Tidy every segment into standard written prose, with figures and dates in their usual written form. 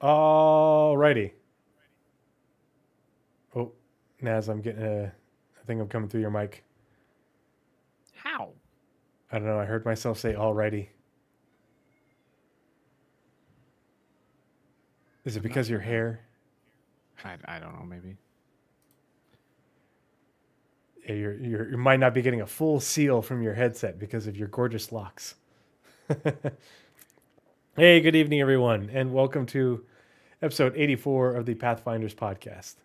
Alrighty. Oh, Naz, I think I'm coming through your mic. How? I don't know. I heard myself say alrighty. Is it I'm not because your sure now. hair? I don't know. Maybe. Yeah, you might not be getting a full seal from your headset because of your gorgeous locks. Hey, good evening, everyone, and welcome to episode 84 of the Pathfinders podcast.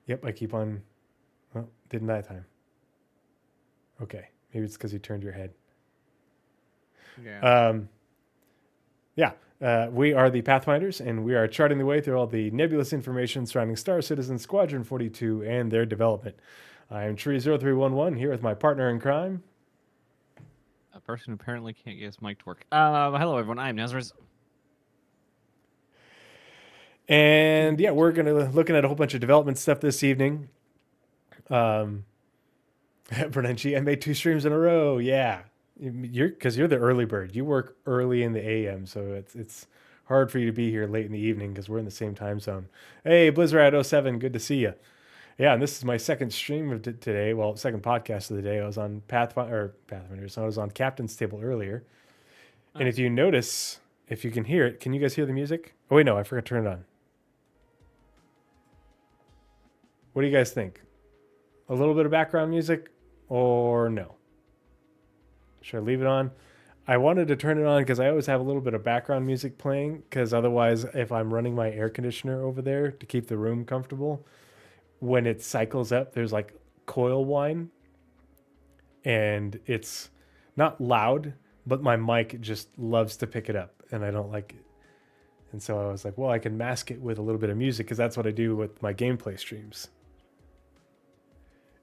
Yep, I keep on. Well, didn't that time. Okay, maybe it's because you turned your head. Yeah. Um, Yeah, we are the Pathfinders, and we are charting the way through all the nebulous information surrounding Star Citizen Squadron 42 and their development. I am Tree0311 here with my partner in crime. A person who apparently can't get his mic to work. Hello everyone. I'm Nazeris. And yeah, we're going to looking at a whole bunch of development stuff this evening. Um, Bernanchi, I made 2 streams in a row. Yeah, you're the early bird. You work early in the AM, so it's hard for you to be here late in the evening because we're in the same time zone. Hey, Blizzard07, good to see you. Yeah, and this is my second stream of today. Well, second podcast of the day. I was on Pathfinders. I was on Captain's Table earlier. And if Nice. you notice, if you can hear it, can you guys hear the music? Oh wait, no, I forgot to turn it on. What do you guys think? A little bit of background music, or no? Should I leave it on? I wanted to turn it on because I always have a little bit of background music playing. Because otherwise, if I'm running my air conditioner over there to keep the room comfortable, when it cycles up, there's like coil whine and it's not loud, but my mic just loves to pick it up and I don't like it. And so I was like, well, I can mask it with a little bit of music because that's what I do with my gameplay streams.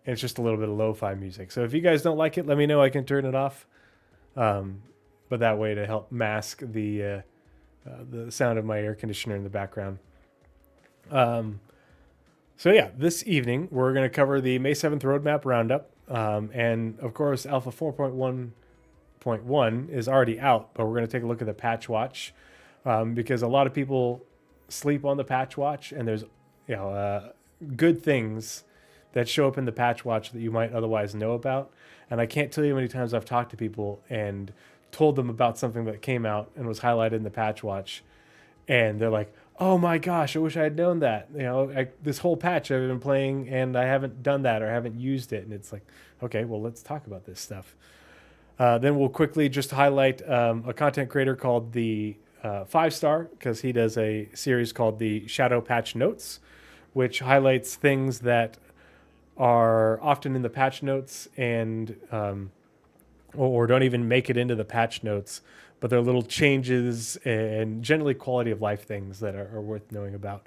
And it's just a little bit of lo-fi music. So if you guys don't like it, let me know. I can turn it off. But that way to help mask the sound of my air conditioner in the background. So yeah, this evening we're going to cover the May 7th Roadmap Roundup. And of course, Alpha 4.1 is already out, but we're going to take a look at the patch watch because a lot of people sleep on the patch watch, and there's good things that show up in the patch watch that you might otherwise know about. And I can't tell you how many times I've talked to people and told them about something that came out and was highlighted in the patch watch, and they're like, "Oh my gosh, I wish I had known that." This whole patch I've been playing and I haven't done that or haven't used it, and it's like, okay, well, let's talk about this stuff. Then we'll quickly just highlight a content creator called the 5 Star because he does a series called the Shadow Patch Notes, which highlights things that are often in the patch notes and or don't even make it into the patch notes, but they're little changes and generally quality of life things that are worth knowing about.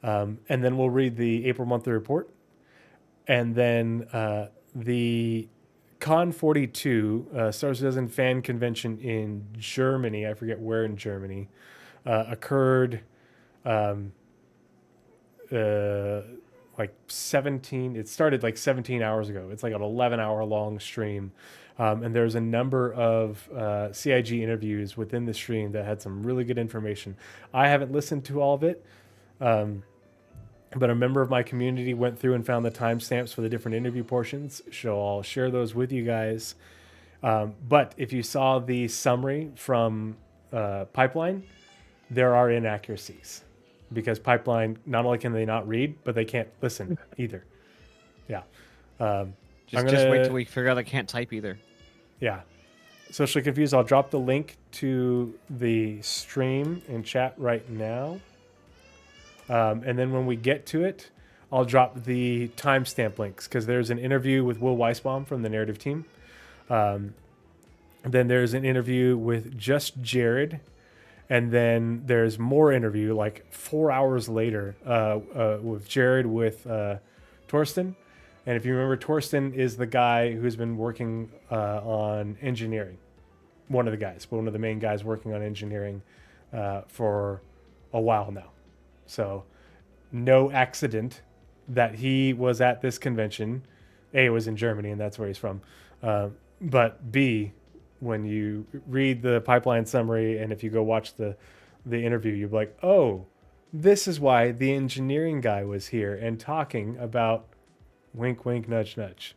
And then we'll read the April monthly report, and then the Con 42 Star Citizen fan convention in Germany. I forget where in Germany occurred. Um, uh, like 17. It started like 17 hours ago. It's like an 11-hour long stream. And there's a number of CIG interviews within the stream that had some really good information. I haven't listened to all of it, but a member of my community went through and found the timestamps for the different interview portions. So I'll share those with you guys. But if you saw the summary from Pipeline, there are inaccuracies because Pipeline, not only can they not read, but they can't listen either. Yeah. I'm Just wait till gonna, we figure out I can't type either. yeah. Socially Confused, I'll drop the link to the stream in chat right now. And then when we get to it, I'll drop the timestamp links because there's an interview with Will Weisbaum from the narrative team. Then there's an interview with just Jared. And then there's more interview like 4 hours later with Jared with Torsten. And if you remember, Torsten is the guy who's been working on engineering. One of the guys, one of the main guys working on engineering for a while now. So no accident that he was at this convention. A, it was in Germany, and that's where he's from. But B, when you read the pipeline summary and if you go watch the interview, you'll be like, oh, this is why the engineering guy was here and talking about wink, wink, nudge, nudge.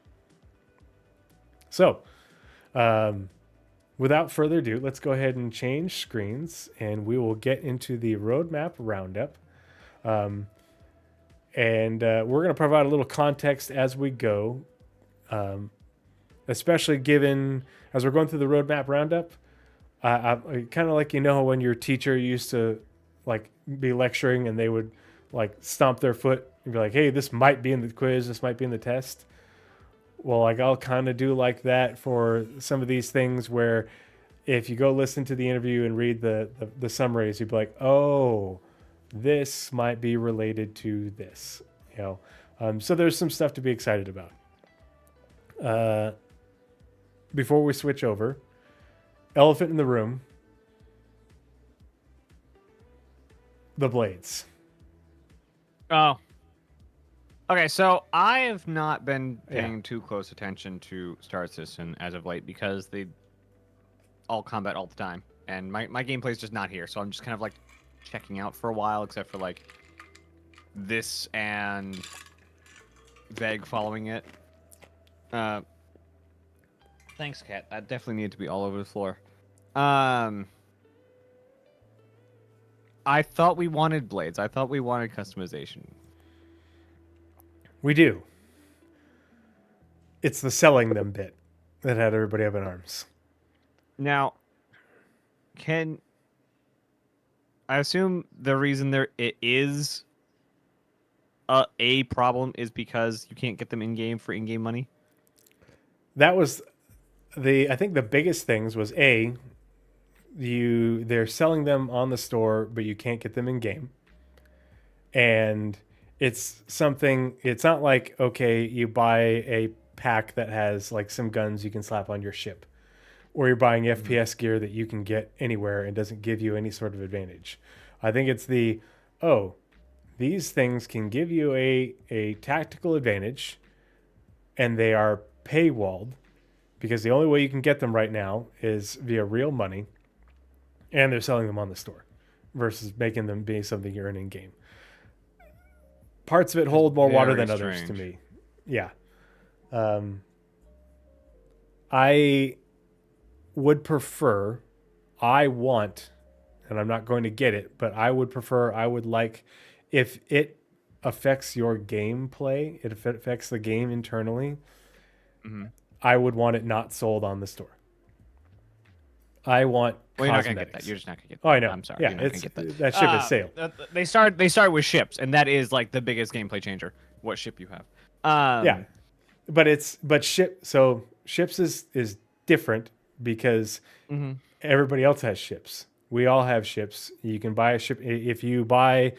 So, without further ado, let's go ahead and change screens and we will get into the Roadmap Roundup. And we're going to provide a little context as we go, especially given as we're going through the Roadmap Roundup. I kind of like, when your teacher used to like be lecturing and they would like stomp their foot and be like, hey, this might be in the quiz, this might be in the test. Well, like I'll kind of do like that for some of these things where if you go listen to the interview and read the summaries, you'd be like, oh, this might be related to this, so there's some stuff to be excited about. Before we switch over, elephant in the room, the blades. Oh. Okay, so I have not been paying too close attention to Star Citizen as of late because they all combat all the time. And my gameplay is just not here, so I'm just kind of like checking out for a while, except for like this and Veg following it. Thanks, Kat. That definitely needed to be all over the floor. I thought we wanted blades. I thought we wanted customization. We do. It's the selling them bit that had everybody up in arms. Now, I assume the reason it is a problem is because you can't get them in-game for in-game money? That was I think the biggest things was they're selling them on the store, but you can't get them in-game. And it's not like, okay, you buy a pack that has like some guns you can slap on your ship, or you're buying FPS gear that you can get anywhere and doesn't give you any sort of advantage. I think it's these things can give you a tactical advantage, and they are paywalled because the only way you can get them right now is via real money, and they're selling them on the store versus making them be something you earn in game. Parts of it hold more water than others to me. Yeah. I would prefer, and I'm not going to get it, but I would like, if it affects your gameplay, it affects the game internally, I would want it not sold on the store. I want Well, you're not going to get that. You're just not going to get that. Oh, I know. I'm sorry. Yeah, you're not gonna get that. That ship is sailed. They start with ships, and that is like the biggest gameplay changer, what ship you have. Yeah. Ships is different because everybody else has ships. We all have ships. You can buy a ship. If you buy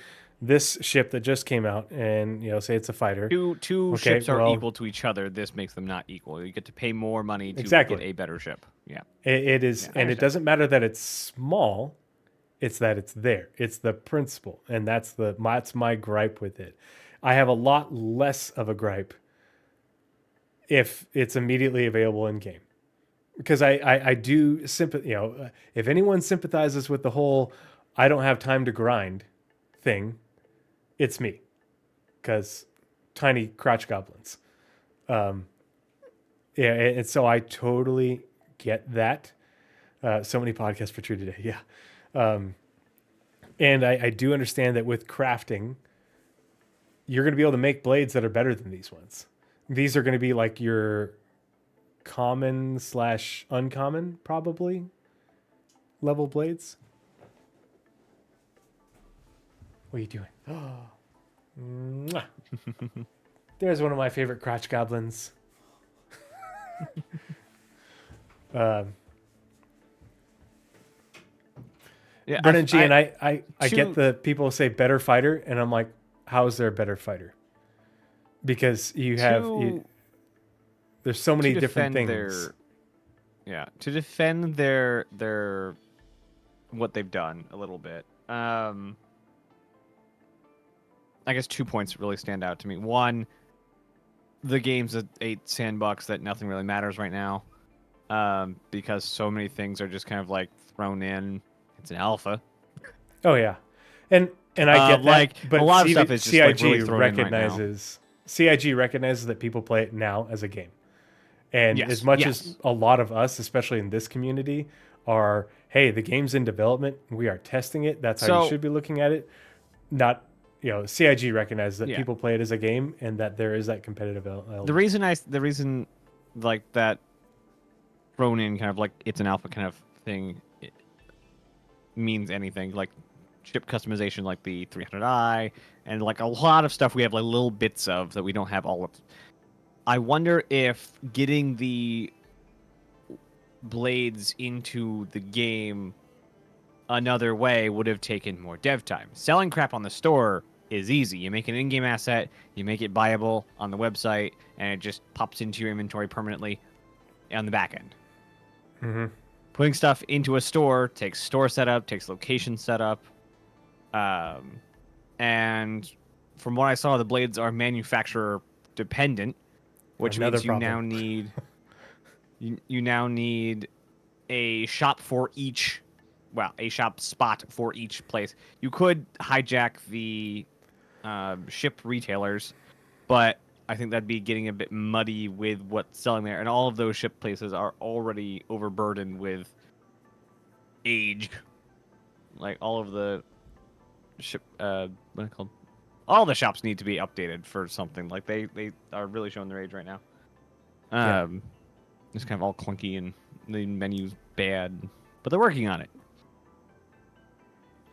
this ship that just came out and, say it's a fighter. Two ships are equal to each other. This makes them not equal. You get to pay more money to get a better ship. Yeah. It is. Yeah, and it doesn't matter that it's small. It's that it's there. It's the principle. And that's my gripe with it. I have a lot less of a gripe if it's immediately available in game. Because I do if anyone sympathizes with the whole I don't have time to grind thing, it's me. Because tiny crotch goblins. And so I totally get that. So many podcasts for True today. Yeah. And I do understand that with crafting, you're going to be able to make blades that are better than these ones. These are going to be like your common/uncommon, probably, level blades. What are you doing? Oh, there's one of my favorite crotch goblins. Yeah, Brennan G, and I get the people say better fighter, and I'm like, how is there a better fighter? Because you have there's so many different things. To defend their what they've done a little bit. I guess 2 points really stand out to me. One, the game's a $8 that nothing really matters right now, because so many things are just kind of like thrown in. It's an alpha. Oh yeah, and I get that, Like but a lot of stuff is just like really thrown in right now. CIG recognizes that people play it now as a game, and as much as a lot of us, especially in this community, are hey, the game's in development, we are testing it. That's how you should be looking at it. Not CIG recognizes that people play it as a game and that there is that competitive element. The reason like that thrown in kind of like it's an alpha kind of thing means anything like chip customization like the 300i and like a lot of stuff we have like little bits of that we don't have all of. I wonder if getting the blades into the game another way would have taken more dev time. Selling crap on the store is easy. You make an in-game asset, you make it buyable on the website, and it just pops into your inventory permanently on the back end. Mm-hmm. Putting stuff into a store takes store setup, takes location setup, and from what I saw, the blades are manufacturer dependent, which means you now need you now need a shop for each. Well, a shop spot for each place. You could hijack the ship retailers, but I think that'd be getting a bit muddy with what's selling there. And all of those ship places are already overburdened with age. Like all of the ship, what are they called? All the shops need to be updated for something. Like they are really showing their age right now. It's kind of all clunky and the menu's bad, but they're working on it.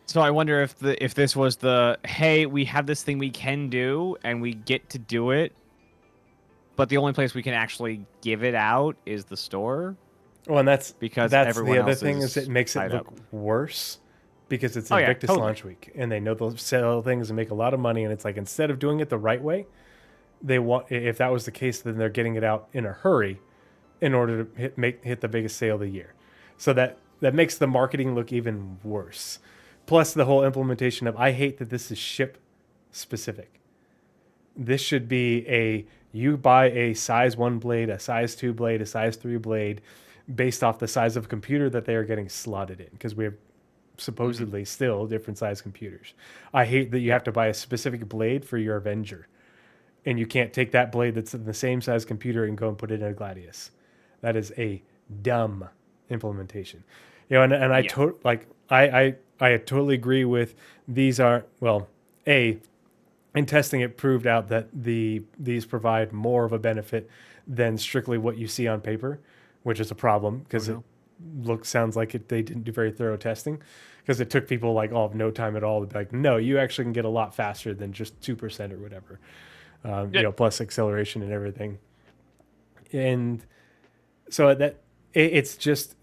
So I wonder if this was the hey, we have this thing we can do and we get to do it, but the only place we can actually give it out is the store. Well, and that's because the everyone other else thing is it makes it look worse because it's Invictus launch week and they know they'll sell things and make a lot of money, and it's like instead of doing it the right way, they want if that was the case, then they're getting it out in a hurry in order to hit the biggest sale of the year. So that makes the marketing look even worse. Plus the whole implementation of, I hate that this is ship specific. This should be you buy a size 1 blade, a size 2 blade, a size 3 blade based off the size of computer that they are getting slotted in, because we have supposedly still different size computers. I hate that you have to buy a specific blade for your Avenger and you can't take that blade that's in the same size computer and go and put it in a Gladius. That is a dumb implementation. And I totally agree with these are, well, in testing it proved out that these provide more of a benefit than strictly what you see on paper, which is a problem because it sounds like they didn't do very thorough testing, because it took people like all of no time at all to be like, no, you actually can get a lot faster than just 2% or whatever, plus acceleration and everything. And so it's just,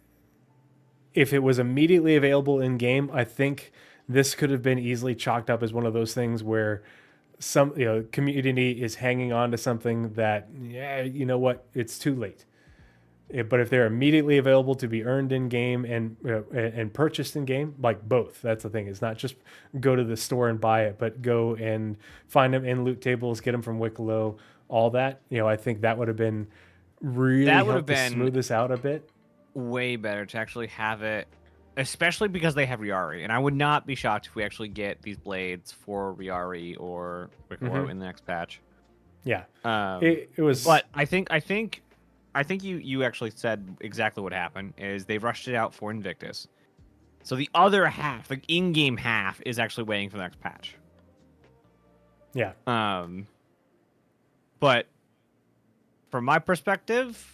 if it was immediately available in game, I think this could have been easily chalked up as one of those things where some community is hanging on to something that, it's too late. But if they're immediately available to be earned in game and purchased in game, like both, that's the thing. It's not just go to the store and buy it, but go and find them in loot tables, get them from Wicklow, all that. I think that would have been really helped to smooth this out a bit. Way better to actually have it, especially because they have Riari, and I would not be shocked if we actually get these blades for Riari or Wicklow in the next patch. Yeah, it was. But I think you actually said exactly what happened. Is they rushed it out for Invictus, so the other half, the in-game half, is actually waiting for the next patch. Yeah. But from my perspective,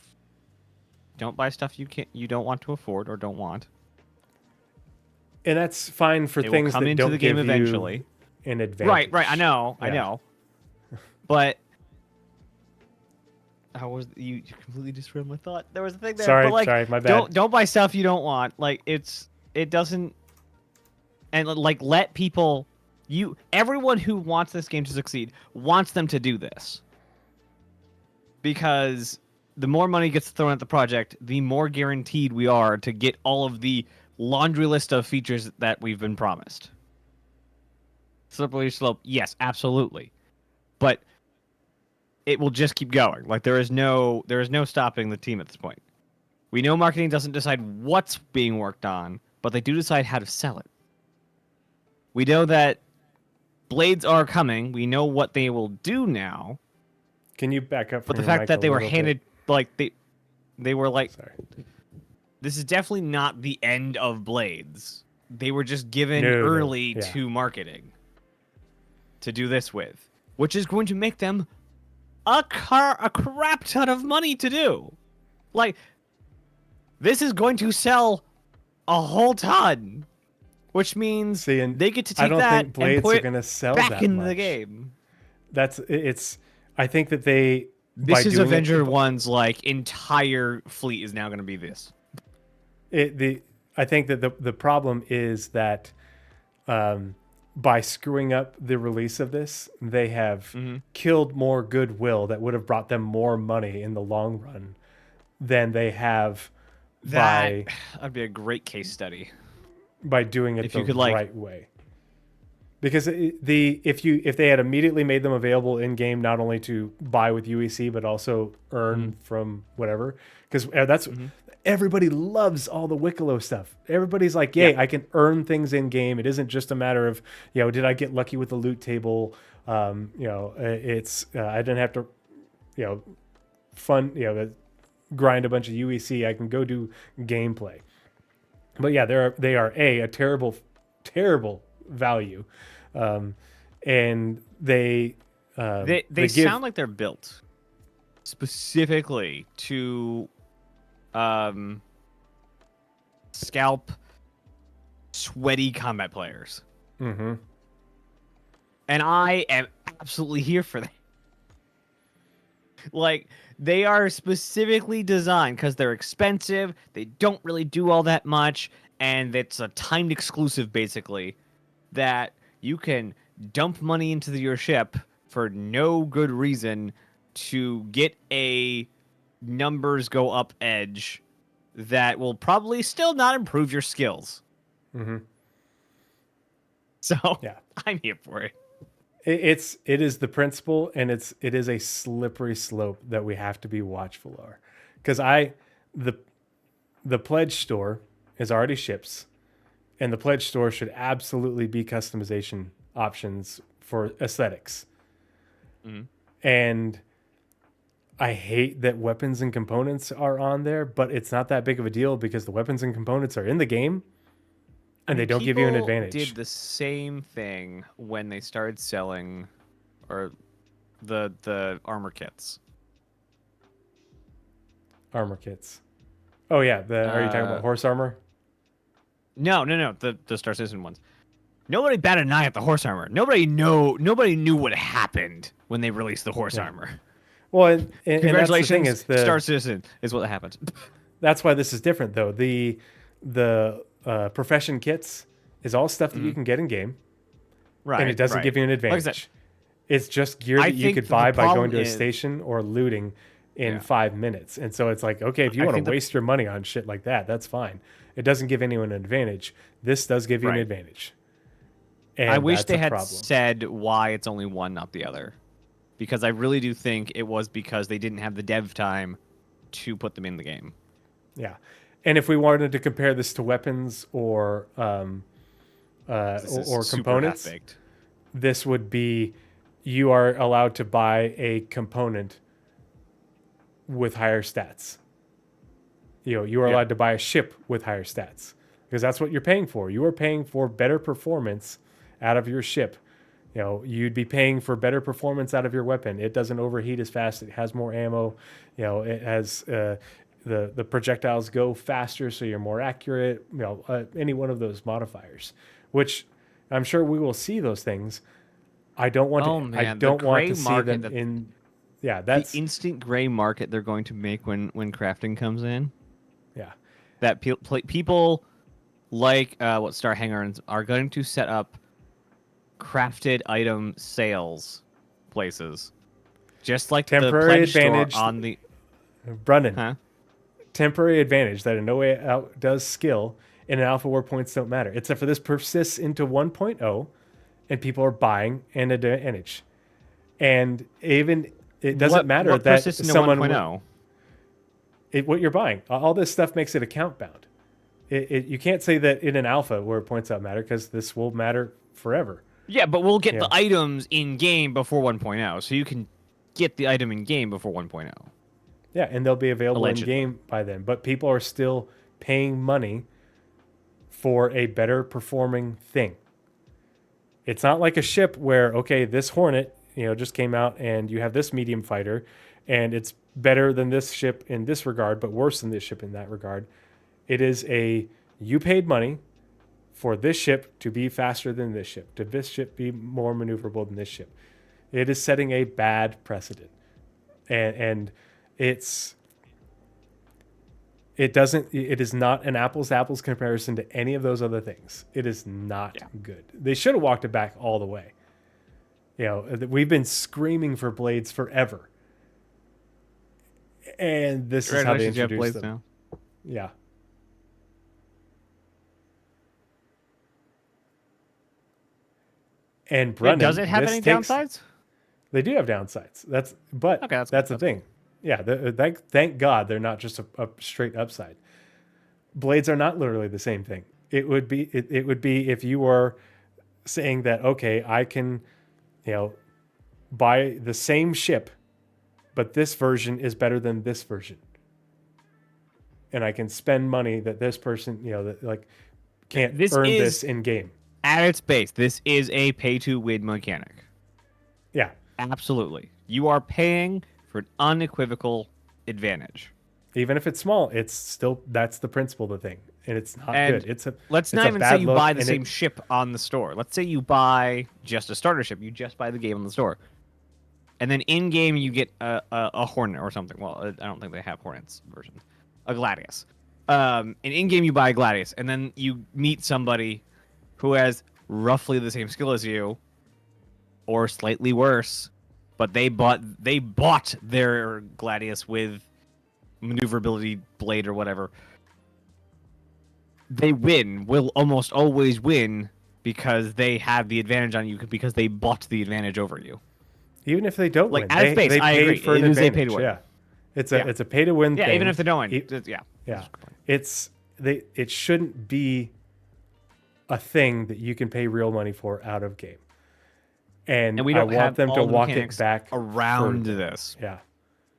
don't buy stuff you don't want to afford or don't want. And that's fine for things that don't into the game give eventually. You an advantage. Right. I know. But how was you completely just ruined my thought? There was a thing there. Sorry, my bad. Don't buy stuff you don't want. Like it doesn't, and like let people. Everyone who wants this game to succeed wants them to do this, because the more money gets thrown at the project, the more guaranteed we are to get all of the laundry list of features that we've been promised. Slippery slope, yes, absolutely. But it will just keep going. Like there is no stopping the team at this point. We know marketing doesn't decide what's being worked on, but they do decide how to sell it. We know that blades are coming. We know what they will do now. Can you back up from But the your fact mic that a they were little handed like they were like, Sorry. this is definitely not the end of blades. They were just given No, early yeah. to marketing to do this with, which is going to make them a crap ton of money to do. Like, this is going to sell a whole ton, which means See, and they get to I take don't that think and blades put are it going to sell back that in much. the game. I think that they This by is doing Avenger it, One's like entire fleet is now going to be this. I think that the problem is that by screwing up the release of this, they have killed more goodwill that would have brought them more money in the long run than they have That'd be a great case study. by doing it If the you could, like, right way. Because if they had immediately made them available in game, not only to buy with UEC but also earn from whatever, because that's everybody loves all the Wicklow stuff. Everybody's like, yay, I can earn things in game. It isn't just a matter of, did I get lucky with the loot table? It's I didn't have to, grind a bunch of UEC. I can go do gameplay. But yeah, they are a terrible value, and they sound like they're built specifically to scalp sweaty combat players. Mm-hmm. And I am absolutely here for that. Like, they are specifically designed because they're expensive, they don't really do all that much, and it's a timed exclusive, basically, that you can dump money into your ship for no good reason to get a numbers go up edge that will probably still not improve your skills. Mm-hmm. So, yeah, I'm here for it. It is the principle, and it is a slippery slope that we have to be watchful of, because the pledge store is already ships, and the pledge store should absolutely be customization options for aesthetics. And I hate that weapons and components are on there, but it's not that big of a deal because the weapons and components are in the game. And they don't give you an advantage. Did the same thing when they started selling, or the armor kits. Armor kits. Oh yeah, are you talking about horse armor? No, the Star Citizen ones. Nobody batted an eye at the horse armor. Nobody knew what happened when they released the horse armor. Well, and congratulations, that's the thing, Star Citizen is what happened. That's why this is different, though. The profession kits is all stuff that you can get in game, right? And it doesn't give you an advantage. Like it's just gear that you could buy by going to a station or looting in 5 minutes. And so it's like, okay, if you want to waste your money on shit like that, that's fine. It doesn't give anyone an advantage. This does give you an advantage. And I wish they had said why it's only one, not the other, because I really do think it was because they didn't have the dev time to put them in the game. Yeah. And if we wanted to compare this to weapons or components, this would be you are allowed to buy a component with higher stats. You are allowed to buy a ship with higher stats because that's what you're paying for. You are paying for better performance out of your ship. You'd be paying for better performance out of your weapon. It doesn't overheat as fast. It has more ammo. It has the projectiles go faster, so you're more accurate. Any one of those modifiers, which I'm sure we will see those things. I don't want to. I don't want to see them in. Yeah, that's the instant gray market they're going to make when crafting comes in. Yeah, that people like what Star Hangar are going to set up crafted item sales places, just like temporary the pledge advantage store on the Brennan. Temporary advantage that in no way outdoes skill in an alpha war points don't matter, except for this persists into 1.0 and people are buying an advantage. And even it doesn't matter that someone what you're buying, all this stuff makes it account bound. You can't say that in an alpha where points out matter, because this will matter forever. Yeah, but we'll get Yeah. the items in game before 1.0, so you can get the item in game before 1.0. Yeah, and they'll be available Allegedly. in game by then. But people are still paying money for a better performing thing. It's not like a ship where, okay, this Hornet, just came out and you have this medium fighter and it's better than this ship in this regard, but worse than this ship in that regard. It is you paid money for this ship to be faster than this ship, to this ship be more maneuverable than this ship. It is setting a bad precedent. And it is not an apples to apples comparison to any of those other things. It is not good. They should have walked it back all the way. We've been screaming for blades forever. And this is how they introduced them. Now. Yeah. And Brennan, does it have any downsides? They do have downsides. That's the thing. Yeah, thank God they're not just a straight upside. Blades are not literally the same thing. It would be if you were saying that, okay, I can, buy the same ship, but this version is better than this version, and I can spend money that this person, can't earn this in game. At its base, this is a pay-to-win mechanic. Yeah, absolutely. You are paying for an unequivocal advantage. Even if it's small, it's still, that's the principle of the thing, and it's not good. Let's not even say you buy the same ship on the store. Let's say you buy just a starter ship. You just buy the game on the store, and then in game you get a Hornet or something. Well, I don't think they have Hornets version. A Gladius. And in game you buy a Gladius, and then you meet somebody who has roughly the same skill as you, or slightly worse, but they bought their Gladius with maneuverability blade or whatever. They will almost always win because they have the advantage on you because they bought the advantage over you. Even if they don't win, at its base, I agree. For an advantage. Pay to win. Yeah, it's a pay to win thing. Yeah, even if they don't win, yeah. It shouldn't be a thing that you can pay real money for out of game. And we don't want them to walk it back around this. Yeah.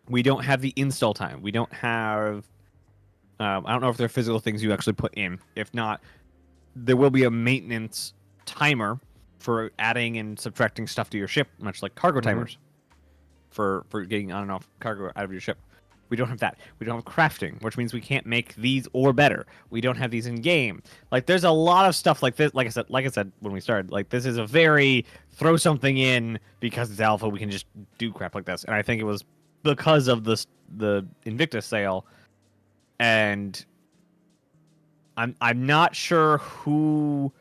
We don't have the install time. We don't have... I don't know if there are physical things you actually put in. If not, there will be a maintenance timer for adding and subtracting stuff to your ship, much like cargo timers for getting on and off cargo out of your ship. We don't have that. We don't have crafting, which means we can't make these or better. We don't have these in game. Like, there's a lot of stuff like this. Like I said when we started, like, this is a very throw something in because it's alpha. We can just do crap like this. And I think it was because of the Invictus sale. And I'm not sure who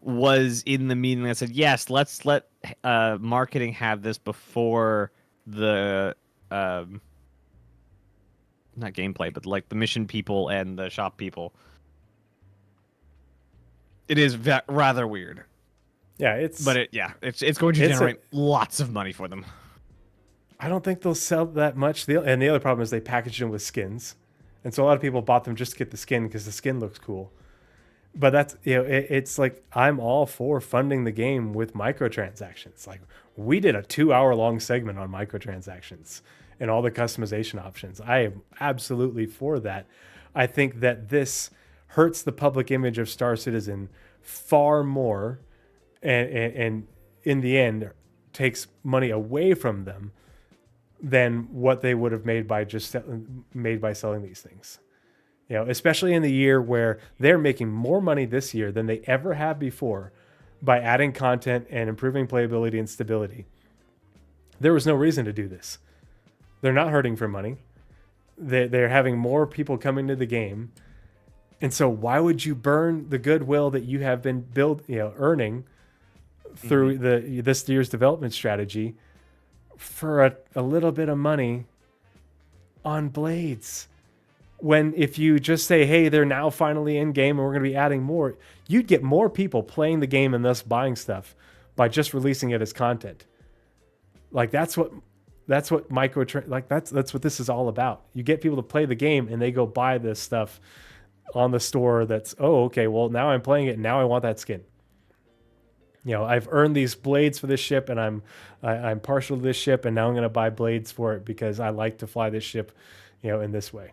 was in the meeting that said, yes, let's let marketing have this before the not gameplay, but like the mission people and the shop people. It is rather weird. Yeah, it's going to generate lots of money for them. I don't think they'll sell that much. And the other problem is they package them with skins. And so a lot of people bought them just to get the skin because the skin looks cool. But that's, it's like, I'm all for funding the game with microtransactions. Like, we did a 2-hour-long segment on microtransactions and all the customization options. I am absolutely for that. I think that this hurts the public image of Star Citizen far more, and in the end takes money away from them than what they would have made by selling these things. Especially in the year where they're making more money this year than they ever have before by adding content and improving playability and stability. There was no reason to do this. They're not hurting for money. They're having more people coming to the game. And so why would you burn the goodwill that you have been earning through this year's development strategy for a little bit of money on blades? When if you just say, hey, they're now finally in game and we're going to be adding more, you'd get more people playing the game and thus buying stuff by just releasing it as content. Like, that's what that's what that's what this is all about. You get people to play the game and they go buy this stuff on the store. That's, oh, okay, well, now I'm playing it and now I want that skin. I've earned these blades for this ship, and I'm partial to this ship, and now I'm going to buy blades for it because I like to fly this ship, in this way.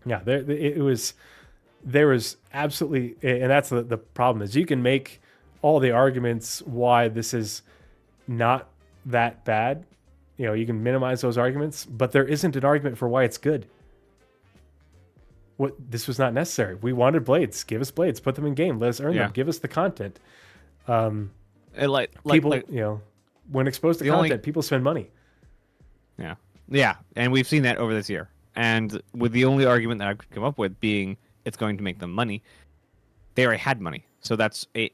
Yeah, there was absolutely, and that's the problem is you can make all the arguments why this is not that bad. You can minimize those arguments, but there isn't an argument for why it's good. This was not necessary. We wanted blades. Give us blades. Put them in game. Let us earn them. Give us the content. People, when exposed to content, people spend money. Yeah, and we've seen that over this year. And with the only argument that I could come up with being it's going to make them money, they already had money. So that's a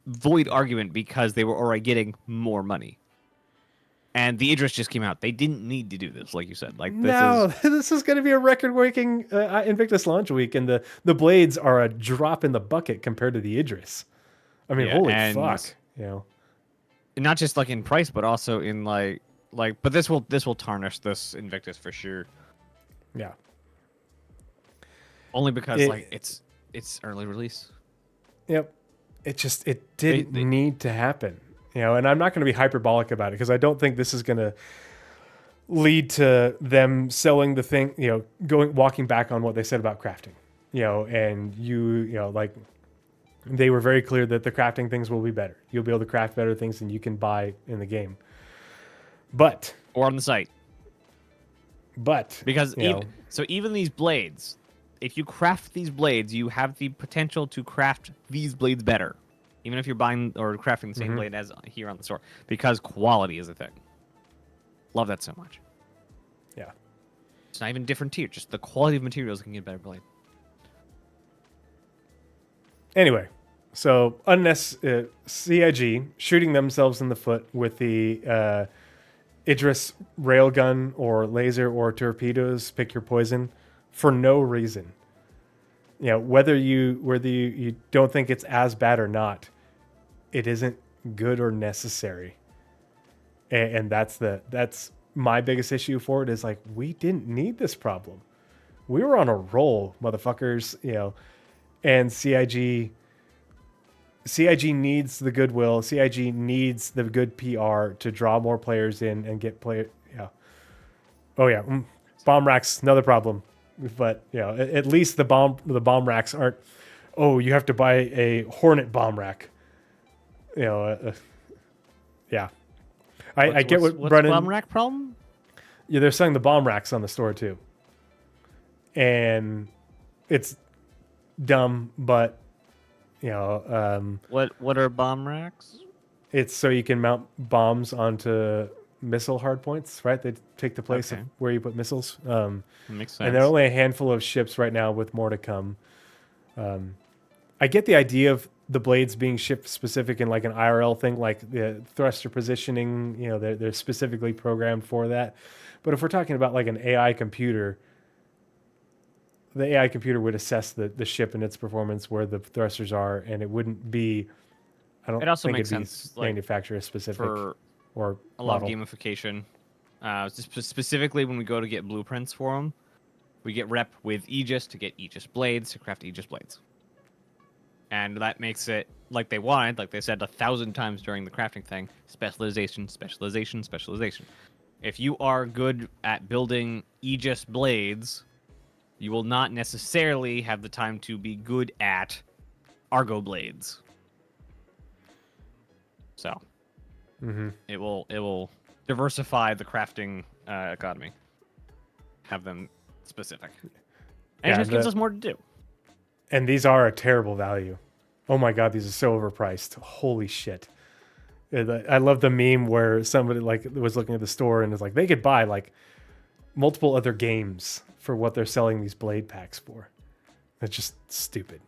void argument because they were already getting more money. And the Idris just came out. They didn't need to do this, like you said. This is going to be a record-breaking Invictus launch week, and the blades are a drop in the bucket compared to the Idris. I mean, holy fuck! Not just like in price, but also in like. But this will tarnish this Invictus for sure. Yeah. Only because it's early release. Yep. It didn't need to happen. And I'm not going to be hyperbolic about it because I don't think this is going to lead to them selling the thing, walking back on what they said about crafting, and like they were very clear that the crafting things will be better. You'll be able to craft better things than you can buy in the game. Or on the site. Because even these blades, if you craft these blades, you have the potential to craft these blades better. Even if you're buying or crafting the same blade as here on the store. Because quality is a thing. Love that so much. Yeah. It's not even different tier. Just the quality of materials can get a better blade. Anyway, so CIG shooting themselves in the foot with the Idris railgun or laser or torpedoes, pick your poison, for no reason. Whether you don't think it's as bad or not, it isn't good or necessary. And that's my biggest issue for it is like, we didn't need this problem. We were on a roll, motherfuckers, and CIG needs the goodwill. CIG needs the good PR to draw more players in and get player. Yeah. Oh yeah. Bomb racks, another problem. But at least the bomb racks aren't. Oh, you have to buy a Hornet bomb rack. Yeah. I get what Brennan. What's the bomb rack problem? Yeah, they're selling the bomb racks on the store too, and it's dumb. But what are bomb racks? It's so you can mount bombs onto missile hardpoints, right? They take the place of where you put missiles. Makes sense. And there are only a handful of ships right now, with more to come. I get the idea of the blades being ship specific in like an IRL thing, like the thruster positioning. They're specifically programmed for that. But if we're talking about like an AI computer, the AI computer would assess the ship and its performance where the thrusters are, and it wouldn't be. I don't. It also think makes it'd be sense, manufacturer specific for or a lot model. of gamification. Specifically, when we go to get blueprints for them, we get rep with Aegis to get Aegis blades to craft Aegis blades, and that makes it like they wanted, like they said 1,000 times during the crafting thing: specialization, specialization, specialization. If you are good at building Aegis blades, you will not necessarily have the time to be good at Argo blades. So, it will diversify the crafting economy. Have them specific, and it just gives us more to do. And these are a terrible value. Oh my god, these are so overpriced. Holy shit! I love the meme where somebody like was looking at the store and was like, they could buy like multiple other games for what they're selling these blade packs for. That's just stupid.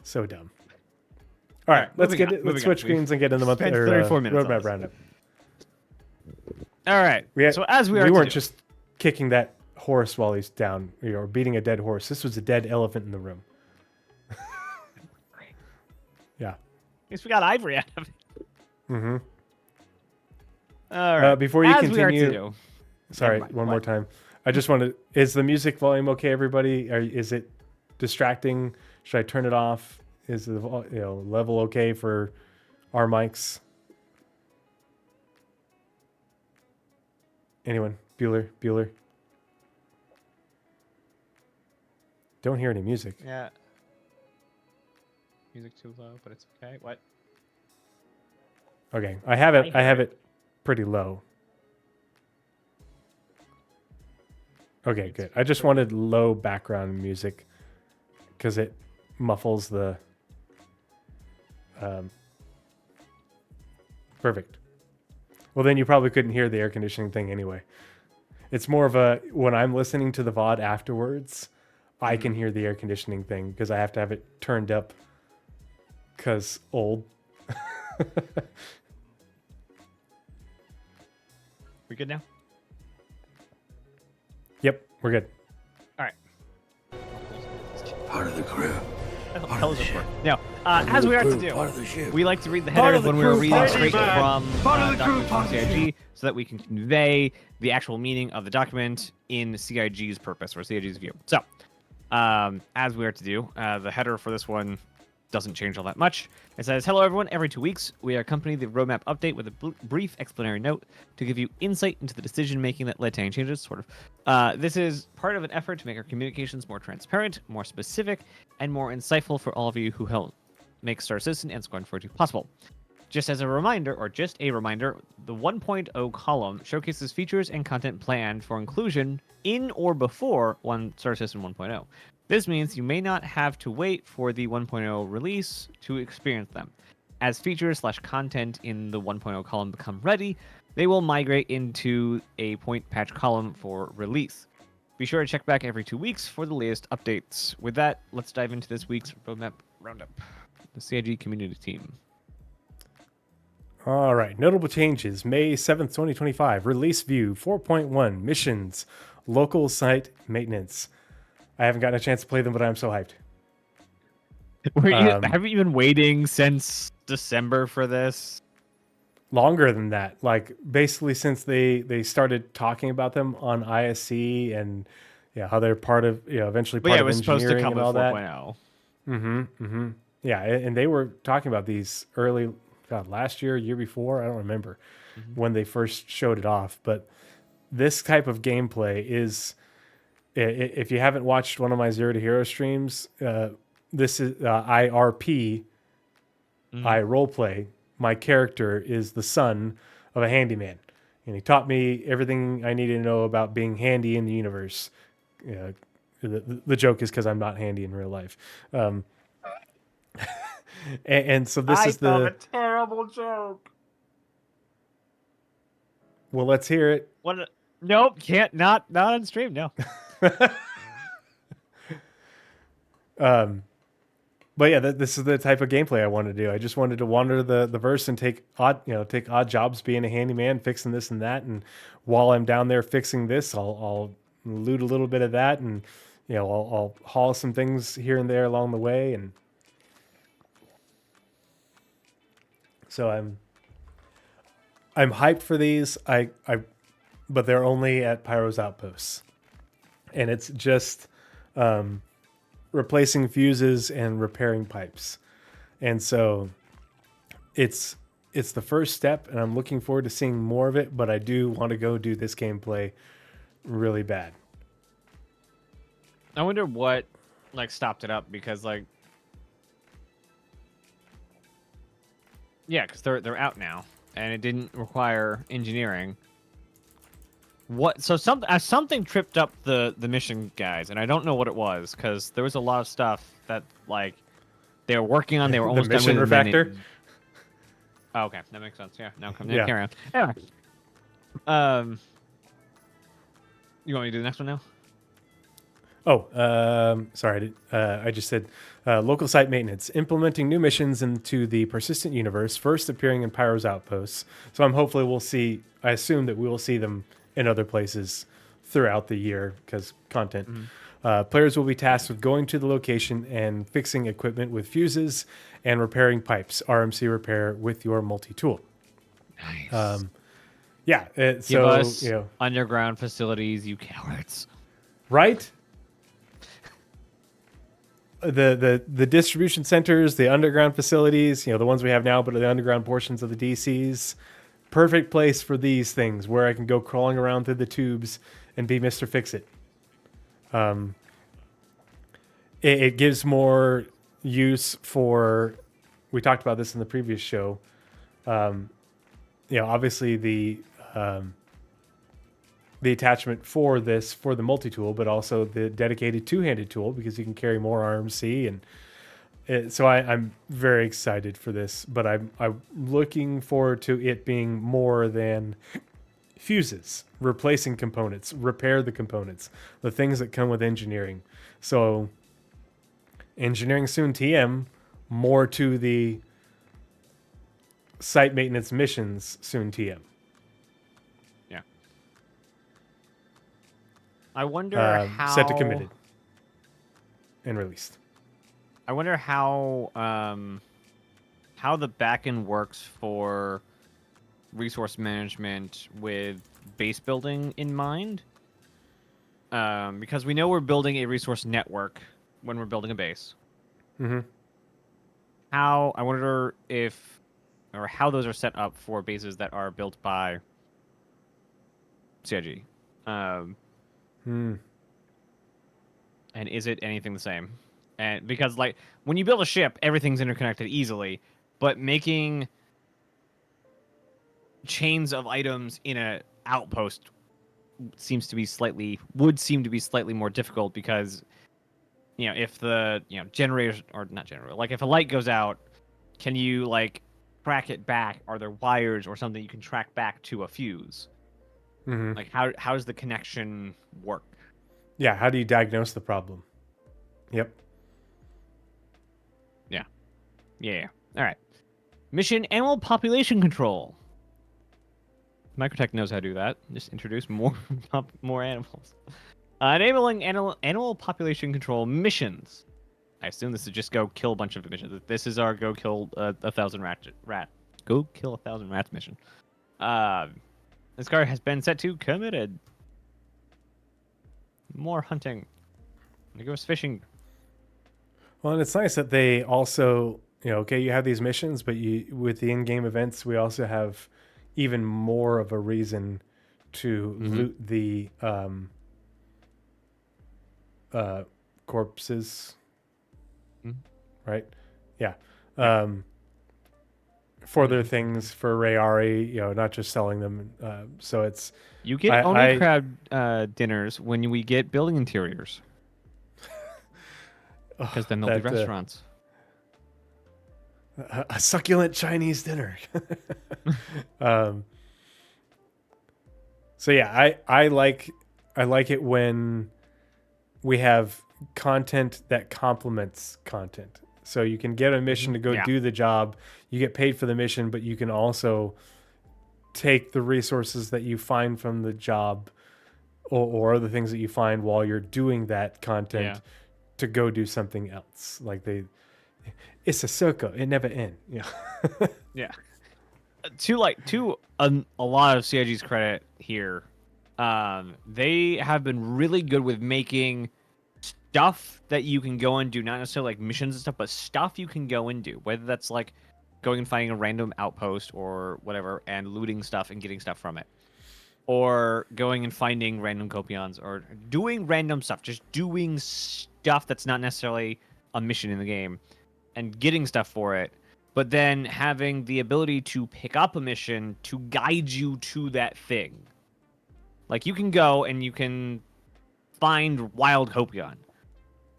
So dumb. All right, let's switch screens and get in the month or 34 minutes Roadmap Roundup. All right. So as we weren't just kicking that horse while he's down or beating a dead horse. This was a dead elephant in the room. Yeah. At least we got ivory out of it. Mm-hmm. All right. Before you continue, sorry, one more time. I just wanted. Is the music volume okay, everybody? Is it distracting? Should I turn it off? Is the level okay for our mics. Anyone? Bueller. Don't hear any music. Yeah. Music too low, but it's okay. What? Okay, I have it pretty low. Okay, good. I just wanted low background music because it muffles the. Perfect. Well, then you probably couldn't hear the air conditioning thing anyway. It's more of a when I'm listening to the VOD afterwards, I can hear the air conditioning thing because I have to have it turned up. Because old. We good now? Yep, we're good. All right. Part of the crew. Part of the ship. Now, as we are to do, Part of the ship. we like to read the Part headers of the when we're crew, reading part of the straight ship. from Part of the crew, documents part from of the CIG so that we can convey the actual meaning of the document in CIG's purpose or CIG's view. So, as we are to do, the header for this one doesn't change all that much. It says, hello everyone, every 2 weeks we accompany the roadmap update with a brief explanatory note to give you insight into the decision making that led to any changes, sort of. This is part of an effort to make our communications more transparent, more specific, and more insightful for all of you who help make Star Citizen and Squadron 42 possible. Just a reminder, the 1.0 column showcases features and content planned for inclusion in or before Star Citizen 1.0. This means you may not have to wait for the 1.0 release to experience them. As features/content in the 1.0 column become ready, they will migrate into a point patch column for release. Be sure to check back every 2 weeks for the latest updates. With that, let's dive into this week's Roadmap Roundup. The CIG community team. All right, notable changes. May 7th, 2025. Release view 4.1. Missions. Local site maintenance. I haven't gotten a chance to play them, but I'm so hyped. Have you been waiting since December for this? Longer than that. Like, basically since they started talking about them on ISC and how they're part of, eventually part of engineering and all that. Yeah, and they were talking about these early, last year before, I don't remember when they first showed it off. But this type of gameplay is, if you haven't watched one of my Zero to Hero streams, this is IRP, I roleplay. My character is the son of a handyman, and he taught me everything I needed to know about being handy in the universe. The joke is because I'm not handy in real life. And so this is a terrible joke. Well, let's hear it. What? Nope, can't. Not on stream. No. But yeah, this is the type of gameplay I wanted to do. I just wanted to wander the verse and take odd jobs being a handyman, fixing this and that. And while I'm down there fixing this, I'll loot a little bit of that, and I'll haul some things here and there along the way. And so I'm hyped for these. But they're only at Pyro's Outposts, and it's just replacing fuses and repairing pipes. And so it's the first step, and I'm looking forward to seeing more of it, but I do want to go do this gameplay really bad. I wonder what stopped it up, because because they're out now and it didn't require engineering. Something tripped up the mission guys, and I don't know what it was, because there was a lot of stuff that they were working on. They were almost the mission done with refactor. Oh, okay, that makes sense. Yeah, now carry on. Anyway, you want me to do the next one now? Oh, sorry. I just said local site maintenance, implementing new missions into the persistent universe, first appearing in Pyro's Outposts. So I assume that we will see them in other places throughout the year, because content. Players will be tasked with going to the location and fixing equipment with fuses and repairing pipes, RMC repair with your multi-tool. Nice. Give us underground facilities, you cowards. Right? the distribution centers, the underground facilities, the ones we have now, but the underground portions of the DCs, perfect place for these things where I can go crawling around through the tubes and be Mr. Fix-It. It gives more use for, we talked about this in the previous show. Obviously the attachment for the multi-tool, but also the dedicated two-handed tool, because you can carry more RMC, and so I'm very excited for this. But I'm looking forward to it being more than fuses, replacing components, repair the components, the things that come with engineering. So engineering soon TM, more to the site maintenance missions soon TM. I wonder how set to committed and released. I wonder how the backend works for resource management with base building in mind. Because we know we're building a resource network when we're building a base. Mm-hmm. I wonder how those are set up for bases that are built by CIG. And is it anything the same? And because like when you build a ship, everything's interconnected easily, but making chains of items in a outpost would seem to be slightly more difficult, because if the generators, or not generator, like if a light goes out, can you like track it back? Are there wires or something you can track back to a fuse? Mm-hmm. Like how does the connection work? Yeah, how do you diagnose the problem? Yep. Yeah. All right. Mission: animal population control. Microtech knows how to do that. Just introduce more animals. Enabling animal population control missions. I assume this is just go kill a bunch of missions. This is our go kill 1,000 go kill 1,000 rats mission. This card has been set to committed. More hunting. It goes fishing. Well, and it's nice that they also, you have these missions, but with the in-game events, we also have even more of a reason to loot the corpses. Right? Yeah. For their things, for Rayari, not just selling them. So it's... You get only crab dinners when we get building interiors. Because then there'll be restaurants. A succulent Chinese dinner. So yeah, I like it when we have content that complements content. So you can get a mission to go do the job. You get paid for the mission, but you can also take the resources that you find from the job or other things that you find while you're doing that content to go do something else. Like it's a circle. It never ends. Yeah. Yeah. To a lot of CIG's credit here, they have been really good with making stuff that you can go and do, not necessarily like missions and stuff, but stuff you can go and do, whether that's like going and finding a random outpost or whatever and looting stuff and getting stuff from it, or going and finding random copions, or doing random stuff, just doing stuff that's not necessarily a mission in the game and getting stuff for it, but then having the ability to pick up a mission to guide you to that thing. Like you can go and you can find wild copion.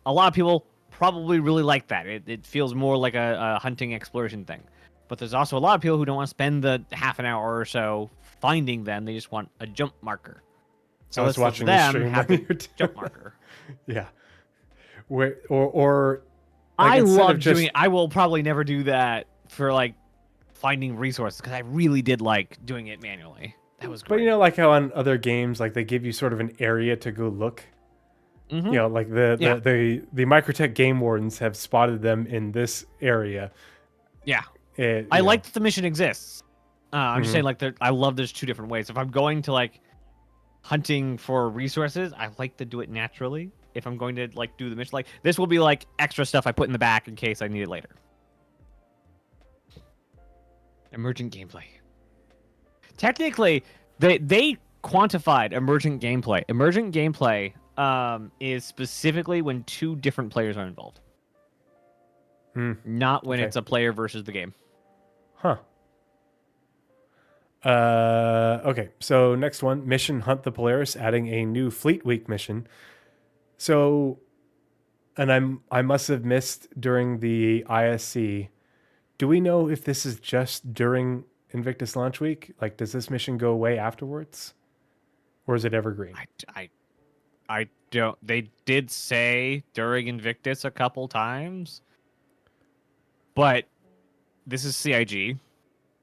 A lot of people probably really like that. It feels more like a hunting exploration thing. But there's also a lot of people who don't want to spend the half an hour or so finding them. They just want a jump marker. So I was watching them the stream have when you were a jump marker. Yeah. Or like I love just... doing it. I will probably never do that for like finding resources, because I really did like doing it manually. That was great. But like how on other games, like they give you sort of an area to go look. Mm-hmm. Like the Microtech game wardens have spotted them in this area. Yeah. I like that the mission exists. I'm just saying, like, I love there's two different ways. If I'm going to like hunting for resources, I like to do it naturally. if I'm going to like do the mission. Like this will be like extra stuff I put in the back in case I need it later. Emergent gameplay. Technically, they quantified emergent gameplay. Emergent gameplay is specifically when 2 different players are involved. Not when it's a player versus the game. Huh. Okay, so next one, mission Hunt the Polaris, adding a new Fleet Week mission. So, and I must have missed during the ISC. Do we know if this is just during Invictus launch week? Like, does this mission go away afterwards, or is it evergreen? I don't. They did say during Invictus a couple times, but this is CIG.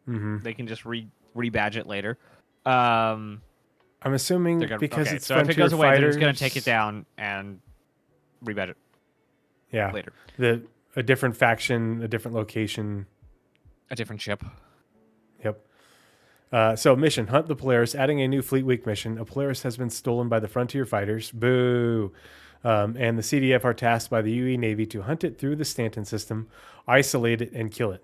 Mm-hmm. They can just rebadge it later. I'm assuming because it's so Frontier if it goes away, fighters, they're just gonna take it down and rebadge it. Yeah, later. A different faction, a different location, a different ship. Yep. So mission, Hunt the Polaris, adding a new Fleet Week mission. A Polaris has been stolen by the Frontier fighters. Boo. And the CDF are tasked by the UE Navy to hunt it through the Stanton system, isolate it, and kill it.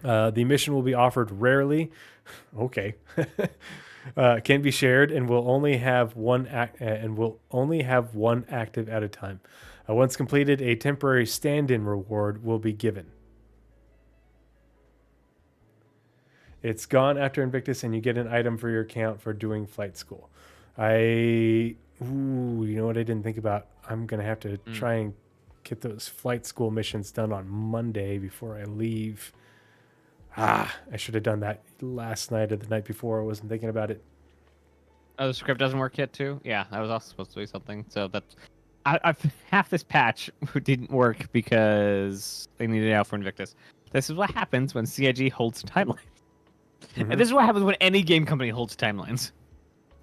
The mission will be offered rarely. Okay. Can be shared and will only have one active at a time. Once completed, a temporary stand-in reward will be given. It's gone after Invictus, and you get an item for your account for doing flight school. You know what I didn't think about? I'm gonna have to try and get those flight school missions done on Monday before I leave. I should have done that last night or the night before. I wasn't thinking about it. Oh, the script doesn't work yet too? Yeah, that was also supposed to be something. So that's half this patch didn't work because they needed it out for Invictus. This is what happens when CIG holds timelines. Mm-hmm. And this is what happens when any game company holds timelines.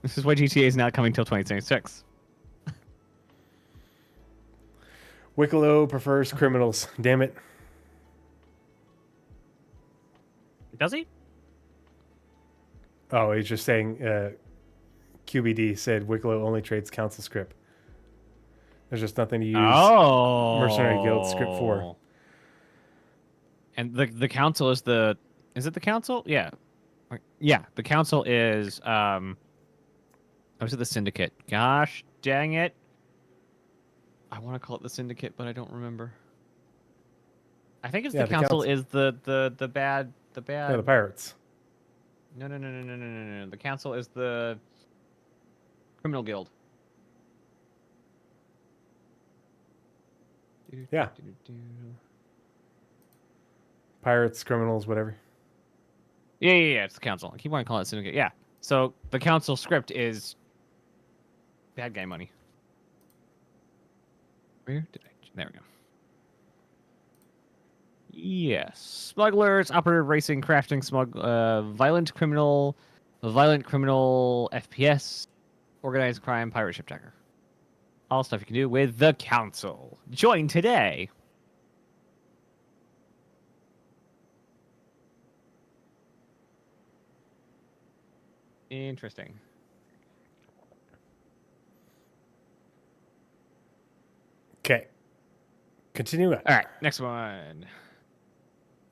This is why GTA is not coming till 2026. Wicklow prefers criminals. Damn it. Does he? Oh, he's just saying QBD said Wicklow only trades council script. There's just nothing to use Mercenary Guild script for. And the council is the... Is it the council? Yeah. Yeah, the council is... I was at the syndicate. Gosh dang it. I want to call it the syndicate, but I don't remember. I think it's the council is the bad... Yeah, the pirates. No. The council is the criminal guild. Yeah. Pirates, criminals, whatever. Yeah. It's the council. I keep wanting to call it syndicate. Yeah. So the council script is bad guy money. Where did I? There we go. Yes. Smugglers, operative racing, crafting, violent criminal FPS, organized crime, pirate ship tracker. All stuff you can do with the council. Join today. Interesting. Okay. Continue it. All right, next one.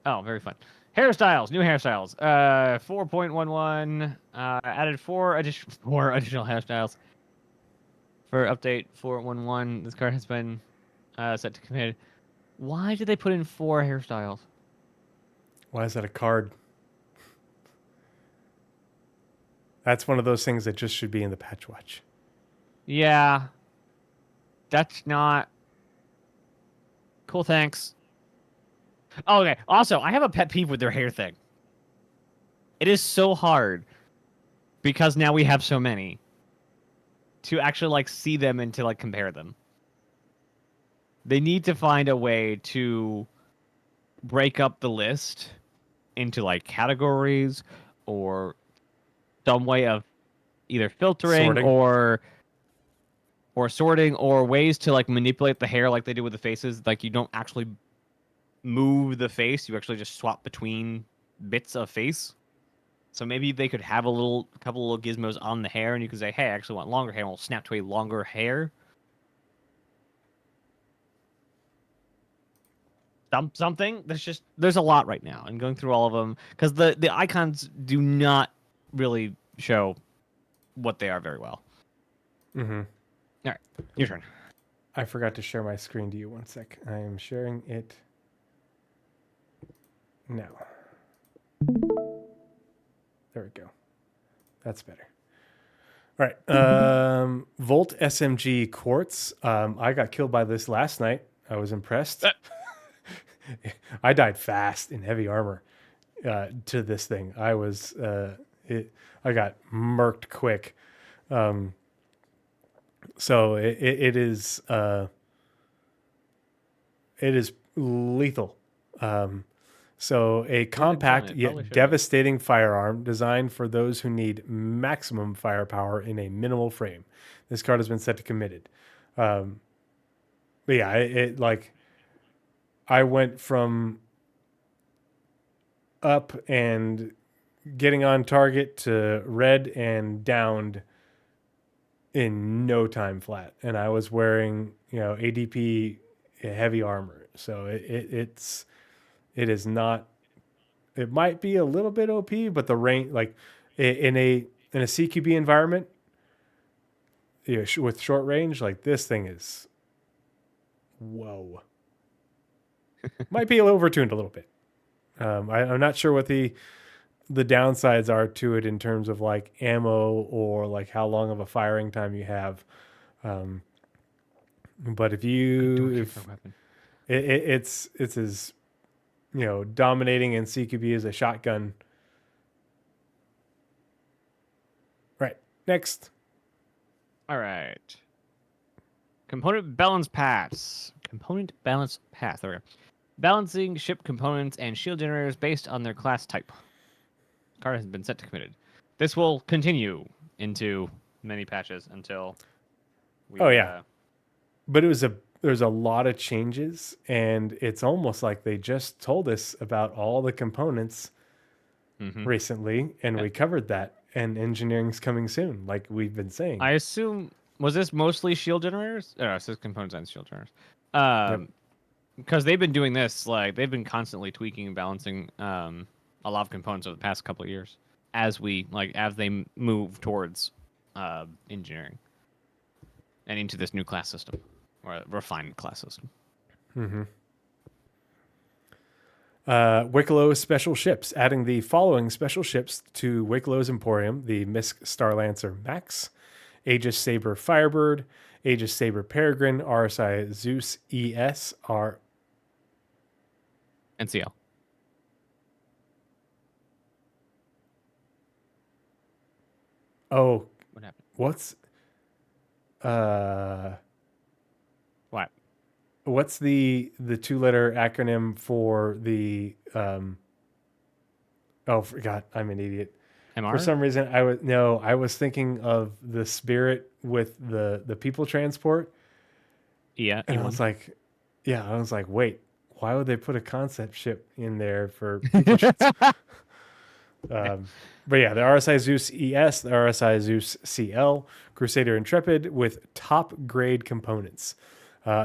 Oh, very fun. Hairstyles, new hairstyles. 4.11 added four additional hairstyles for update 4.11. This card has been set to commit. Why did they put in 4 hairstyles? Why is that a card? That's one of those things that just should be in the patch watch. Yeah. That's not cool. Thanks. Oh, okay. Also, I have a pet peeve with their hair thing. It is so hard because now we have so many to actually like see them and to like compare them. They need to find a way to break up the list into like categories or some way of either filtering sorting. or sorting or ways to like manipulate the hair like they do with the faces. Like you don't actually move the face, you actually just swap between bits of face. So maybe they could have a couple little gizmos on the hair, and you could say, hey, I actually want longer hair, and we'll snap to a longer hair. something. There's a lot right now, and going through all of them because the icons do not really show what they are very well. Mm-hmm. All right, your turn. I forgot to share my screen to you. One sec. I am sharing it now. There we go. That's better. All right. Volt SMG Quartz. I got killed by this last night. I was impressed. I died fast in heavy armor to this thing. I got murked quick. So it is lethal. So a compact yet devastating firearm designed for those who need maximum firepower in a minimal frame. This card has been set to committed. But yeah, it like I went from up and getting on target to red and downed in no time flat, and I was wearing ADP heavy armor, so it is not. It might be a little bit OP, but the range, like in a CQB environment, with short range, like this thing is, whoa. Might be overtuned a little bit. I'm not sure what the downsides are to it in terms of like ammo or like how long of a firing time you have. But if it's as dominating in CQB as a shotgun. Right. Next. All right. Component balance paths. There we go. Balancing ship components and shield generators based on their class type. Card has been set to committed. This will continue into many patches until we, but there's a lot of changes, and it's almost like they just told us about all the components recently, and we covered that, and engineering's coming soon, like we've been saying. I assume, was this mostly shield generators? It says components and shield generators. Because they've been doing this, like they've been constantly tweaking and balancing a lot of components over the past couple of years as they move towards engineering and into this new class system or refined class system. Wicklow's special ships, adding the following special ships to Wicklow's Emporium: the Misk Starlancer Max, Aegis Saber Firebird, Aegis Saber Peregrine, RSI Zeus ES, NCL. Oh, what happened? What's what? What's the 2-letter acronym for the oh, forgot. I'm an idiot. MR? For some reason I was thinking of the Spirit with the people transport. Yeah. And I was like, wait, why would they put a concept ship in there for people ships? But yeah, the RSI Zeus ES, the RSI Zeus CL, Crusader Intrepid with top grade components.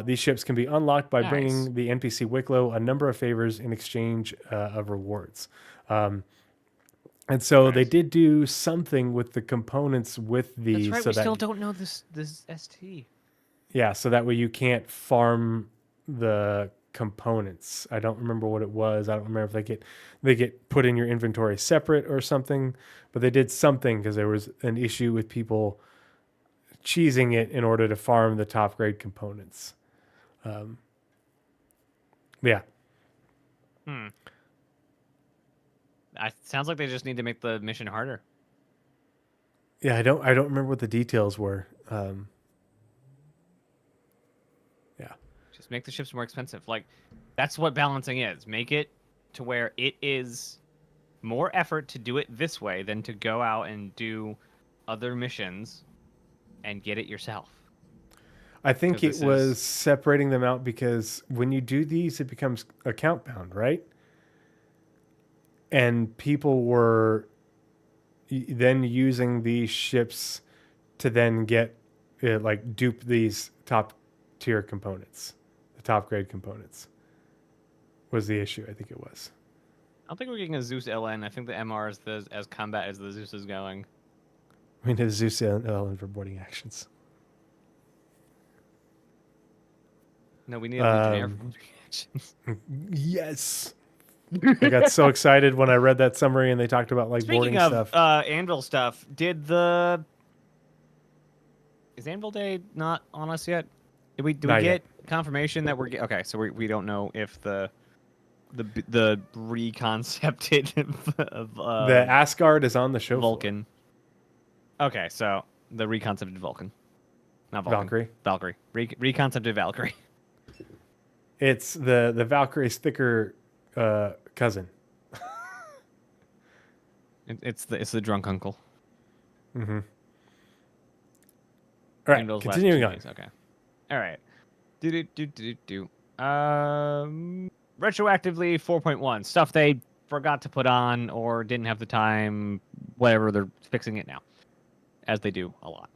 These ships can be unlocked by bringing the NPC Wicklow a number of favors in exchange of rewards. And so they did do something with the components with the. That's right. We still don't know this ST. Yeah, so that way you can't farm the components. I don't remember what it was. I don't remember if they get put in your inventory separate or something, but they did something because there was an issue with people cheesing it in order to farm the top grade components. Yeah. Sounds like they just need to make the mission harder. Yeah, I don't remember what the details were. Yeah. Just make the ships more expensive. Like, that's what balancing is. Make it to where it is more effort to do it this way than to go out and do other missions and get it yourself. I think it was separating them out because when you do these, it becomes account bound, right? And people were then using these ships to then get dupe these top tier components, the top grade components. was the issue. I think it was. I don't think we're getting a Zeus LN. I think the MR is as combat as the Zeus is going. We need a Zeus LN for boarding actions. No, we need a Legionnaire for boarding actions. Yes. I got so excited when I read that summary and they talked about like Speaking boarding of stuff. Anvil stuff, is Anvil Day not on us yet? Did we Not get yet. confirmation that we're okay? So we don't know if the reconcepted of The Asgard is on the show floor. Vulcan. Okay, so the reconcepted Vulcan, not Vulcan. Valkyrie. Reconcepted Valkyrie. It's the Valkyrie's thicker cousin. It's the drunk uncle. Mm-hmm. All right, Anvil's continuing last on. 2 days, okay. All right. Retroactively 4.1 stuff they forgot to put on or didn't have the time. Whatever, they're fixing it now, as they do a lot.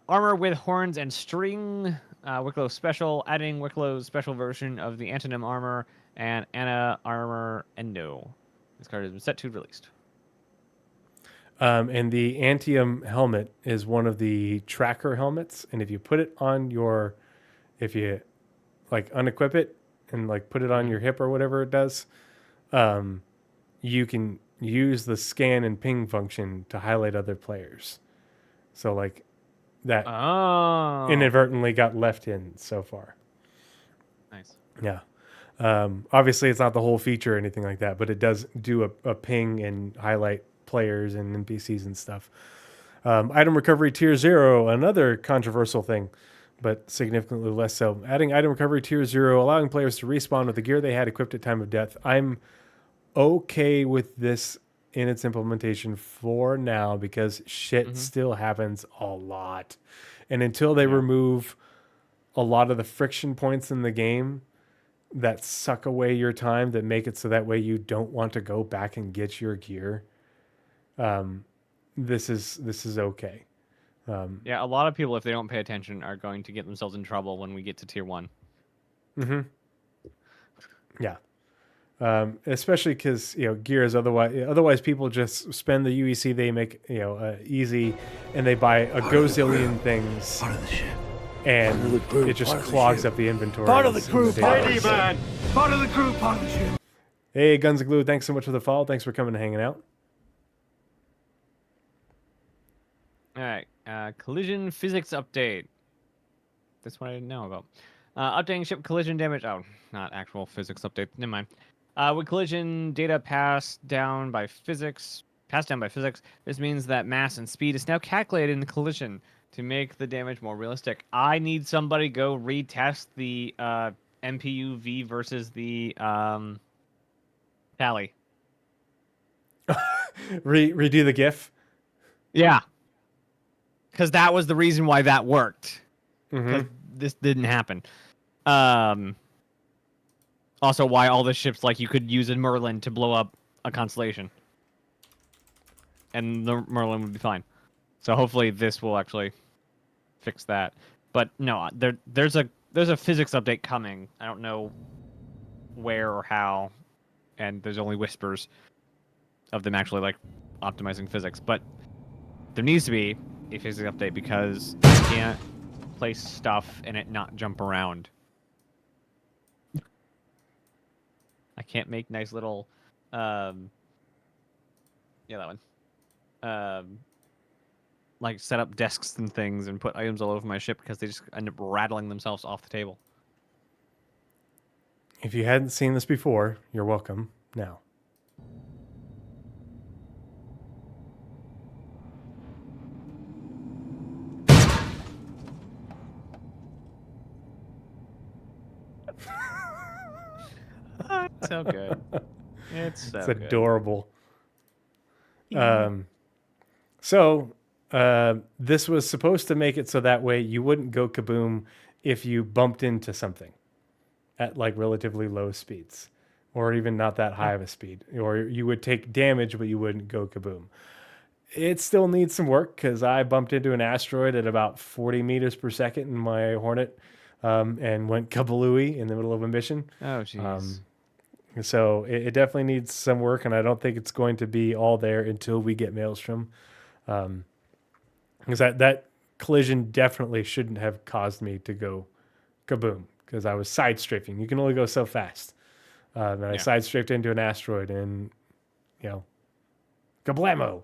Armor with horns and string. Wicklow special, adding Wicklow's special version of the antonym armor and Anna armor endo. This card has been set to released. And the Antium helmet is one of the tracker helmets, and if you put it on if you like unequip it and like put it on your hip or whatever it does, you can use the scan and ping function to highlight other players. So like that inadvertently got left in so far. Nice. Yeah. Obviously, it's not the whole feature or anything like that, but it does do a ping and highlight players and NPCs and stuff. Item recovery tier 0, another controversial thing, but significantly less so. Adding item recovery tier 0, allowing players to respawn with the gear they had equipped at time of death. I'm okay with this in its implementation for now because shit still happens a lot. And until they remove a lot of the friction points in the game that suck away your time, that make it so that way you don't want to go back and get your gear, this is okay. Yeah, a lot of people, if they don't pay attention, are going to get themselves in trouble when we get to tier 1. Mm-hmm. Yeah. Especially because gear is otherwise people just spend the UEC they make easy, and they buy a gazillion things, Part of the ship. and it just clogs up the inventory. Part of the crew, part of the ship. man. Part of the crew, part of the ship. Hey, Guns and Glue, thanks so much for the follow. Thanks for coming and hanging out. All right, collision physics update. This one I didn't know about. Updating ship collision damage. Oh, not actual physics update. Never mind. With collision data passed down by physics, this means that mass and speed is now calculated in the collision to make the damage more realistic. I need somebody go retest the MPUV versus the tally. Redo the GIF. Yeah. Because that was the reason why that worked. Mm-hmm. Because this didn't happen. Also, why all the ships, like, you could use a Merlin to blow up a constellation. And the Merlin would be fine. So hopefully this will actually fix that. But no, there's a physics update coming. I don't know where or how. And there's only whispers of them actually, like, optimizing physics. But there needs to be a physics update because you can't place stuff and it not jump around. I can't make nice little yeah, that one. Like set up desks and things and put items all over my ship because they just end up rattling themselves off the table. If you hadn't seen this before, you're welcome now. It's so good. It's so It's good. adorable. This was supposed to make it so that way you wouldn't go kaboom if you bumped into something at like relatively low speeds, or even not that high of a speed, or you would take damage but you wouldn't go kaboom. It still needs some work because I bumped into an asteroid at about 40 meters per second in my Hornet, and went kabalooey in the middle of a mission. Oh jeez. So it definitely needs some work, and I don't think it's going to be all there until we get Maelstrom. Because that collision definitely shouldn't have caused me to go kaboom, because I was side strafing. You can only go so fast. And I side strafed into an asteroid, and kablamo.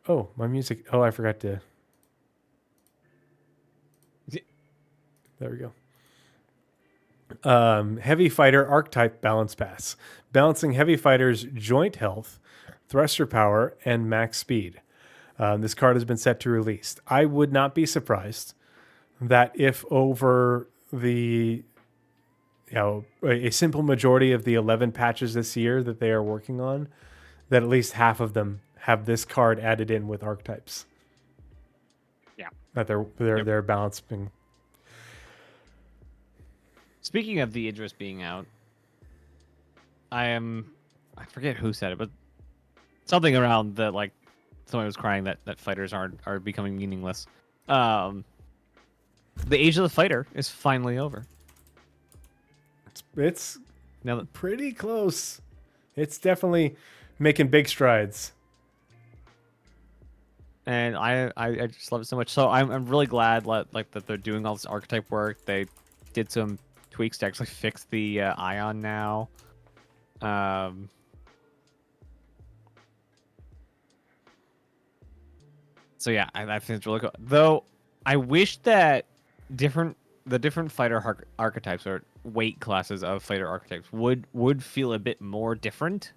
Oh, my music. Oh, I forgot to. There we go. Heavy fighter archetype balance pass, balancing heavy fighters' joint health, thruster power, and max speed. This card has been set to release. I would not be surprised that if over the a simple majority of the 11 patches this year that they are working on, that at least half of them have this card added in with archetypes. Yeah, that they're balancing. Speaking of the Idris being out, I forget who said it, but something around that, like, somebody was crying that fighters are becoming meaningless. The age of the fighter is finally over. It's Now that pretty close. It's definitely making big strides. And I just love it so much. So I'm really glad that they're doing all this archetype work. They did some tweaks to actually fix the ion now. So yeah, I think it's really cool. Though I wish that the different fighter archetypes or weight classes of fighter archetypes would feel a bit more different.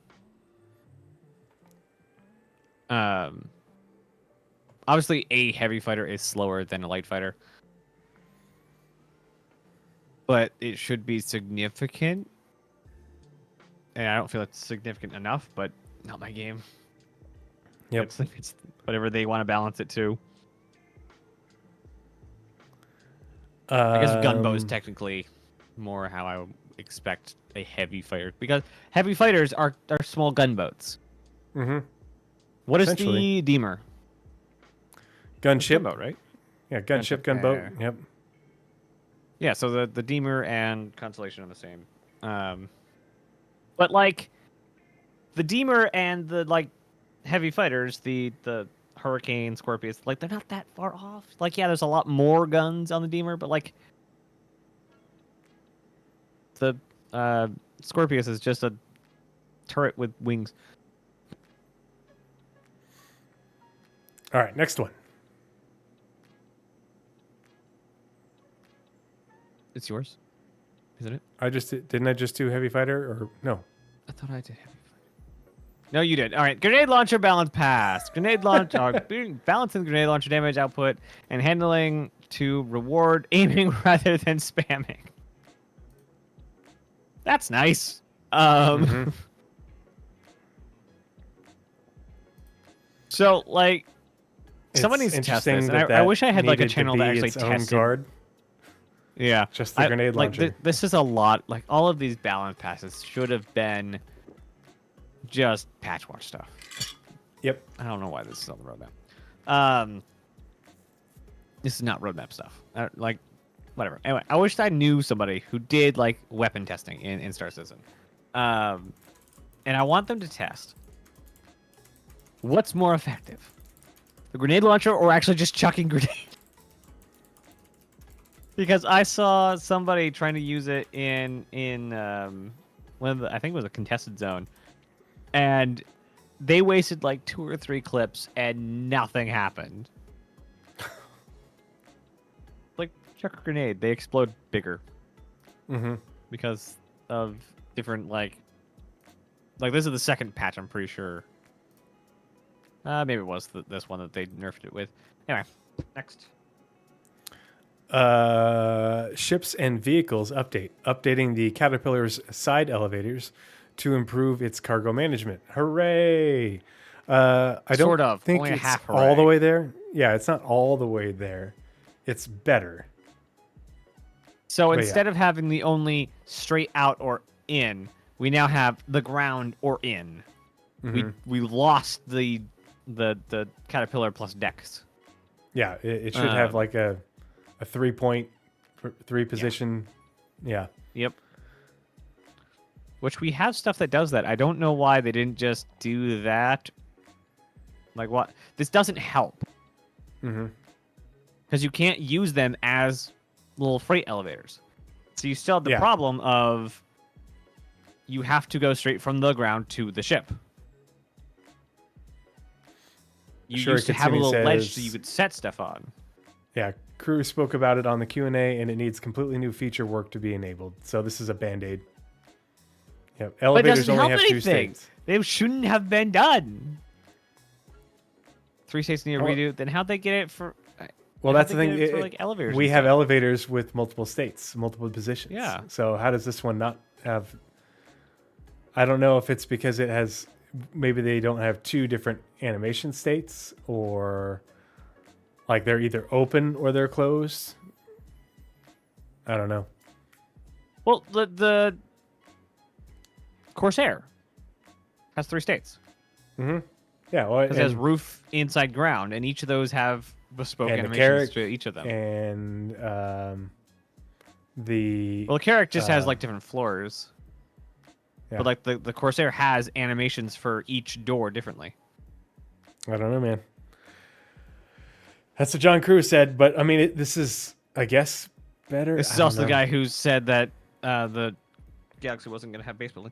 Obviously, a heavy fighter is slower than a light fighter, but it should be significant. And I don't feel it's significant enough, but not my game. Yep. It's whatever they want to balance it to. I guess gunbow is technically more how I would expect a heavy fighter, because heavy fighters are small gunboats. Mm-hmm. What is the Deemer? Gunship, Gunboat, right? Yeah, gunship, gunboat. Yep. Yeah, so the Deemer and Constellation are the same. But like the Deemer and the heavy fighters, the Hurricane, Scorpius, they're not that far off. There's a lot more guns on the Deemer, but the Scorpius is just a turret with wings. All right, next one. It's yours, isn't it? Didn't I just do heavy fighter, or no? I thought I did heavy fighter. No, you did. All right, grenade launcher balance pass. Grenade launch, balancing the grenade launcher damage output and handling to reward aiming rather than spamming. That's nice. So someone needs to test this, and I wish I had a channel that actually tested. Guard. Yeah, just the grenade launcher. This is a lot. All of these balance passes should have been just patch watch stuff. Yep. I don't know why this is on the roadmap. This is not roadmap stuff. Whatever. Anyway, I wish I knew somebody who did weapon testing in Star Citizen, and I want them to test what's more effective, the grenade launcher or actually just chucking grenades. Because I saw somebody trying to use it in one of I think it was a contested zone, and they wasted 2 or 3 clips and nothing happened. Chuck a grenade, they explode bigger. Mm-hmm. Because of different this is the second patch, I'm pretty sure. Maybe it was this one that they nerfed it with. Anyway, next. Ships and vehicles update. Updating the Caterpillar's side elevators to improve its cargo management. Hooray! I don't think only a it's half all hooray. the way there. Yeah, it's not all the way there. It's better. So instead of having the only straight out or in, we now have the ground or in. Mm-hmm. We lost the Caterpillar plus decks. Yeah, it should have a 3 position. Yeah. Yep. which we have stuff that does that. I don't know why they didn't just do that. Like what? This doesn't help. Mm-hmm. Because you can't use them as little freight elevators. So you still have the problem of you have to go straight from the ground to the ship. You used to have a little ledge so you could set stuff on. Yeah, crew spoke about it on the Q&A, and it needs completely new feature work to be enabled. So this is a Band-Aid. Yep. Elevators only have 2 states. They shouldn't have been done. 3 states need a redo. Then how'd they get it for... Well, that's the thing. For, like, elevators we have elevators with multiple states, multiple positions. Yeah. So how does this one not have... I don't know if it's because it has... Maybe they don't have 2 different animation states, or like they're either open or they're closed. I don't know. Well, the Corsair has 3 states. Mm-hmm. Yeah. Well, it has roof, inside, ground, and each of those have bespoke animations to each of them. And the Carrack just has like different floors. Yeah. But like the Corsair has animations for each door differently. I don't know, man. That's what John Cruz said, but I mean, this is, I guess, better. This is also the guy who said that the Galaxy wasn't going to have base building.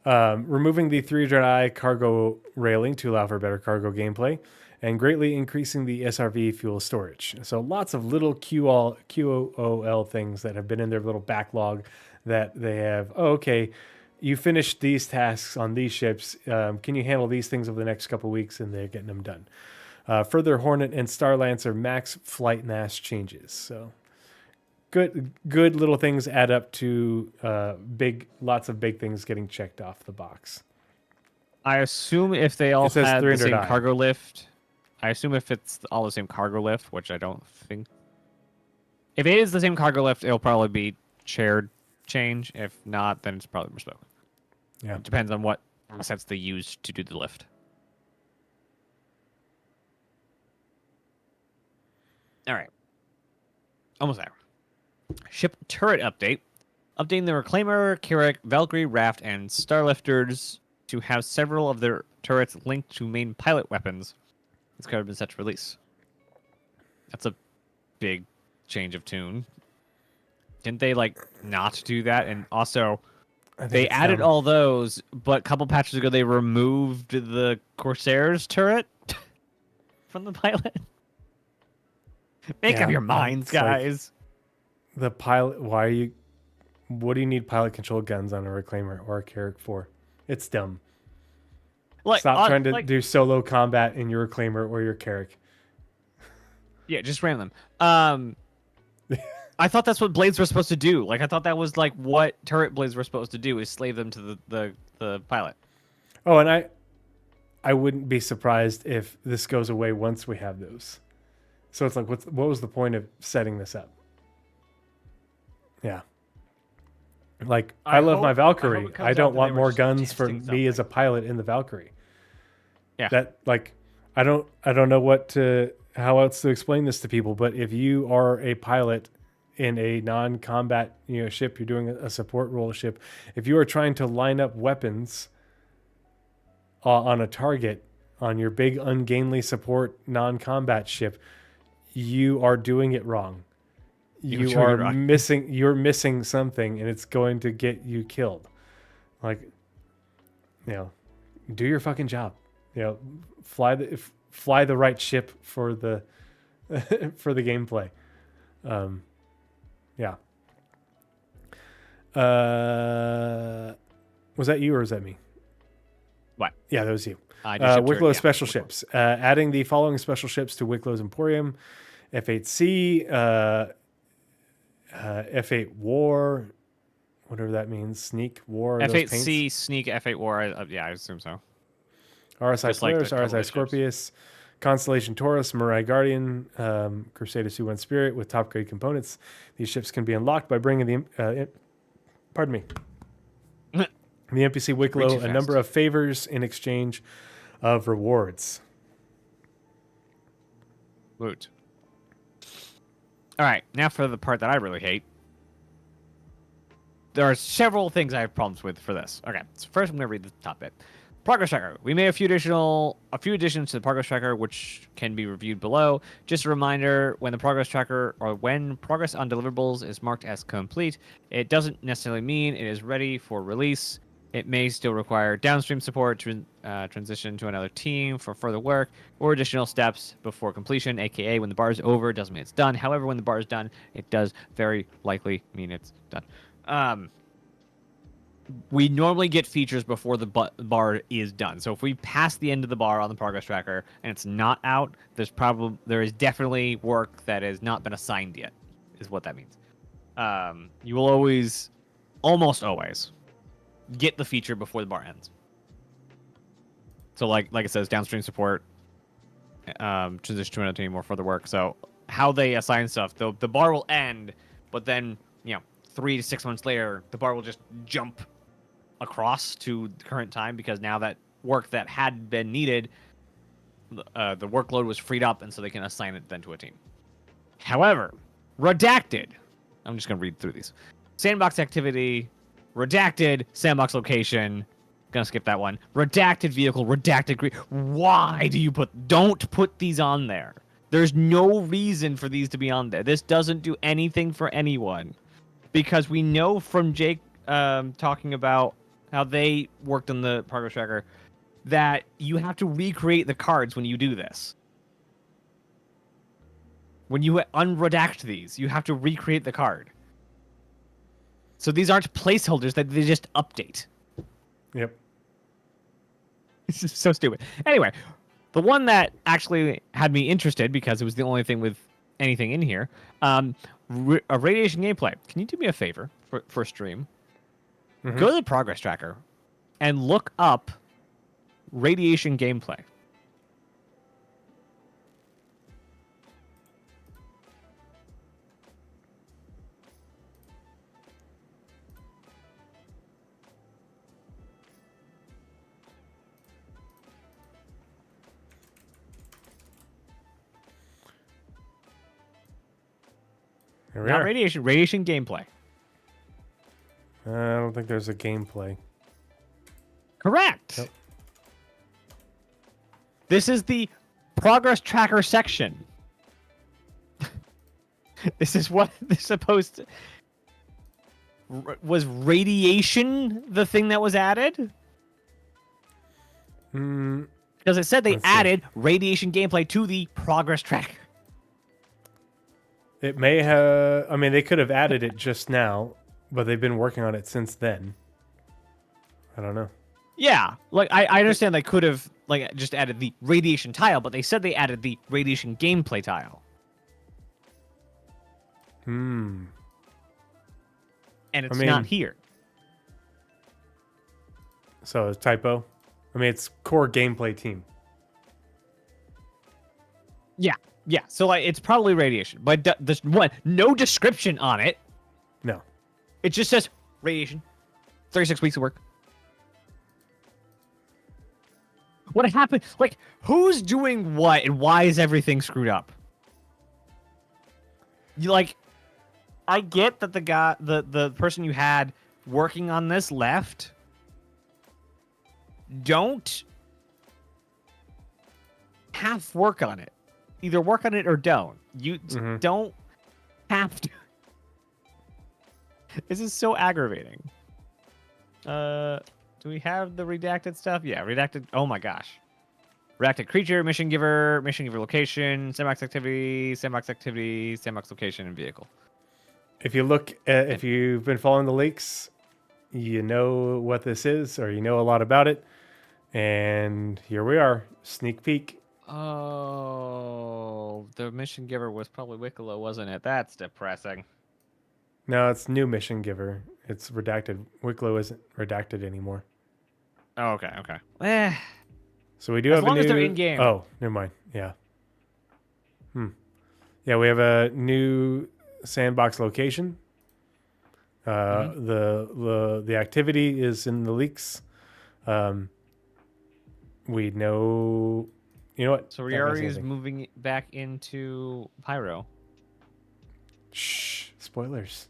Removing the 300i cargo railing to allow for better cargo gameplay, and greatly increasing the SRV fuel storage. So lots of little QOL things that have been in their little backlog that they have. Oh, okay, you finished these tasks on these ships. Can you handle these things over the next couple of weeks? And they're getting them done. Further Hornet and Star Lancer max flight mass changes. So good little things add up to lots of big things getting checked off the box. I assume if they all had the same cargo lift, I assume if it's all the same cargo lift, which I don't think. If it is the same cargo lift, it'll probably be shared change. If not, then it's probably bespoke. Yeah, it depends on what assets they use to do the lift. All right, almost there. Ship turret update. Updating the Reclaimer, Carrack, Valkyrie, Raft, and Starlifters to have several of their turrets linked to main pilot weapons. This card has been set to release. That's a big change of tune. Didn't they, like, not do that? And also, they added all those, but a couple patches ago they removed the Corsair's turret from the pilot. Make up your minds, guys. Like, the pilot, what do you need pilot control guns on a Reclaimer or a Carrack for? It's dumb. Stop trying to do solo combat in your Reclaimer or your Carrack. Yeah, just ram them. I thought that's what blades were supposed to do. Like, I thought that was like what turret blades were supposed to do, is slave them to the pilot. Oh, and I wouldn't be surprised if this goes away once we have those. So it's like, what was the point of setting this up? Yeah. Like, I love my Valkyrie. I don't want more guns for me as a pilot in the Valkyrie. Yeah. That, like, I don't know how else to explain this to people, but if you are a pilot in a non-combat, ship, you're doing a support role ship, if you are trying to line up weapons on a target on your big ungainly support non-combat ship, you are doing it wrong. You're missing something, and it's going to get you killed. Like, do your fucking job. Fly the right ship for the for the gameplay. Yeah. Was that you or was that me? What? Yeah, that was you. Wicklow special ships. Adding the following special ships to Wicklow's Emporium: F8C, F8 War, whatever that means. Sneak War. F8C, Sneak, F8 War. I assume so. RSI Solaris, RSI Scorpius, Constellation Taurus, Mirai Guardian, Crusader Su-1 Spirit with top grade components. These ships can be unlocked by bringing the NPC Wicklow a number of favors in exchange of rewards. Woot. All right, now for the part that I really hate. there are several things I have problems with for this. Okay, so first I'm going to read the top bit. Progress tracker. We made a few additions to the progress tracker, which can be reviewed below. Just a reminder: when the progress tracker or when progress on deliverables is marked as complete, it doesn't necessarily mean it is ready for release. It may still require downstream support to transition to another team for further work or additional steps before completion. AKA, when the bar is over, doesn't mean it's done. However, when the bar is done, it does very likely mean it's done. We normally get features before the bar is done. So if we pass the end of the bar on the progress tracker and it's not out, there is definitely work that has not been assigned yet, is what that means. You will almost always, get the feature before the bar ends. So like it says, downstream support, transition to another team or further work. So how they assign stuff, the bar will end, but then 3 to 6 months later, the bar will just jump across to the current time because now that work that had been needed, the workload was freed up, and so they can assign it then to a team. However, redacted. I'm just going to read through these. Sandbox activity, redacted, sandbox location. Gonna skip that one. Redacted vehicle, redacted. Why do you don't put these on there? There's no reason for these to be on there. This doesn't do anything for anyone. Because we know from Jake talking about how they worked on the progress tracker that you have to recreate the cards when you do this. When you unredact these, you have to recreate the card. So these aren't placeholders that they just update. Yep. This is so stupid. Anyway, the one that actually had me interested because it was the only thing with anything in here, a radiation gameplay. Can you do me a favor for stream? Mm-hmm. Go to the progress tracker and look up radiation gameplay. Here we Not are. radiation gameplay. I don't think there's a gameplay. Correct. Yep. This is the progress tracker section. This is what they're supposed to... Was radiation the thing that was added? Because it said they added radiation gameplay to the progress tracker. It may have... I mean, they could have added it just now, but they've been working on it since then. I don't know. Yeah, like I understand they could have just added the radiation tile, but they said they added the radiation gameplay tile. And it's not here. So a typo. I mean, it's core gameplay team. Yeah. So it's probably radiation, but there's no description on it. No. It just says radiation. 36 weeks of work. What happened? Like, who's doing what, and why is everything screwed up? I get that the person you had working on this left. Don't half work on it. Either work on it or don't. You don't have to. This is so aggravating. Do we have the redacted stuff? Yeah, redacted. Oh my gosh. Redacted creature, mission giver location, sandbox activity, sandbox location, and vehicle. If you look at, if you've been following the leaks, you know what this is, or you know a lot about it. And here we are, sneak peek. Oh, the mission giver was probably Wicklow, wasn't it? That's depressing. No, it's new mission giver. It's redacted. Wicklow isn't redacted anymore. Oh, okay. So we do have a new... As long as they're in-game. Oh, never mind. Yeah. Yeah, we have a new sandbox location. The activity is in the leaks. We know... You know what? So Riari is moving back into Pyro. Shh. Spoilers.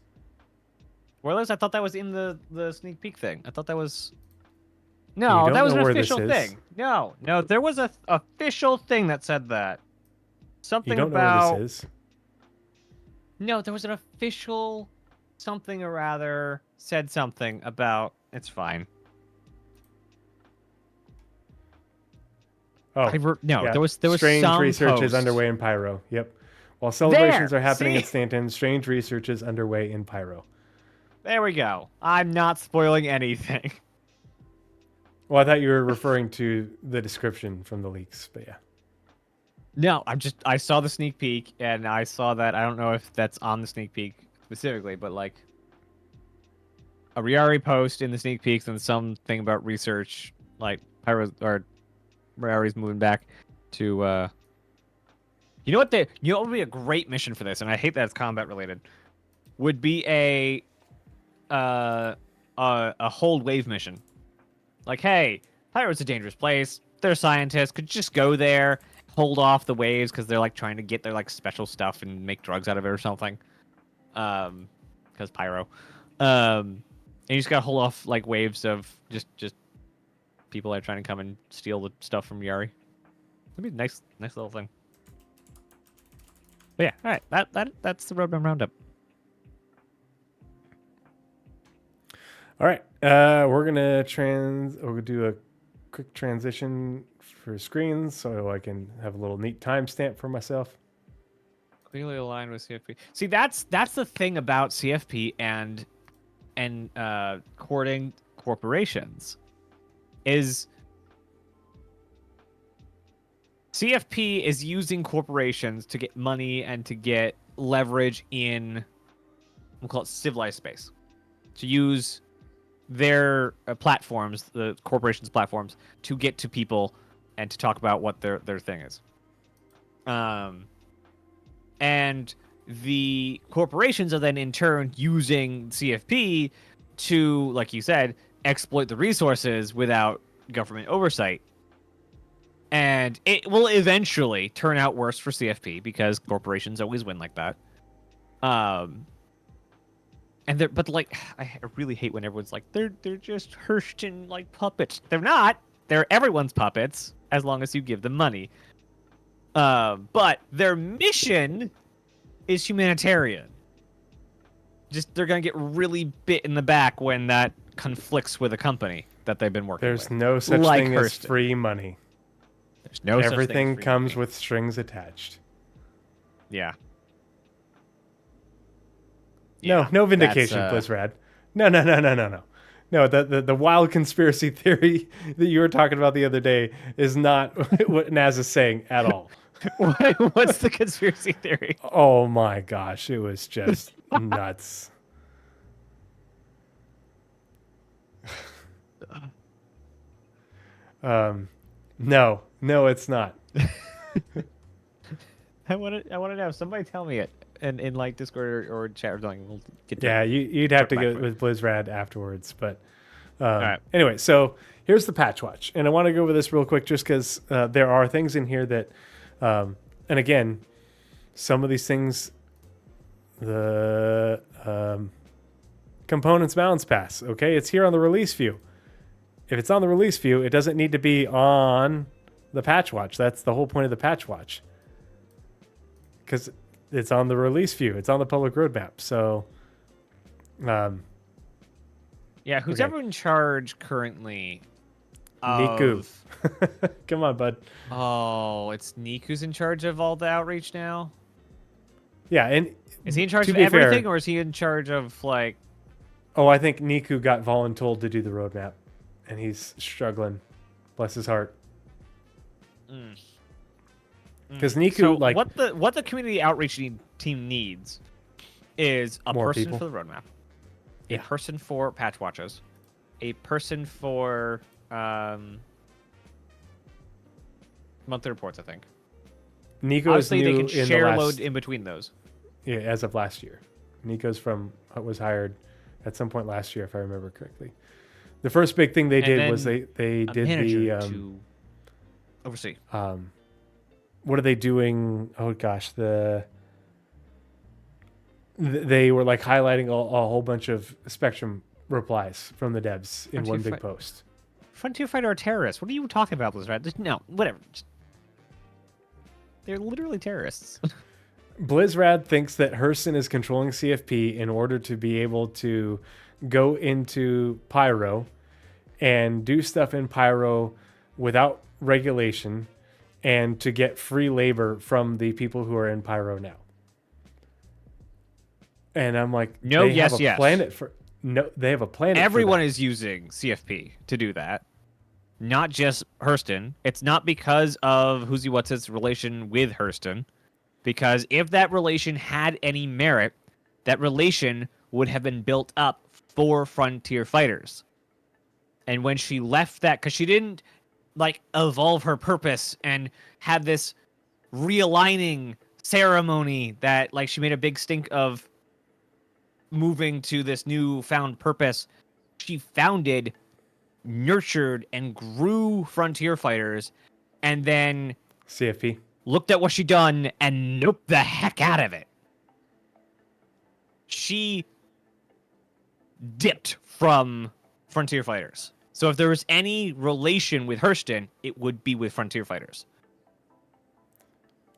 Spoilers? I thought that was in the sneak peek thing. I thought that was. You No, don't that was know an where this official is. thing. No, there was a official thing that said that. Something You don't know about. where this is. No, there was an official something or rather said something about. It's fine. Oh, No, yeah. there was strange some research is post. underway in Pyro. Yep. While celebrations There! are happening See? at Stanton, strange research is underway in Pyro. There we go. I'm not spoiling anything. Well, I thought you were referring to the description from the leaks, but yeah. No, I saw the sneak peek and I saw that. I don't know if that's on the sneak peek specifically, but like a Riari post in the sneak peeks and something about research, like Pyro or Riari's moving back to. You know what would be a great mission for this, and I hate that it's combat related. Would be a hold wave mission. Like, hey, Pyro's a dangerous place. They're scientists. Could just go there, hold off the waves because they're like trying to get their like special stuff and make drugs out of it or something. Because Pyro. And you just gotta hold off like waves of just people that are trying to come and steal the stuff from Yari. That'd be a nice little thing. But yeah, all right. That's the Roadmap Roundup. All right. We're gonna do a quick transition for screens so I can have a little neat timestamp for myself. Clearly aligned with CFP. See, that's the thing about CFP and courting corporations is CFP is using corporations to get money and to get leverage in, we'll call it civilized space, to use their platforms, the corporations' platforms, to get to people and to talk about what their thing is. And the corporations are then in turn using CFP to, like you said, exploit the resources without government oversight. And it will eventually turn out worse for CFP because corporations always win like that. But like, I really hate when everyone's like, they're just Hurston like puppets. They're not. They're everyone's puppets as long as you give them money. But their mission is humanitarian. Just they're gonna get really bit in the back when that conflicts with a company that they've been working with. There's no such like thing as Hurston. free money. There's no such thing as Everything free comes money. with strings attached. Yeah. No vindication, that's, Blizzrad. No. No, the wild conspiracy theory that you were talking about the other day is not what Naz is saying at all. What's the conspiracy theory? Oh my gosh, it was just nuts. No, it's not. I want to know. Somebody tell me it in like Discord or chat or something. We'll get to Yeah, it. you'd have to back go to it. with Blizzrad afterwards. But right. anyway, so here's the patch watch. And I want to go over this real quick just because there are things in here that, and again, some of these things, the components balance pass, okay? It's here on the release view. If it's on the release view, it doesn't need to be on the patch watch. That's the whole point of the patch watch. Because it's on the release view. It's on the public roadmap. So, yeah, who's ever in charge currently? Niku. Come on, bud. Oh, it's Niku's in charge of all the outreach now? Yeah, and Is he in charge to of be everything, fair, or is he in charge of, like... Oh, I think Niku got voluntold to do the roadmap, and he's struggling. Bless his heart. Because Niku, So like... what the community outreach team needs is a More person people. for the roadmap, a Yeah. person for patch watches, a person for monthly reports, I think. Nico is Obviously, new they can in share the last... load in between those. Yeah, as of last year. Nico's was hired at some point last year, if I remember correctly. The first big thing they And did then was they A did manager the to oversee. what are they doing? Oh gosh, the they were like highlighting a whole bunch of Spectrum replies from the devs in one big post. Frontier Fighter are terrorists. What are you talking about, Blizzard? No, whatever. They're literally terrorists. Blizzrad thinks that Hurston is controlling CFP in order to be able to go into Pyro and do stuff in Pyro without regulation and to get free labor from the people who are in Pyro now. And I'm like, no, they have a planet for no, they have a planet. Everyone is using CFP to do that. Not just Hurston. It's not because of Who's What's Its relation with Hurston. Because if that relation had any merit, that relation would have been built up for Frontier Fighters. And when she left that, because she didn't like evolve her purpose and have this realigning ceremony that like she made a big stink of moving to this newfound purpose. She founded, nurtured, and grew Frontier Fighters, and then CFP looked at what she done and noped the heck out of it. She dipped from Frontier Fighters. So if there was any relation with Hurston, it would be with Frontier Fighters.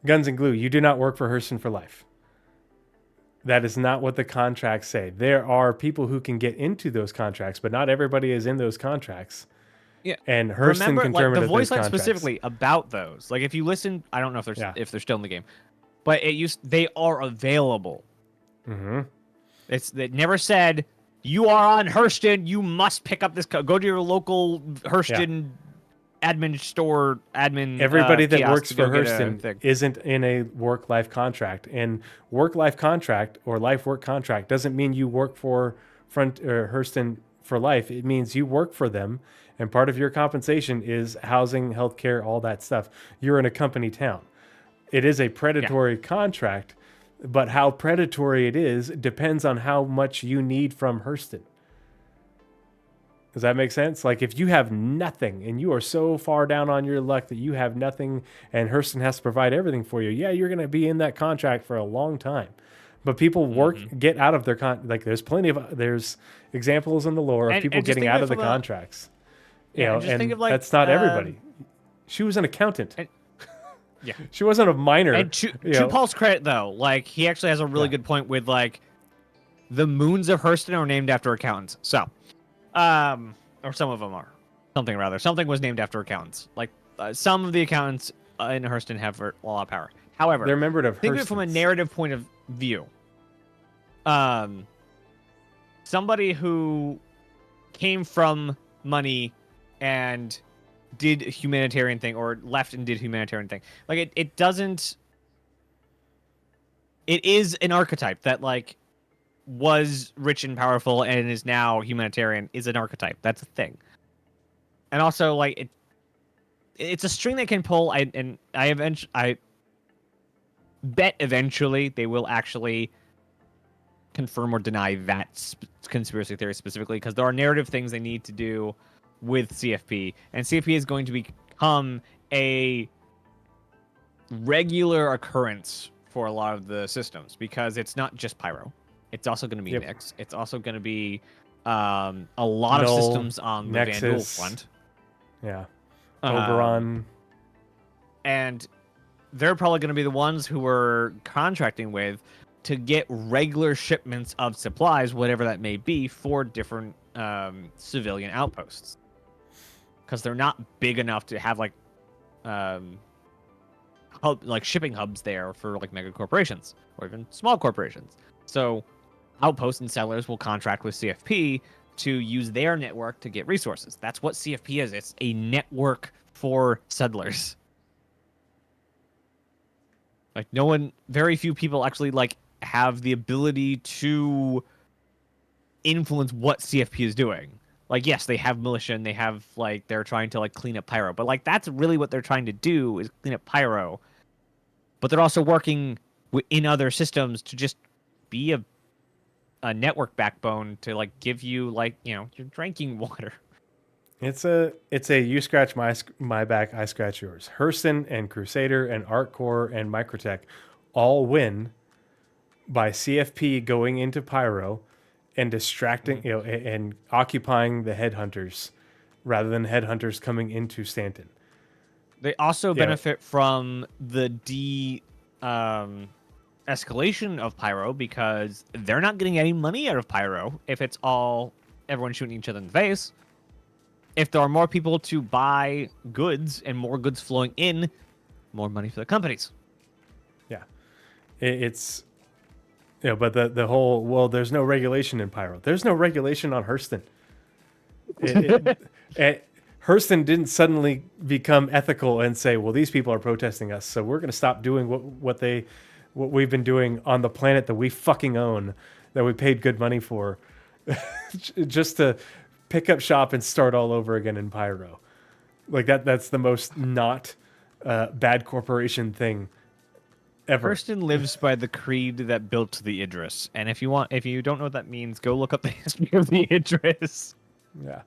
Guns and glue, you do not work for Hurston for life. That is not what the contracts say. There are people who can get into those contracts, but not everybody is in those contracts. Yeah, and Hurston can terminate the voice line contracts. specifically about those. Like if you listen, I don't know if they're still in the game, but they are available. Mm-hmm. It never said you are on Hurston. You must pick up this. Go to your local Hurston admin store. Everybody that works for Hurston isn't in a work-life contract, and work-life contract or life-work contract doesn't mean you work for Hurston for life. It means you work for them. And part of your compensation is housing, healthcare, all that stuff. You're in a company town. It is a predatory contract, but how predatory it is depends on how much you need from Hurston. Does that make sense? Like if you have nothing and you are so far down on your luck that you have nothing and Hurston has to provide everything for you, yeah, you're going to be in that contract for a long time. But people get out of their there's examples in the lore of people getting out of the contracts. That's not everybody. She was an accountant. She wasn't a minor. And to Paul's credit, though, like he actually has a really good point with like the moons of Hurston are named after accountants. So, or some of them are. Something was named after accountants. Like some of the accountants in Hurston have a lot of power. However, they're membered of. Think of it from a narrative point of view. Somebody who came from money and did a humanitarian thing, or left and did humanitarian thing. Like it doesn't. It is an archetype that like was rich and powerful and is now humanitarian. Is an archetype. That's a thing. And also like it's a string that can pull. I bet eventually they will actually confirm or deny that conspiracy theory specifically, because there are narrative things they need to do with CFP, and CFP is going to become a regular occurrence for a lot of the systems, because it's not just Pyro. It's also going to be Nyx. It's also going to be a lot of systems on the Nexus. Vandal front. Yeah. Oberon. And they're probably going to be the ones who we're contracting with to get regular shipments of supplies, whatever that may be, for different civilian outposts. Because they're not big enough to have like shipping hubs there for like mega corporations or even small corporations. So outposts and settlers will contract with CFP to use their network to get resources. That's what CFP is. It's a network for settlers. Like very few people actually like have the ability to influence what CFP is doing. Like, yes, they have militia and they have like they're trying to like clean up Pyro, but like that's really what they're trying to do is clean up Pyro. But they're also working in other systems to just be a network backbone to like give you like your drinking water. It's a you scratch my back, I scratch yours. Hurston and Crusader and ArcCore and Microtech all win by CFP going into Pyro and distracting, and occupying the headhunters rather than headhunters coming into Stanton. They also benefit from the escalation of Pyro because they're not getting any money out of Pyro if it's all everyone shooting each other in the face. If there are more people to buy goods and more goods flowing in, more money for the companies. Yeah. It's, but the whole, well, there's no regulation in Pyro. There's no regulation on Hurston. Hurston didn't suddenly become ethical and say, well, these people are protesting us, so we're going to stop doing what we've been doing on the planet that we fucking own, that we paid good money for, just to pick up shop and start all over again in Pyro. Like that's the most not bad corporation thing ever. Hurston lives by the creed that built the Idris, and if you don't know what that means, go look up the history of the Idris. Yeah.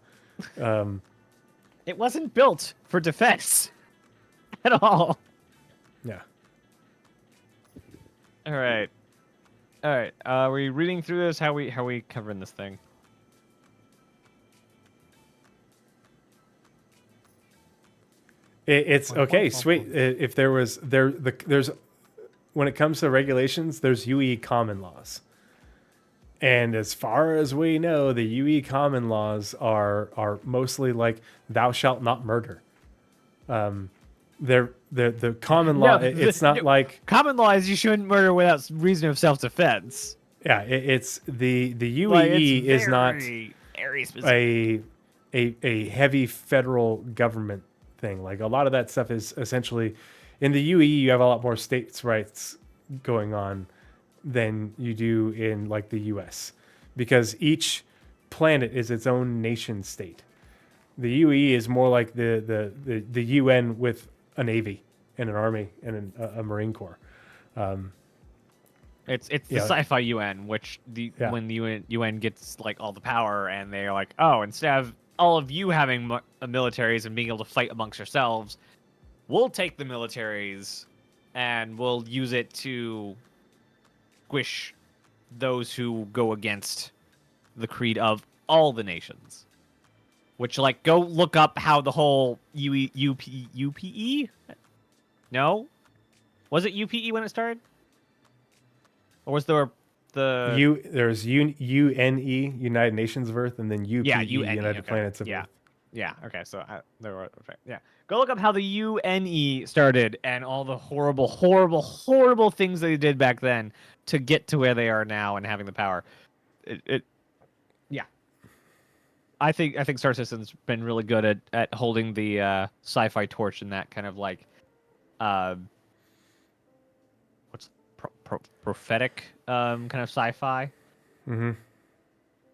It wasn't built for defense at all. Yeah. All right. Are we reading through this? How we covering this thing? It's okay. Sweet. If there's when it comes to regulations, there's UE common laws. And as far as we know, the UE common laws are mostly like thou shalt not murder. They're the common law. It's not like common law is you shouldn't murder without reason of self-defense. Yeah, it's the UAE is not a heavy federal government thing. Like a lot of that stuff is essentially in the UAE. You have a lot more states' rights going on than you do in like the US, because each planet is its own nation state. The UAE is more like the UN with a navy and an army and a Marine Corps. It's the sci-fi UN, which when the UN gets like all the power and they're like, oh, instead of all of you having militaries and being able to fight amongst yourselves, we'll take the militaries and we'll use it to squish those who go against the creed of all the nations. Which, like, go look up how the whole UPE? No? Was it UPE when it started? Or was there there's UNE, United Nations of Earth, and then UPE, United Planets of Earth. Yeah, okay, so there were, yeah. Go look up how the UNE started and all the horrible, horrible, horrible things they did back then to get to where they are now and having the power. Yeah. I think Star Citizen's been really good at holding the sci-fi torch in that kind of like what's prophetic kind of sci-fi. Mm-hmm.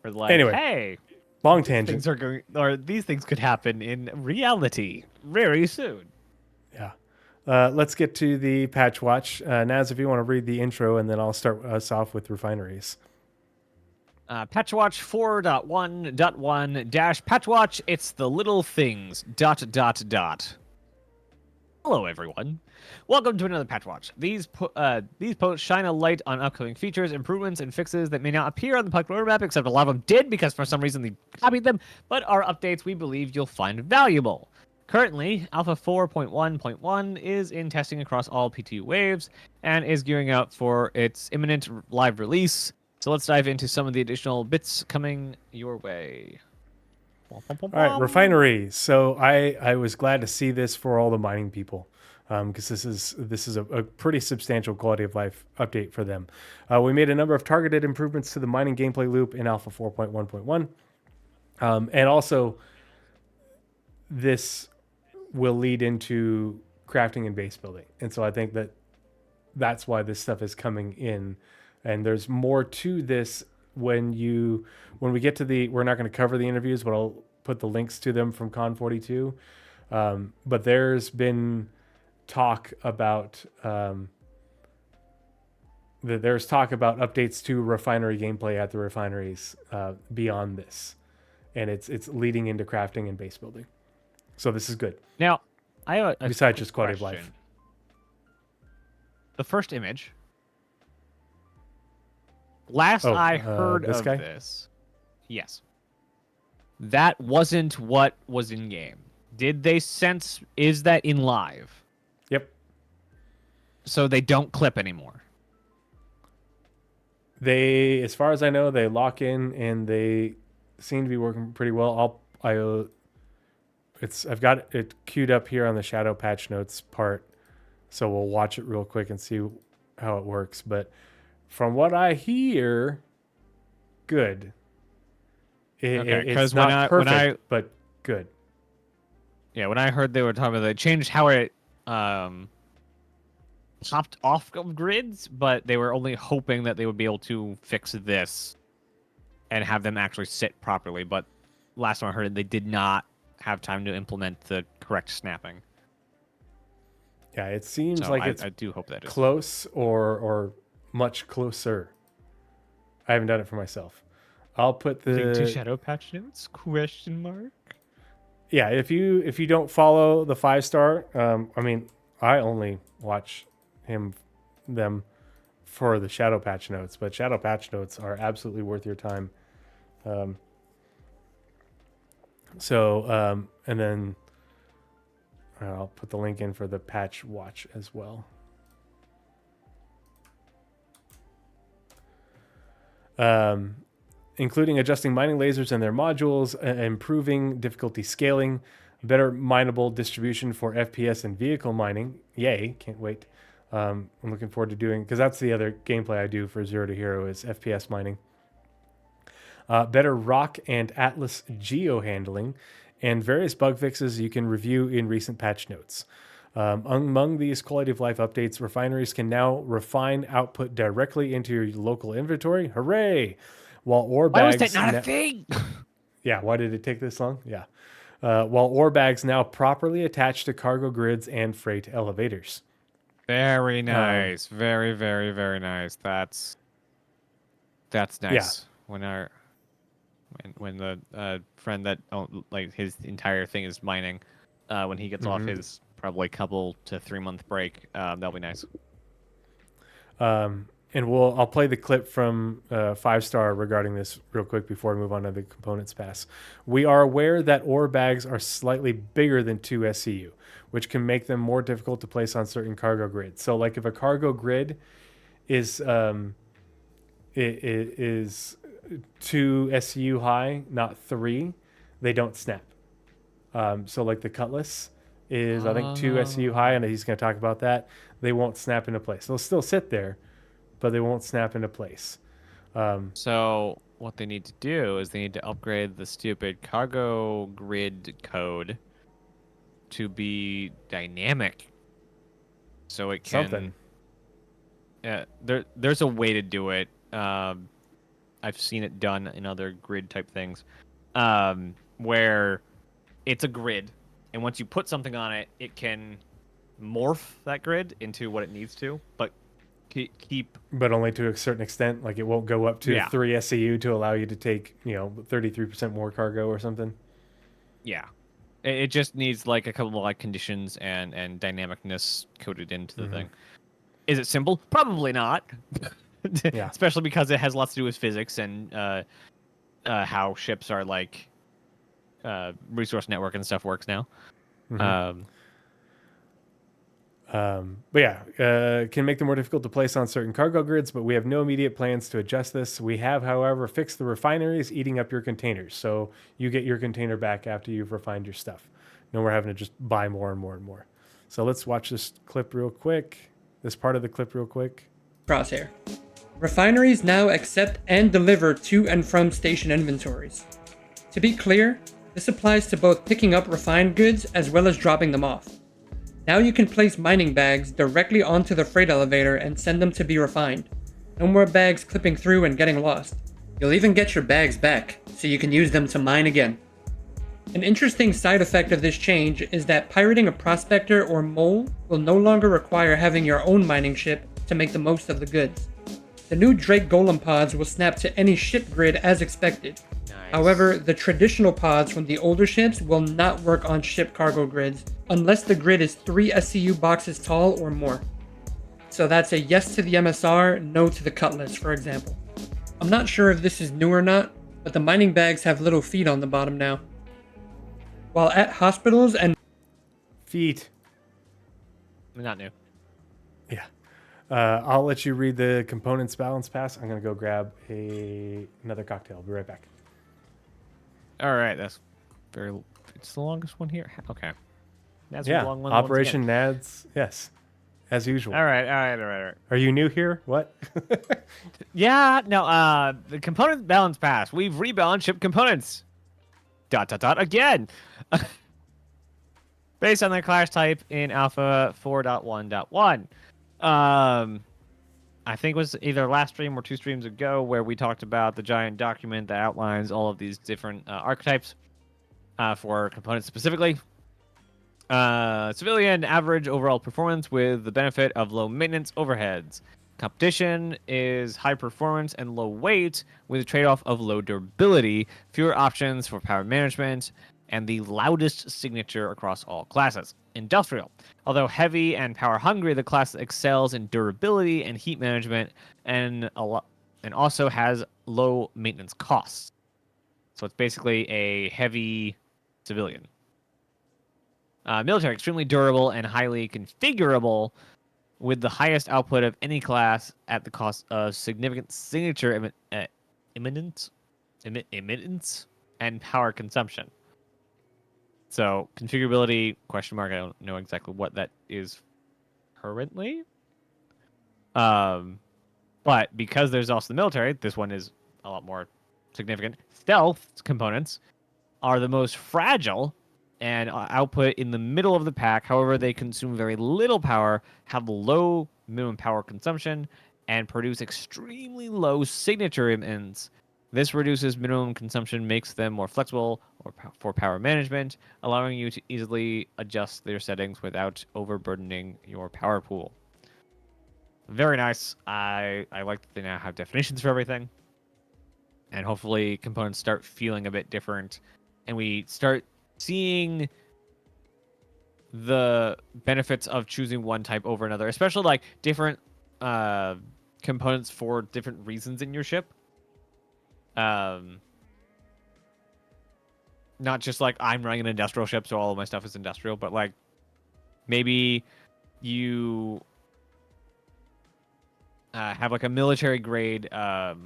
Or like, anyway, hey, long tangent. Things are going, or these things could happen in reality very soon. Yeah. Let's get to the patch watch. Naz, if you want to read the intro, and then I'll start us off with refineries. Patch watch 4.1.1 dash patch watch. It's the little things. ... Hello, everyone. Welcome to another patch watch. These posts shine a light on upcoming features, improvements, and fixes that may not appear on the public roadmap, except a lot of them did because for some reason they copied them, but are updates we believe you'll find valuable. Currently, Alpha 4.1.1 is in testing across all PTU waves and is gearing up for its imminent live release. So let's dive into some of the additional bits coming your way. All right, refinery. So I was glad to see this for all the mining people, because this is a pretty substantial quality of life update for them. We made a number of targeted improvements to the mining gameplay loop in Alpha 4.1.1, and also this will lead into crafting and base building. And so I think that's why this stuff is coming in. And there's more to this when we get to we're not going to cover the interviews, but I'll put the links to them from Con 42. But there's been talk about there's talk about updates to refinery gameplay at the refineries beyond this, and it's leading into crafting and base building. So this is good. Now, I have a besides just quality of life. The first image Last I heard this of guy? this, yes, that wasn't what was in game. Did they sense? Is that in live? Yep. So they don't clip anymore. They, as far as I know, they lock in and they seem to be working pretty well. I've got it queued up here on the shadow patch notes part, so we'll watch it real quick and see how it works. But from what I hear, good. It's not perfect, but good. Yeah, when I heard they were talking about, they changed how it popped off of grids, but they were only hoping that they would be able to fix this and have them actually sit properly. But last time I heard, they did not have time to implement the correct snapping. Yeah, it seems So like I do hope that is close or much closer. I haven't done it for myself. I'll put to shadow patch notes ? Yeah, if you don't follow the 5-star, I mean, I only watch them for the shadow patch notes, but shadow patch notes are absolutely worth your time. And then I'll put the link in for the patch watch as well. Including adjusting mining lasers and their modules, improving difficulty scaling, better mineable distribution for FPS and vehicle mining. Yay, can't wait. I'm looking forward to doing, because that's the other gameplay I do for Zero to Hero is FPS mining. Better rock and atlas geo handling, and various bug fixes you can review in recent patch notes. Among these quality of life updates, refineries can now refine output directly into your local inventory. Hooray! While ore bags... Why was that not a thing? Yeah, why did it take this long? Yeah. While ore bags now properly attached to cargo grids and freight elevators. Very nice. Very, very, very nice. That's nice. Yeah. When the friend that like his entire thing is mining, when he gets off his probably couple to 3 month break, that'll be nice. And I'll play the clip from 5-star regarding this real quick before we move on to the components pass. We are aware that ore bags are slightly bigger than 2 SCU, which can make them more difficult to place on certain cargo grids. So, like if a cargo grid is 2 SCU high, not 3, they don't snap. So, like the Cutlass is, I think, 2 SCU high, and he's going to talk about that. They won't snap into place. They'll still sit there, but they won't snap into place. So what they need to do is they need to upgrade the stupid cargo grid code to be dynamic, so it can. Something. Yeah, there's a way to do it. I've seen it done in other grid type things, where it's a grid, and once you put something on it, it can morph that grid into what it needs to, but keep, but only to a certain extent. Like it won't go up to 3 SCU to allow you to take 33% more cargo or something. Yeah, it just needs like a couple of like conditions and dynamicness coded into the thing. Is it simple? Probably not. Yeah. Especially because it has lots to do with physics and how ships are like resource network and stuff works now. But yeah, can make them more difficult to place on certain cargo grids, but we have no immediate plans to adjust this. We have, however, fixed the refineries eating up your containers, so you get your container back after you've refined your stuff. No more having to just buy more and more and more. So let's watch this clip real quick. This part of the clip real quick. Crosshair. Refineries now accept and deliver to and from station inventories. To be clear, this applies to both picking up refined goods as well as dropping them off. Now you can place mining bags directly onto the freight elevator and send them to be refined. No more bags clipping through and getting lost. You'll even get your bags back, so you can use them to mine again. An interesting side effect of this change is that pirating a prospector or mole will no longer require having your own mining ship to make the most of the goods. The new Drake Golem pods will snap to any ship grid as expected. Nice. However, the traditional pods from the older ships will not work on ship cargo grids unless the grid is 3 SCU boxes tall or more. So that's a yes to the MSR, no to the Cutlass, for example. I'm not sure if this is new or not, but the mining bags have little feet on the bottom now. While at hospitals and Feet. Not new. Yeah. I'll let you read the components balance pass. I'm going to go grab another cocktail. I'll be right back. All right, that's very. It's the longest one here. Okay. That's a Yeah. long one. Operation Nads. Yes. As usual. All right. Are you new here? What? Yeah, no, the component balance pass. We've rebalanced ship components. ... again. Based on their class type in Alpha 4.1.1. I think it was either last stream or 2 streams ago where we talked about the giant document that outlines all of these different archetypes for components specifically. Civilian average overall performance with the benefit of low maintenance overheads. Competition is high performance and low weight with a trade-off of low durability, fewer options for power management, and the loudest signature across all classes. Industrial. Although heavy and power hungry, the class excels in durability and heat management and also has low maintenance costs. So it's basically a heavy civilian. Military, extremely durable and highly configurable, with the highest output of any class at the cost of significant signature imminence and power consumption. So configurability, question mark, I don't know exactly what that is currently. But because there's also the military, this one is a lot more significant. Stealth components are the most fragile and output in the middle of the pack. However, they consume very little power, have low minimum power consumption, and produce extremely low signature imminence. This reduces minimum consumption, makes them more flexible for power management, allowing you to easily adjust their settings without overburdening your power pool. Very nice. I like that they now have definitions for everything. And hopefully components start feeling a bit different, and we start seeing the benefits of choosing one type over another, especially like different components for different reasons in your ship. Not just like I'm running an industrial ship, so all of my stuff is industrial, but like maybe you have like a military grade not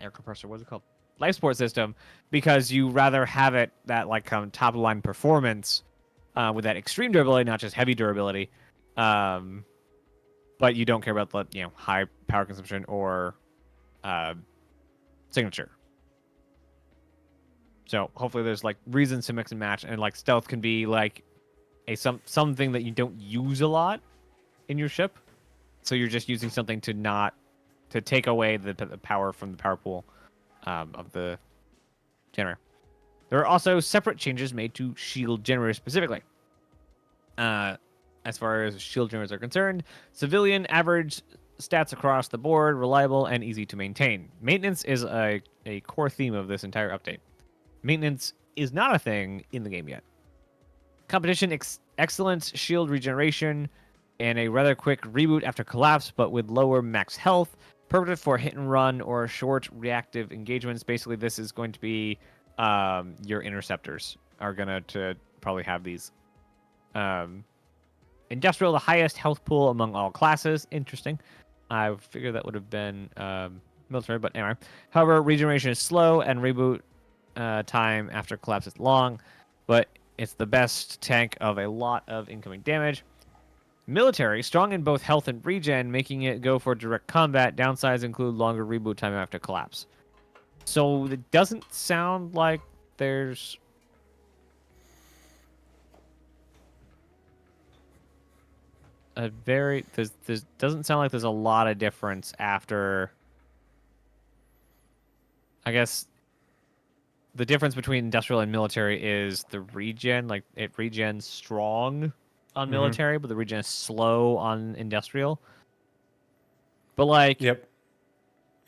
air compressor, what's it called? Life support system, because you rather have it that like top of the line performance with that extreme durability, not just heavy durability, but you don't care about the high power consumption or signature. So hopefully there's like reasons to mix and match, and like stealth can be like something that you don't use a lot in your ship, so you're just using something to take away the power from the power pool of the generator. There are also separate changes made to shield generators specifically. As far as shield generators are concerned, civilian average stats across the board, reliable and easy to maintain. Maintenance is a core theme of this entire update. Maintenance is not a thing in the game yet. Competition, excellent shield regeneration, and a rather quick reboot after collapse, but with lower max health. Perfect for hit and run or short reactive engagements. Basically, this is going to be your interceptors are going to probably have these. Industrial, the highest health pool among all classes. Interesting. I figured that would have been military, but anyway. However, regeneration is slow and reboot time after collapse is long, but it's the best tank of a lot of incoming damage. Military, strong in both health and regen, making it go for direct combat. Downsides include longer reboot time after collapse. So it doesn't sound like there's doesn't sound like there's a lot of difference after. I guess the difference between industrial and military is the regen. Like it regens strong on military, but the regen is slow on industrial. But like, Yep.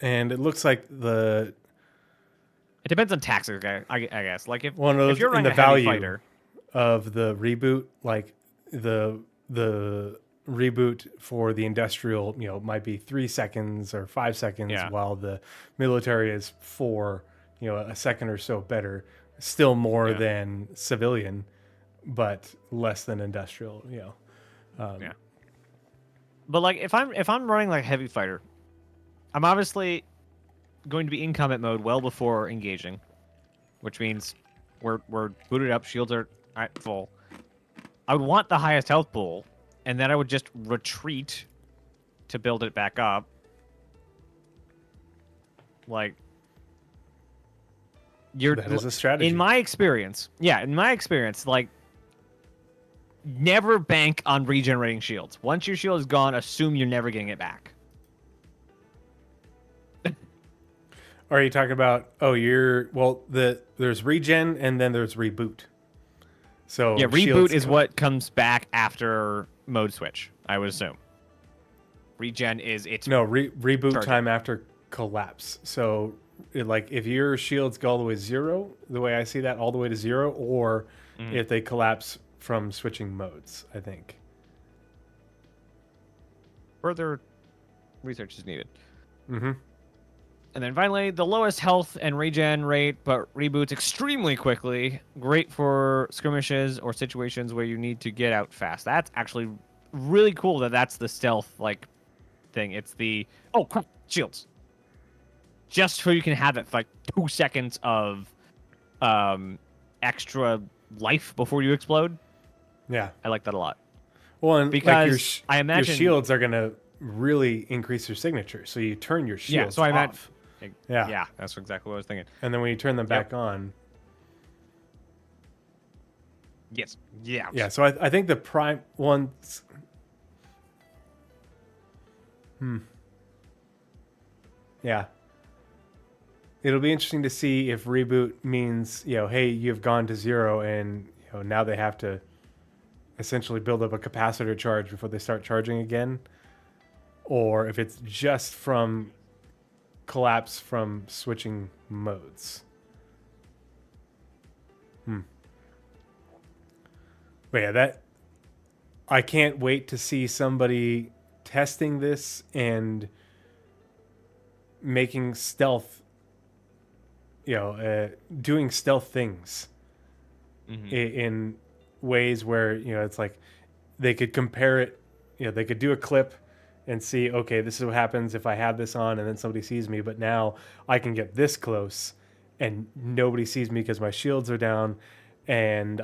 And it looks like it depends on tactics, I guess. Like if one of those if you're in running the a heavy value fighter of the reboot, like the reboot for the industrial, might be 3 seconds or 5 seconds, Yeah. while the military is for, a second or so better. Still more Yeah. than civilian, but less than industrial. Yeah. But like if I'm running like heavy fighter, I'm obviously going to be in combat mode well before engaging, which means we're booted up, shields are at full. I would want the highest health pool, and then I would just retreat to build it back up. Like That is a strategy. In my experience, like never bank on regenerating shields. Once your shield is gone, assume you're never getting it back. Are you talking about? There's regen and then there's reboot. So Yeah, reboot shields is what comes back after mode switch, I would assume. Regen is its reboot charging. time after collapse. So if your shields go all the way to 0, the way I see that, all the way to 0, or if they collapse from switching modes, I think. further research is needed. Mm-hmm. And then finally, the lowest health and regen rate, but reboots extremely quickly. Great for skirmishes or situations where you need to get out fast. That's actually really cool that's the stealth thing. It's the crap, shields. Just so you can have it for 2 seconds of extra life before you explode. Yeah. I like that a lot. Well, and Because I imagine your shields are gonna really increase your signature, so you turn your shields off. Yeah, that's exactly what I was thinking. And then when you turn them back on. Yes. Yeah. Yeah, so I think the prime ones. Yeah. It'll be interesting to see if reboot means, hey, you've gone to 0 and now they have to essentially build up a capacitor charge before they start charging again. Or if it's just from collapse from switching modes. But yeah, I can't wait to see somebody testing this and making stealth, doing stealth things in ways where, it's like they could compare it, they could do a clip and see, okay, this is what happens if I have this on and then somebody sees me, but now I can get this close and nobody sees me because my shields are down, and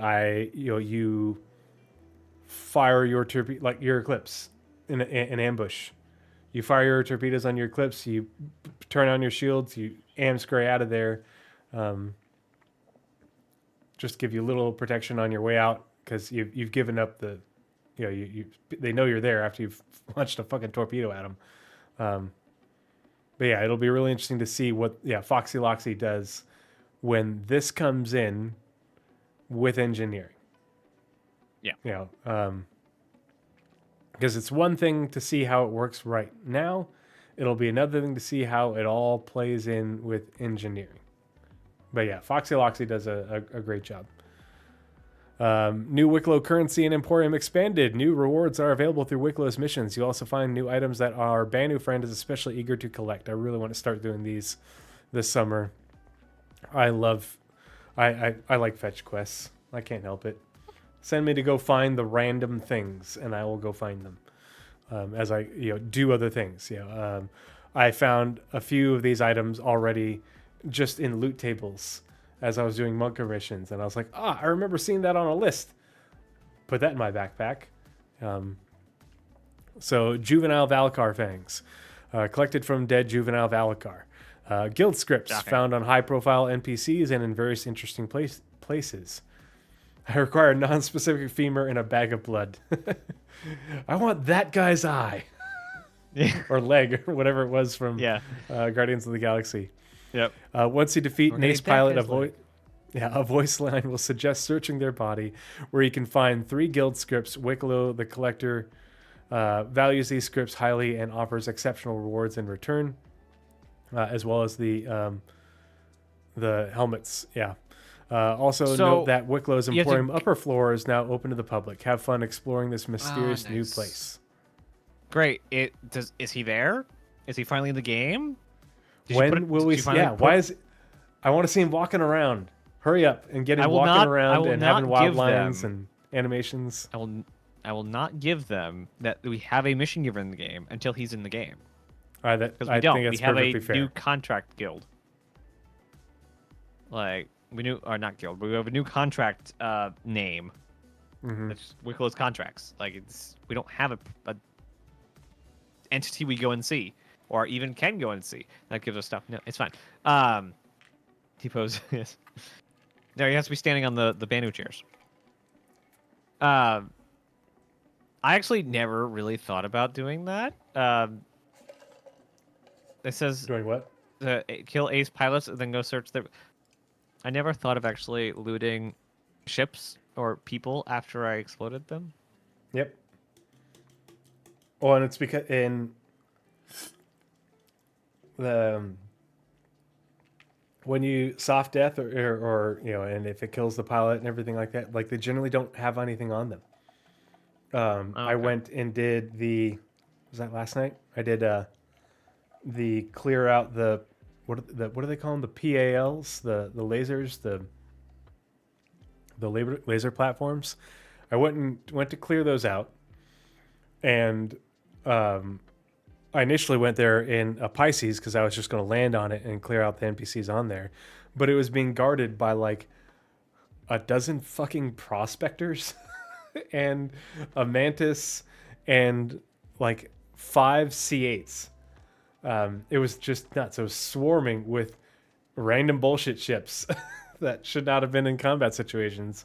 you fire your your Eclipse in an ambush. You fire your torpedoes on your Eclipse, you turn on your shields, you scurry out of there. Just give you a little protection on your way out because you've given up the, they know you're there after you've launched a fucking torpedo at them. But yeah, it'll be really interesting to see what Foxy Loxy does when this comes in with engineering. Yeah. Because it's one thing to see how it works right now. It'll be another thing to see how it all plays in with engineering. But yeah, Foxy Loxy does a great job. New Wicklow currency and Emporium expanded. New rewards are available through Wicklow's missions. You'll also find new items that our Banu friend is especially eager to collect. I really want to start doing these this summer. I like fetch quests. I can't help it. Send me to go find the random things, and I will go find them as I do other things. I found a few of these items already just in loot tables as I was doing Monka missions, and I was like, I remember seeing that on a list. Put that in my backpack. So juvenile Valakar fangs, collected from dead juvenile Valakar. Guild scripts found on high-profile NPCs and in various interesting places. I require a non-specific femur and a bag of blood. I want that guy's eye. Or leg, or whatever it was from Guardians of the Galaxy. Yep. Once you defeat an ace pilot, a a voice line will suggest searching their body, where you can find 3 guild scripts. Wicklow, the collector, values these scripts highly and offers exceptional rewards in return, as well as the helmets. Also note that Wicklow's Emporium upper floor is now open to the public. Have fun exploring this mysterious new place. Great. Is he there? Is he finally in the game? When will we? Yeah. Why is? I want to see him walking around. Hurry up and get him walking around and having wild lines and animations. I will not give them that we have a mission giver in the game until he's in the game. All right, Because I think that's we have a perfectly fair. new contract guild. Like not guild. We have a new contract name. That's Wicklow's contracts. Like we don't have a entity we go and see, or even can go and see that gives us stuff. No, it's fine. T-pose. Yes. No, he has to be standing on the Banu chairs. I actually never really thought about doing that. It says Doing what? Kill ace pilots and then go search the. I never thought of actually looting ships or people after I exploded them. Yep. Oh, and it's because in the when you soft death or and if it kills the pilot and everything like that, like they generally don't have anything on them. I went and did was that last night? I did the clear out what do they call them? The PALs, the lasers, the laser platforms. I went to clear those out, and I initially went there in a Pisces because I was just going to land on it and clear out the NPCs on there, but it was being guarded by like a dozen fucking prospectors and a mantis and like 5 C8s. It was just nuts. It was swarming with random bullshit ships that should not have been in combat situations.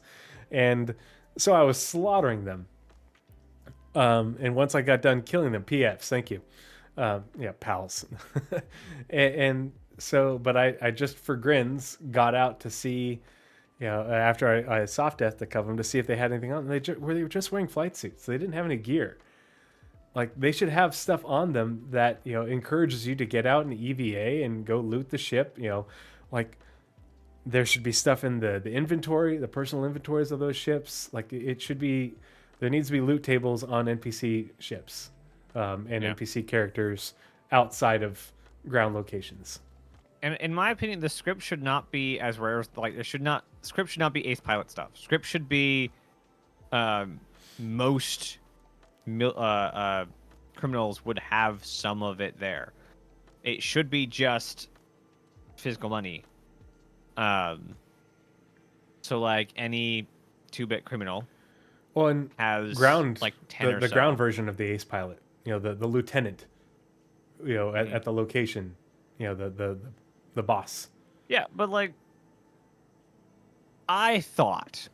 And so I was slaughtering them. And once I got done killing them, PFs, thank you. Pals. and so, but I just for grins got out to see, after I soft deathed a couple of them to see if they had anything on. And they were just wearing flight suits. So they didn't have any gear. Like they should have stuff on them that encourages you to get out in EVA and go loot the ship. Like there should be stuff in the inventory, the personal inventories of those ships. Like it should be, there needs to be loot tables on NPC ships and NPC characters outside of ground locations. And in my opinion, the script should not be as rare as script should not be ace pilot stuff. Script should be most criminals would have some of it there. It should be just physical money. So like any 2-bit criminal has ground like 10 the ground version of the ace pilot. The lieutenant. At the location. The boss. Yeah, but like I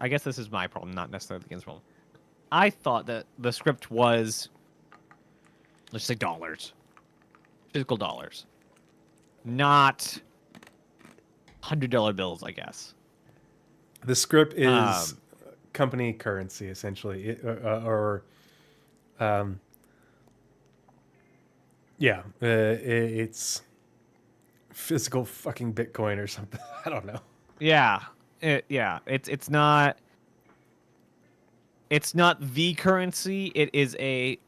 guess this is my problem, not necessarily the game's problem. I thought that the script was, let's say, dollars. Physical dollars. Not $100 bills, I guess. The script is company currency, essentially. It's physical fucking Bitcoin or something. I don't know. It's not... It's not the currency. It is a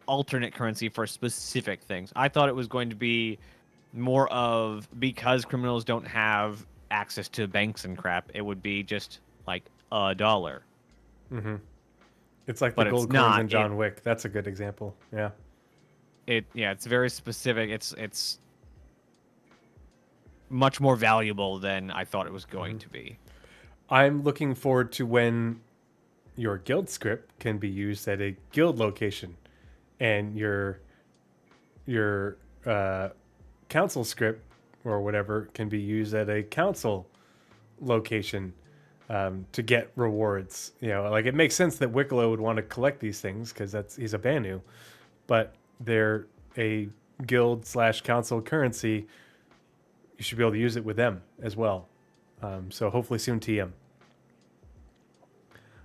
alternate currency for specific things. I thought it was going to be more of, because criminals don't have access to banks and crap, it would be just like $1. Mm-hmm. It's like the gold coins in John Wick. That's a good example. Yeah. It's very specific. It's much more valuable than I thought it was going to be. I'm looking forward to when your guild script can be used at a guild location, and your council script or whatever can be used at a council location to get rewards. Like it makes sense that Wicklow would want to collect these things because he's a Banu, but they're a guild / council currency. You should be able to use it with them as well. So hopefully soon TM.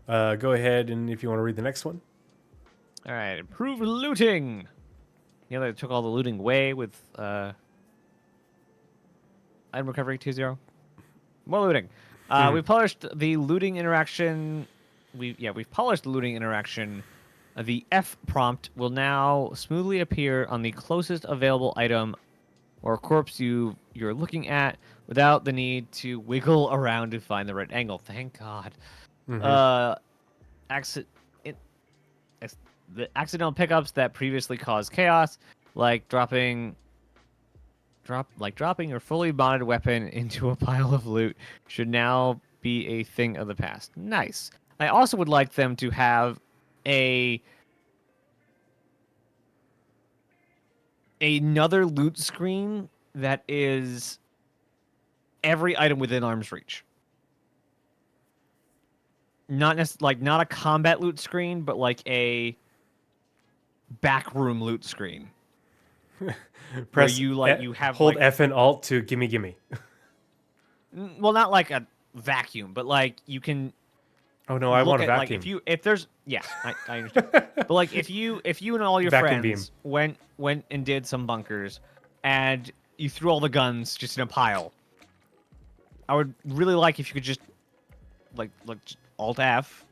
Go ahead, and if you want to read the next one. All right, improve looting. They took all the looting away with item recovery 2.0. More looting. We polished the looting interaction. We've polished the looting interaction The F prompt will now smoothly appear on the closest available item or corpse you're looking at without the need to wiggle around to find the right angle. Thank God. The accidental pickups that previously caused chaos, like dropping your fully modded weapon into a pile of loot, should now be a thing of the past. Nice. I also would like them to have another loot screen that is every item within arm's reach. Not not a combat loot screen, but like a backroom loot screen. Press you have hold F and Alt to gimme. Well, not like a vacuum, but like you can. Oh no, I want a Like vacuum. if there's I understand. But like if you and all your Vacuum friends went and did some bunkers, and you threw all the guns just in a pile, I would really like if you could just just Alt F,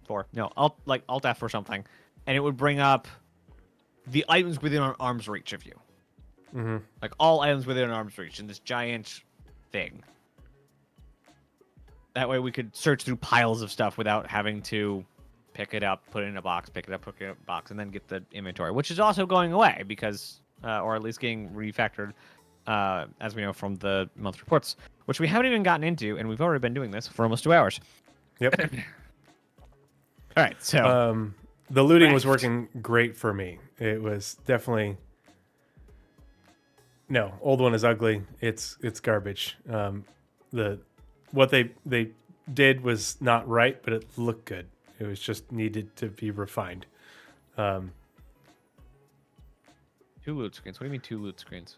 Alt F or something, and it would bring up the items within arm's reach of you. Mm-hmm. Like all items within arm's reach in this giant thing. That way we could search through piles of stuff without having to pick it up, put it in a box, pick it up, put it in a box, and then get the inventory, which is also going away because, or at least getting refactored, as we know from the month reports, which we haven't even gotten into, and we've already been doing this for almost 2 hours. Yep. All right, so the looting was working great for me. It was definitely old one is ugly. It's garbage. What they did was not right, but it looked good. It was just needed to be refined. 2 loot screens. What do you mean 2 loot screens?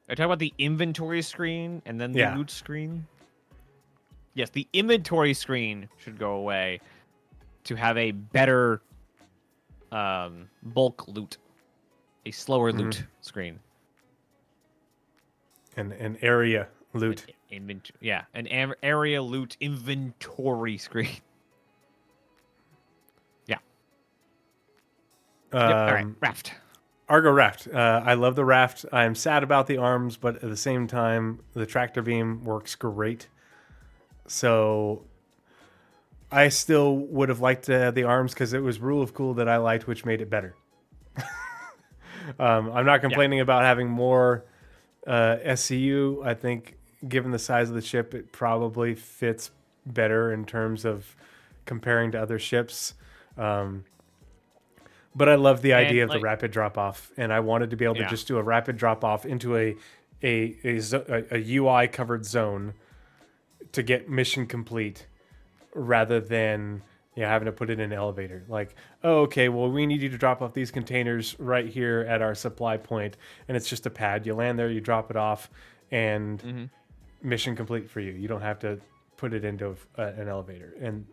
Are you talking about the inventory screen and then the loot screen? Yes, the inventory screen should go away to have a better bulk loot, a slower loot screen. An area loot. An area loot inventory screen. Yeah. All right, raft. Argo raft. I love the raft. I'm sad about the arms, but at the same time, the tractor beam works great. So I still would have liked the arms because it was Rule of Cool that I liked, which made it better. I'm not complaining about having more SCU. I think given the size of the ship, it probably fits better in terms of comparing to other ships. But I love the idea of the rapid drop off, and I wanted to be able to just do a rapid drop off into a UI covered zone to get mission complete, rather than having to put it in an elevator. Like, oh, okay, well, we need you to drop off these containers right here at our supply point, and it's just a pad. You land there, you drop it off, and mission complete for you. You don't have to put it into an elevator. And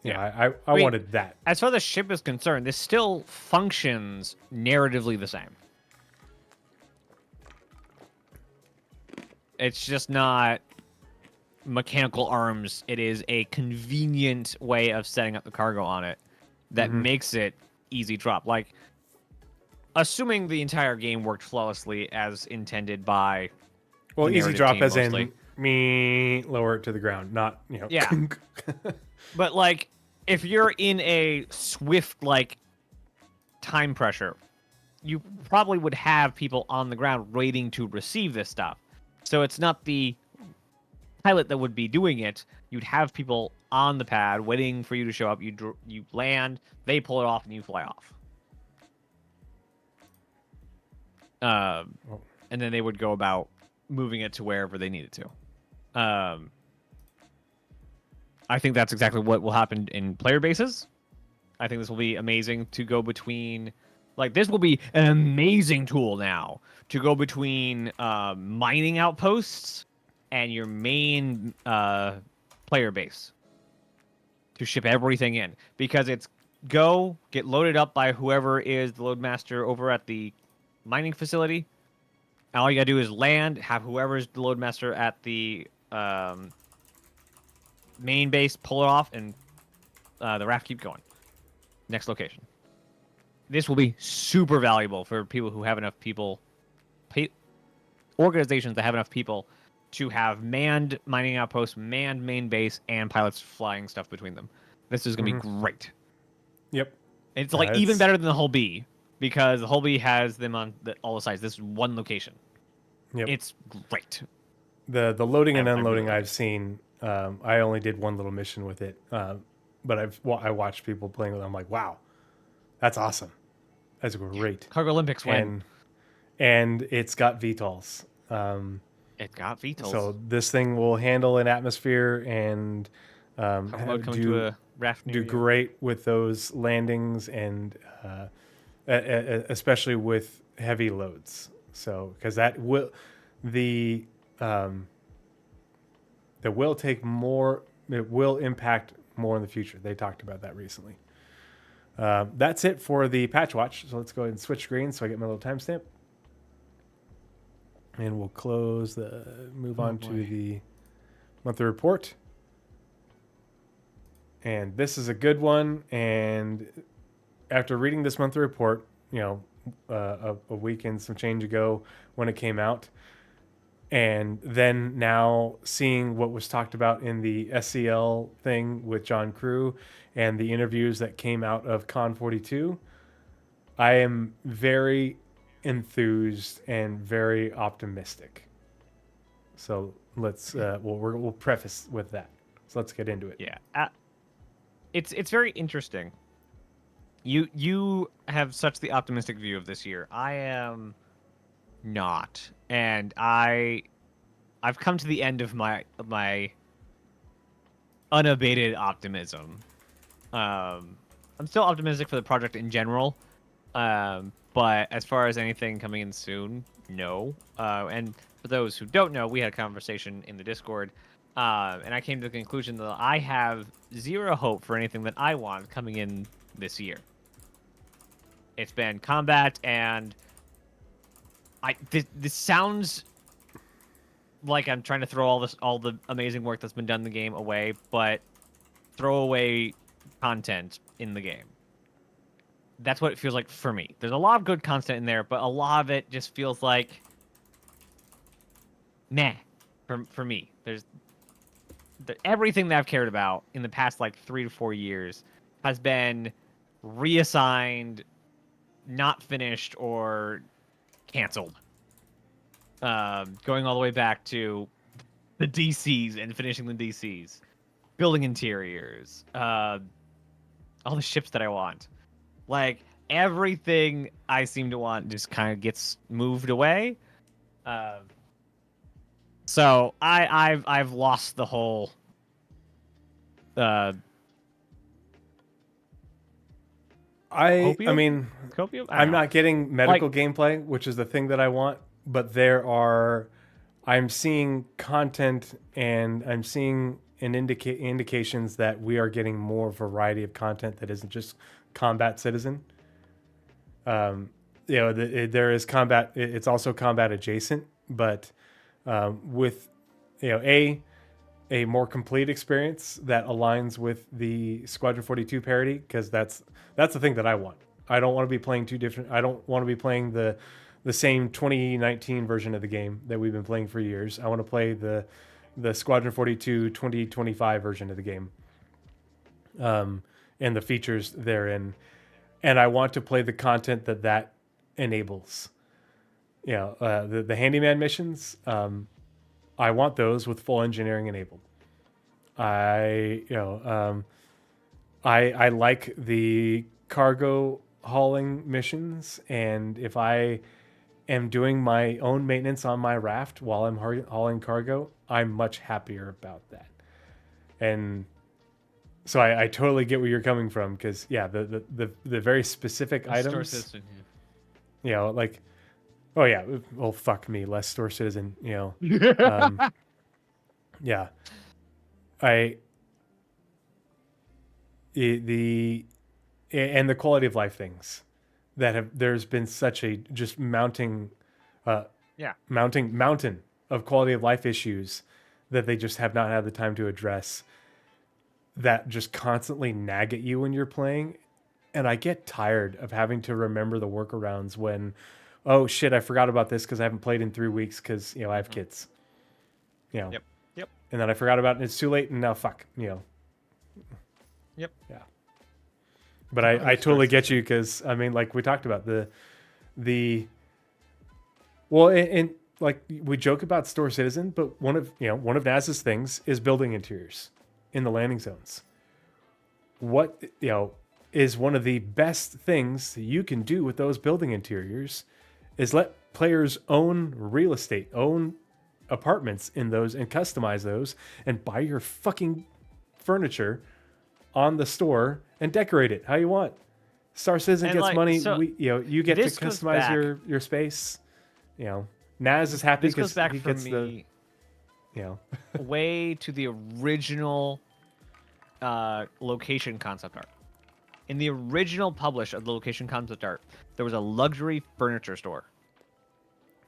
I wanted that. As far as the ship is concerned, this still functions narratively the same. It's just not mechanical arms. It is a convenient way of setting up the cargo on it that makes it easy drop. Like, assuming the entire game worked flawlessly as intended by the easy drop team as mostly. in me lower it to the ground, not Yeah. But like, if you're in a swift time pressure, you probably would have people on the ground waiting to receive this stuff. So it's not the pilot that would be doing it. You'd have people on the pad waiting for you to show up. You land, they pull it off, and you fly off. And then they would go about moving it to wherever they needed to. I think that's exactly what will happen in player bases. I think this will be amazing to go between. This will be an amazing tool now to go between mining outposts and your main player base to ship everything in, because it's get loaded up by whoever is the loadmaster over at the mining facility. And all you gotta do is land, have whoever's the loadmaster at the main base pull it off, and the raft keep going. Next location. This will be super valuable for people who have enough people, organizations that have enough people to have manned mining outposts, manned main base, and pilots flying stuff between them. This is going to be great. Yep. It's like even better than the whole B, because the whole B has them on all the sides. This is one location. Yep. It's great. The loading and I really unloading like I've seen. I only did one little mission with it, but I watched people playing with it. I'm like, wow, that's awesome. That's great. Cargo Olympics win. And it's got VTOLs. It got VTOLs. So this thing will handle an atmosphere and do great with those landings and especially with heavy loads. So because that will take more, it will impact more in the future. They talked about that recently. That's it for the patch watch. So let's go ahead and switch screens so I get my little timestamp. And we'll move on to the monthly report. And this is a good one. And after reading this monthly report, a week and some change ago when it came out, and then now seeing what was talked about in the SCL thing with John Crew and the interviews that came out of Con 42, I am very enthused and very optimistic. So let's we'll preface with that. So let's get into it. Yeah, it's very interesting. You have such the optimistic view of this year. I am not, and I've come to the end of my unabated optimism. I'm still optimistic for the project in general, but as far as anything coming in soon, no. And for those who don't know, we had a conversation in the Discord, and I came to the conclusion that I have zero hope for anything that I want coming in this year. It's been combat, and this sounds like I'm trying to throw all the amazing work that's been done in the game away, but throw away content in the game. That's what it feels like for me. There's a lot of good content in there, but a lot of it just feels like meh for me. There's everything that I've cared about in the past 3 to 4 years has been reassigned, not finished, or canceled. Going all the way back to the DCs and finishing the DCs, building interiors, all the ships that I want. Everything I seem to want just kind of gets moved away. So I've lost the whole copium? I'm not getting medical gameplay, which is the thing that I want, but I'm seeing content and I'm seeing indications that we are getting more variety of content that isn't just combat citizen. There is combat. It's also combat adjacent, but with a more complete experience that aligns with the Squadron 42 parody, because that's the thing that I want. I don't want to be playing two different. I don't want to be playing the same 2019 version of the game that we've been playing for years. I want to play the Squadron 42 2025 version of the game, and the features therein. And I want to play the content that enables. The handyman missions. I want those with full engineering enabled. I like the cargo hauling missions, and if I am doing my own maintenance on my raft while I'm hauling cargo, I'm much happier about that. And so I totally get where you're coming from, because the very specific items. Star Citizen, Oh yeah, well fuck me, less Star Citizen, yeah. And the quality of life things there's been such a just mountain of quality of life issues that they just have not had the time to address. that just constantly nag at you when you're playing. And I get tired of having to remember the workarounds when, oh shit, I forgot about this because I haven't played in 3 weeks because, I have kids. Yep. And then I forgot about it and it's too late and now fuck, Yep. Yeah. But I totally get you because, I mean, like we talked about and like we joke about Star Citizen, but one of Naz's things is building interiors in the landing zones. What, is one of the best things that you can do with those building interiors is let players own real estate, own apartments in those and customize those and buy your fucking furniture on the store and decorate it how you want. Star Citizen gets money. So you get to this goes customize back- your space. Naz is happy This goes because back he for gets me the way to the original location concept art. In the original publish of the location concept art, there was a luxury furniture store.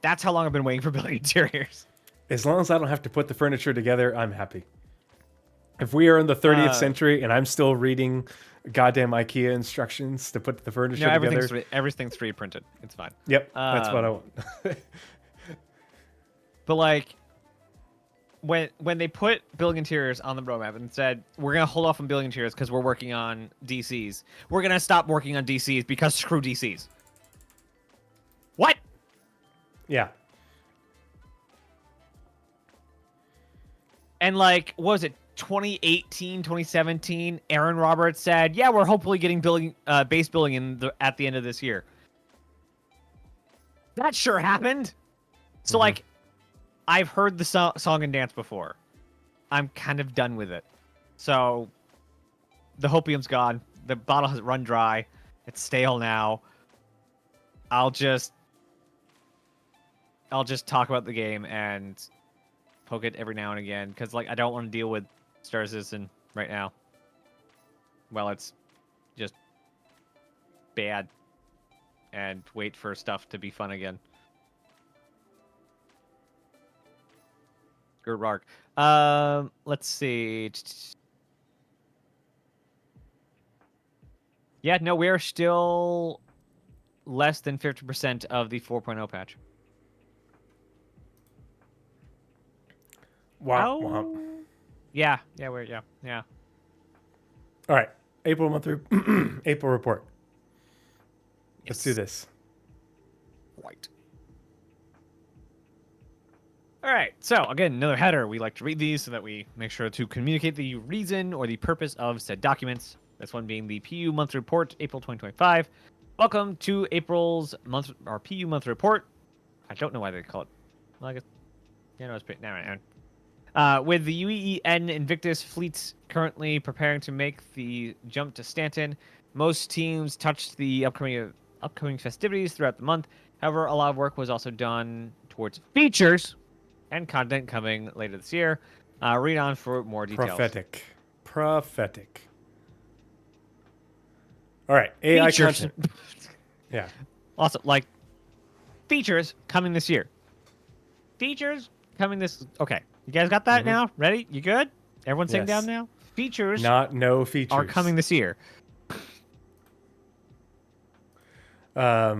That's how long I've been waiting for building interiors. As long as I don't have to put the furniture together, I'm happy. If we are in the 30th century and I'm still reading goddamn IKEA instructions to put the furniture together, everything's 3D printed. It's fine. yep, that's what I want. But like, when they put building interiors on the roadmap and said we're gonna hold off on building interiors because we're working on DCs, we're gonna stop working on DCs because screw DCs. What? Yeah. And like, what was it 2018, 2017? Aaron Roberts said, "Yeah, we're hopefully getting base building at the end of this year." That sure happened. So like, I've heard the song and dance before. I'm kind of done with it. So the hopium's gone. The bottle has run dry. It's stale now. I'll just talk about the game and poke it every now and again because like I don't want to deal with Star Citizen right now. Well, it's just bad and wait for stuff to be fun again. Good Rark. Let's see. Yeah, no, we're still less than 50% of the 4.0 patch. Womp, womp. Yeah, yeah. All right, April month April report. Let's do this. Right. All right, so again, another header. We like to read these so that we make sure to communicate the reason or the purpose of said documents. This one being the PU monthly report, April 2025. Welcome to April's PU monthly report. I don't know why they call it. Well, I guess it's pretty. With the UEN Invictus fleets currently preparing to make the jump to Stanton, most teams touched the upcoming festivities throughout the month. However, a lot of work was also done towards features and content coming later this year. Read on for more details. Prophetic. All right, AI Features. content. Yeah. Also, like, features coming this year. Features coming this... Okay, you guys got that now? Ready? You good? Everyone sitting Yes. down now? Features No features. are coming this year. I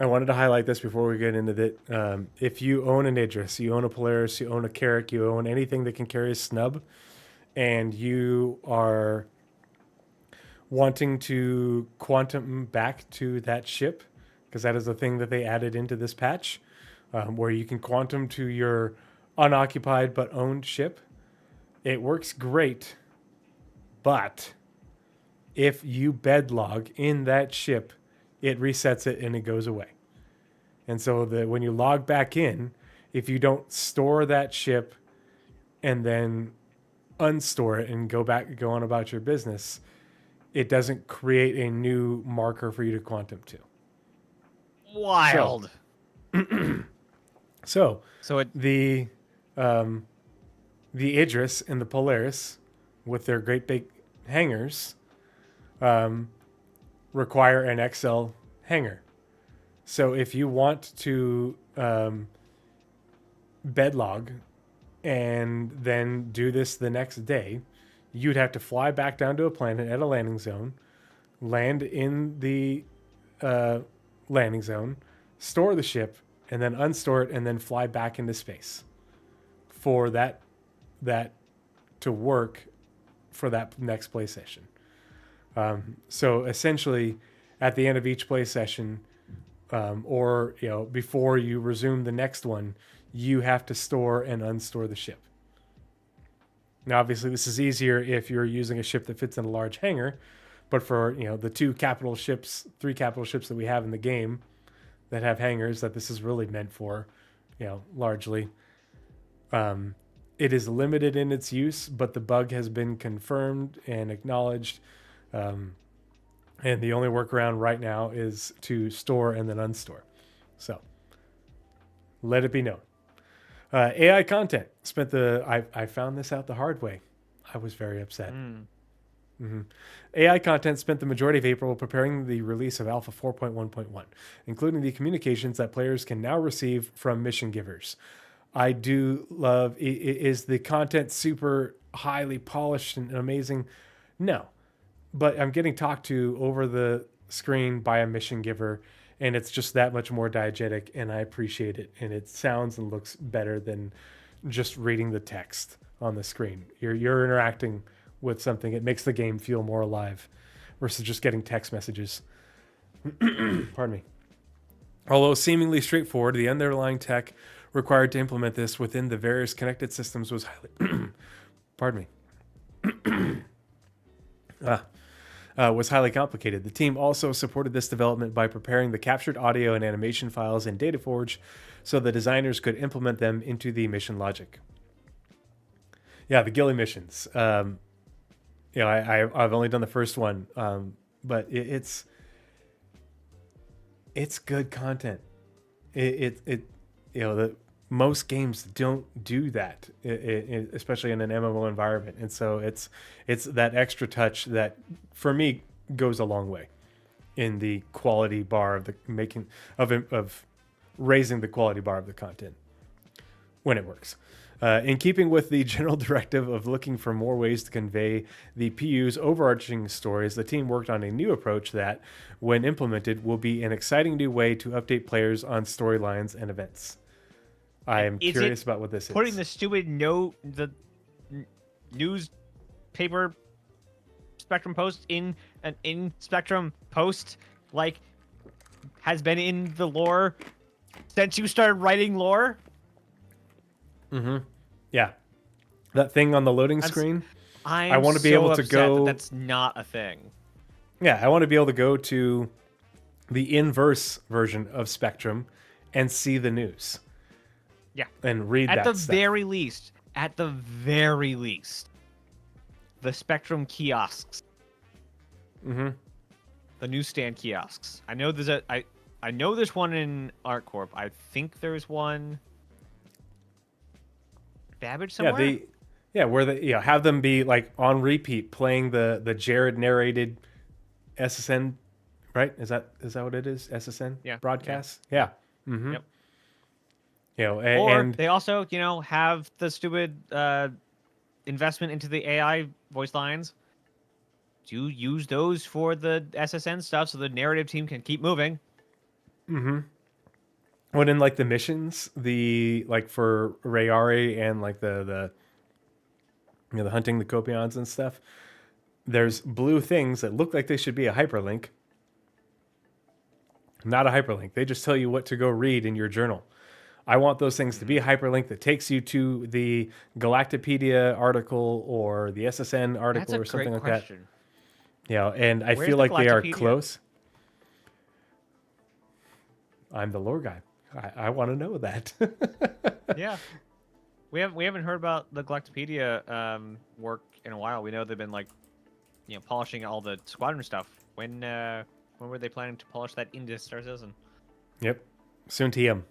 wanted to highlight this before we get into that. If you own an Idris, you own a Polaris, you own a Carrack, you own anything that can carry a snub, and you are wanting to quantum back to that ship, because that is the thing that they added into this patch, where you can quantum to your unoccupied but owned ship. It works great, but if you bedlog in that ship, it resets it and it goes away. And so when you log back in, if you don't store that ship and then unstore it and go on about your business, it doesn't create a new marker for you to quantum to. Wild. So it... the Idris and the Polaris with their great big hangars require an XL hangar. So if you want to bedlog and then do this the next day, you'd have to fly back down to a planet at a landing zone, land in the landing zone, store the ship, and then unstore it, and then fly back into space for that to work for that next play session. So essentially, at the end of each play session, or before you resume the next one, you have to store and unstore the ship. Now, obviously, this is easier if you're using a ship that fits in a large hangar, but for the three capital ships that we have in the game that have hangars that this is really meant for, largely. It is limited in its use, but the bug has been confirmed and acknowledged. And the only workaround right now is to store and then unstore. So let it be known. AI content I found this out the hard way. I was very upset. AI content spent the majority of April preparing the release of Alpha 4.1.1, including the communications that players can now receive from mission givers. I do love, is the content super highly polished and amazing? No, but I'm getting talked to over the screen by a mission giver, and it's just that much more diegetic, and I appreciate it. And it sounds and looks better than just reading the text on the screen. You're interacting with something. It makes the game feel more alive versus just getting text messages. Pardon me. Although seemingly straightforward, the underlying tech required to implement this within the various connected systems was highly pardon me. Was highly complicated. The team also supported this development by preparing the captured audio and animation files in DataForge so the designers could implement them into the mission logic. Yeah, the ghillie missions. I've only done the first one, but it's good content. Most games don't do that, especially in an MMO environment, and so it's that extra touch that, for me, goes a long way in the quality bar of the making of raising the quality bar of the content when it works. In keeping with the general directive of looking for more ways to convey the PU's overarching stories, the team worked on a new approach that, when implemented, will be an exciting new way to update players on storylines and events. I am curious about what this is. Putting the stupid the newspaper Spectrum post in an in-Spectrum post, like, has been in the lore since you started writing lore? Mm-hmm. Yeah. That thing on the loading screen. I want to be able to go. That's not a thing. Yeah, I want to be able to go to the inverse version of Spectrum and see the news. Yeah. And read that At the stuff. very least, the Spectrum kiosks. Mm-hmm. The newsstand kiosks. I know there's one in ArtCorp. I think there's one Babbage somewhere. Where they have them be like on repeat playing the Jared narrated SSN, right? Is that what it is? SSN broadcast? Yeah. Mm-hmm. Yep. And they also, have the stupid investment into the AI voice lines. Do use those for the SSN stuff so the narrative team can keep moving. Mm-hmm. When in like the missions, for Rayari and like the hunting the Copions and stuff, there's blue things that look like they should be a hyperlink. Not a hyperlink. They just tell you what to go read in your journal. I want those things to be a hyperlink that takes you to the Galactopedia article or the SSN article or something like that. And I feel like they are close. I'm the lore guy. I want to know that. Yeah. We haven't heard about the Galactopedia work in a while. We know they've been polishing all the Squadron stuff. When were they planning to polish that into Star Citizen? Yep. Soon TM.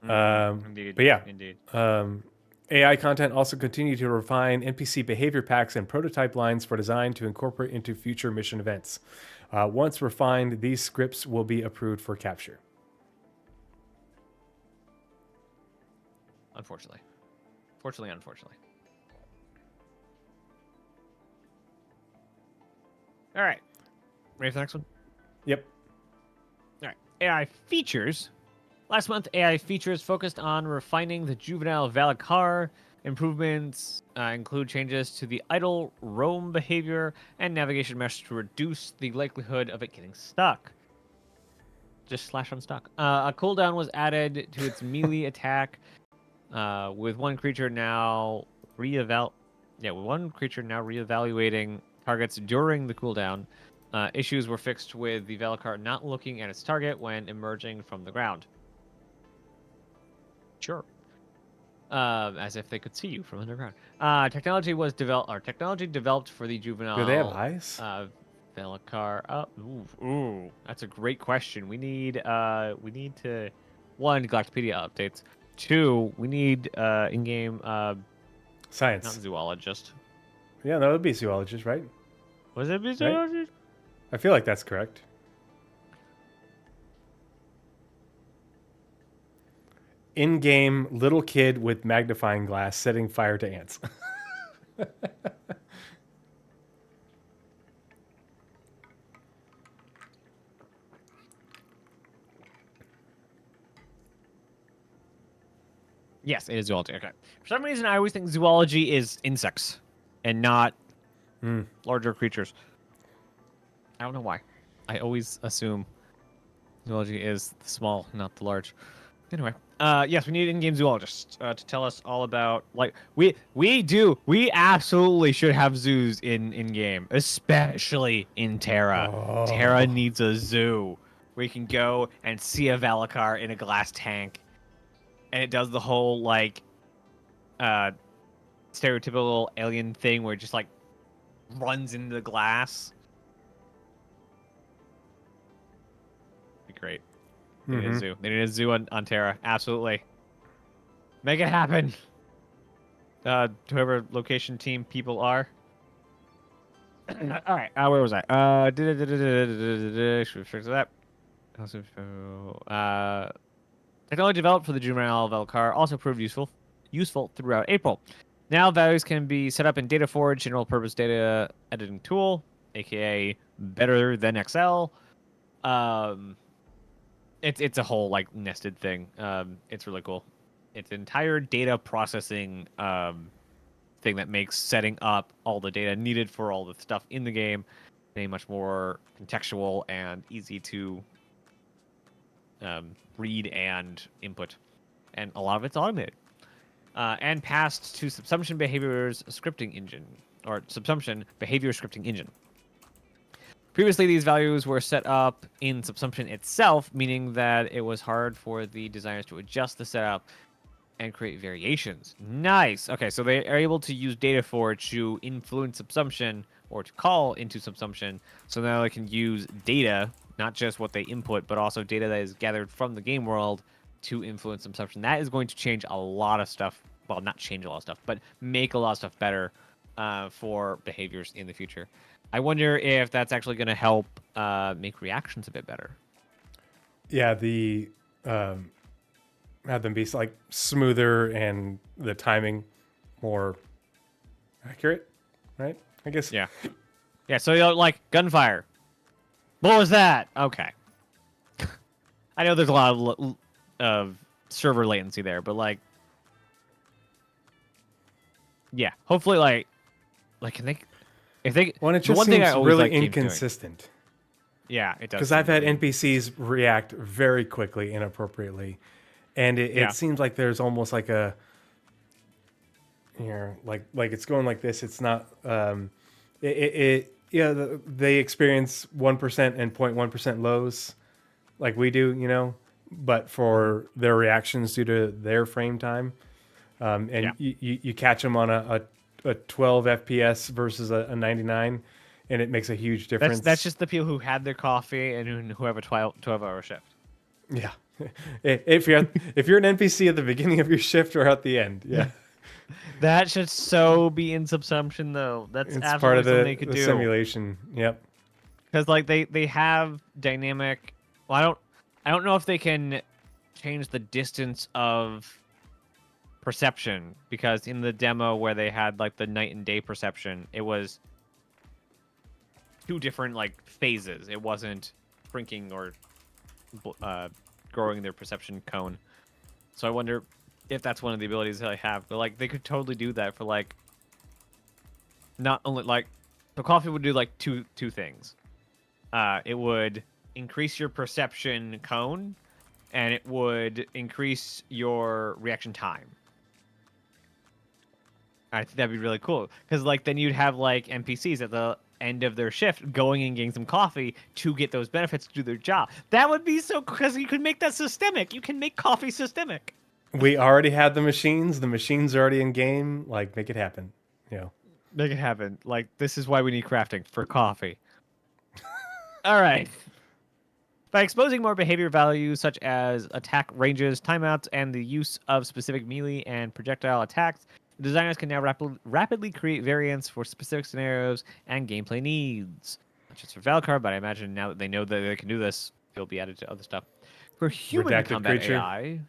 Indeed. But yeah. Indeed. AI content also continued to refine NPC behavior packs and prototype lines for design to incorporate into future mission events. Once refined, these scripts will be approved for capture. Fortunately, unfortunately. All right. Ready for the next one? Yep. All right. AI features. Last month, AI features focused on refining the juvenile Valakar. Improvements include changes to the idle roam behavior and navigation mesh to reduce the likelihood of it getting stuck. Just slash unstuck. A cooldown was added to its melee attack, with one creature now reevaluating targets during the cooldown. Issues were fixed with the Valakar not looking at its target when emerging from the ground. Sure. As if they could see you from underground. Technology developed for the juvenile. Do they have eyes? Valakar. Ooh, that's a great question. We need to, one, Galactopedia updates. Two, we need in-game not Science. zoologist. Yeah, that would be zoologist, right? Was it zoologist? I feel like that's correct. In-game little kid with magnifying glass setting fire to ants. Yes, it is zoology. Okay. For some reason, I always think zoology is insects and not larger creatures. I don't know why. I always assume zoology is the small, not the large. Anyway, yes, we need in-game zoologists to tell us all about, like, we absolutely should have zoos in-game, especially in Terra. Oh. Terra needs a zoo where you can go and see a Valakar in a glass tank, and it does the whole, like, stereotypical alien thing where it just, like, runs into the glass. Be great. They need a zoo. They need a zoo on Terra. Absolutely. Make it happen. Whoever location team people are. All right. Where was I? Should we fix that? Technology developed for the juvenile Valakar also proved useful throughout April. Now values can be set up in DataForge, general purpose data editing tool, aka better than Excel. It's a whole, like, nested thing. It's really cool. It's an entire data processing thing that makes setting up all the data needed for all the stuff in the game a much more contextual and easy to read and input. And a lot of it's automated. And passed to Subsumption Behavior's scripting engine, or Subsumption Behavior Scripting Engine. Previously, these values were set up in Subsumption itself, meaning that it was hard for the designers to adjust the setup and create variations. Nice. Okay, so they are able to use DataForge to influence Subsumption, or to call into Subsumption, so now they can use data, not just what they input, but also data that is gathered from the game world to influence Subsumption. That is going to change a lot of stuff. Well, not change a lot of stuff, but make a lot of stuff better for behaviors in the future. I wonder if that's actually going to help make reactions a bit better. Yeah, the have them be, like, smoother and the timing more accurate, right? I guess. Yeah. Yeah, so, like, gunfire. What was that? Okay. I know there's a lot of server latency there, but, like, yeah, hopefully, like can they, if they, Well, it the just one seems thing I always really like games doing- inconsistent. Yeah, it does. Because I've had NPCs react very quickly, inappropriately, and it seems like there's almost like a, like it's going like this. It's not. They experience 1% and 0.1% lows, like we do, but for their reactions due to their frame time, and you catch them on a 12 FPS versus a 99. And it makes a huge difference. That's just the people who had their coffee and who have a 12-hour shift. Yeah. If you're an NPC at the beginning of your shift or at the end, yeah. That should so be in Subsumption, though. That's It's absolutely part of something they could the do. simulation. Yep. Because, like, they have dynamic. Well, I don't know if they can change the distance of perception, because in the demo where they had like the night and day perception, it was 2 different like phases. It wasn't shrinking or growing their perception cone. So I wonder if that's one of the abilities that I have. But like they could totally do that for like not only like the coffee would do like two things. It would increase your perception cone, and it would increase your reaction time. I think that'd be really cool, because like then you'd have like NPCs at the end of their shift going and getting some coffee to get those benefits to do their job. That would be so, because you could make that systemic. You can make coffee systemic. We already had the machines. The machines are already in game. Like, make it happen. You know. Make it happen. Like, this is why we need crafting, for coffee. All right. By exposing more behavior values such as attack ranges, timeouts, and the use of specific melee and projectile attacks, the designers can now rapidly create variants for specific scenarios and gameplay needs. Not just for Valkyr, but I imagine now that they know that they can do this, it'll be added to other stuff. For human Redacted combat creature. AI...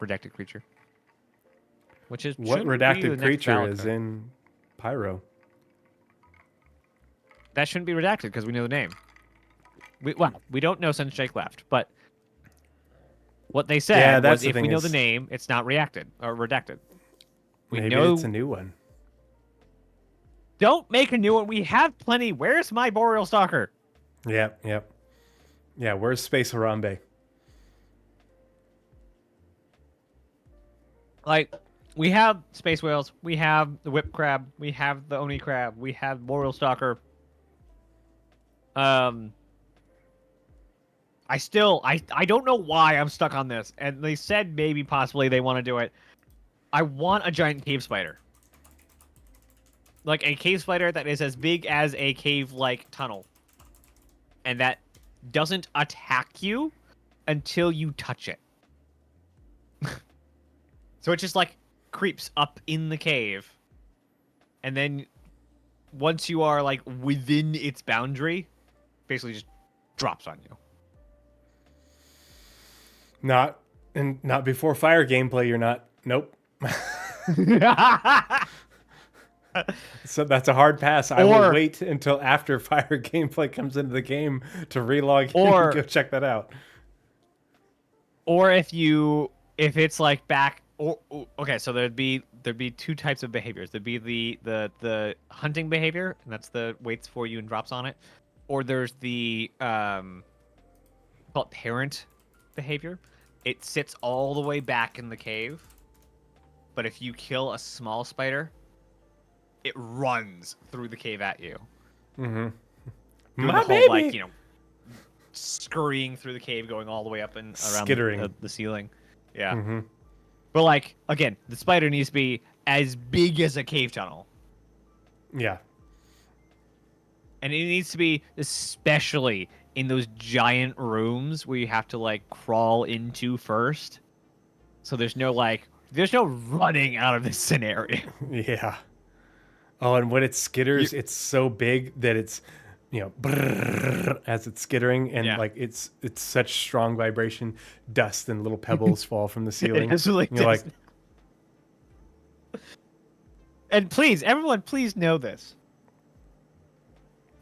Redacted creature. Which is... What shouldn't be the redacted next creature is Valkyr. in Pyro? That shouldn't be redacted, because we know the name. We don't know since Jake left, but what they said was if we know the name, it's not reacted or redacted. We Maybe know. it's a new one. Don't make a new one. We have plenty. Where's my Boreal Stalker? Yep. Yeah, where's Space Harambe? Like, we have Space Whales, we have the Whip Crab, we have the Oni Crab, we have Boreal Stalker. I don't know why I'm stuck on this. And they said maybe possibly they want to do it. I want a giant cave spider. Like a cave spider that is as big as a cave-like tunnel. And that doesn't attack you until you touch it. So it just like creeps up in the cave. And then once you are like within its boundary, basically just drops on you. Not before fire gameplay. You're not. Nope. So that's a hard pass. I will wait until after fire gameplay comes into the game to relog in and go check that out. Or if it's like back. Okay, so there'd be 2 types of behaviors. There'd be the hunting behavior, and that's the waits for you and drops on it. Or there's the call it parent behavior. It sits all the way back in the cave, but if you kill a small spider, it runs through the cave at you. Mm-hmm. My baby! Like, you know, scurrying through the cave, going all the way up and around skittering the ceiling. Yeah. Mm-hmm. But like, again, the spider needs to be as big as a cave tunnel. Yeah. And it needs to be especially in those giant rooms where you have to like crawl into first. So there's no running out of this scenario. Yeah. Oh, and when it skitters, it's so big that it's, you know, brrr, as it's skittering, and like it's such strong vibration, dust and little pebbles fall from the ceiling. You're like, and please, everyone, please know this.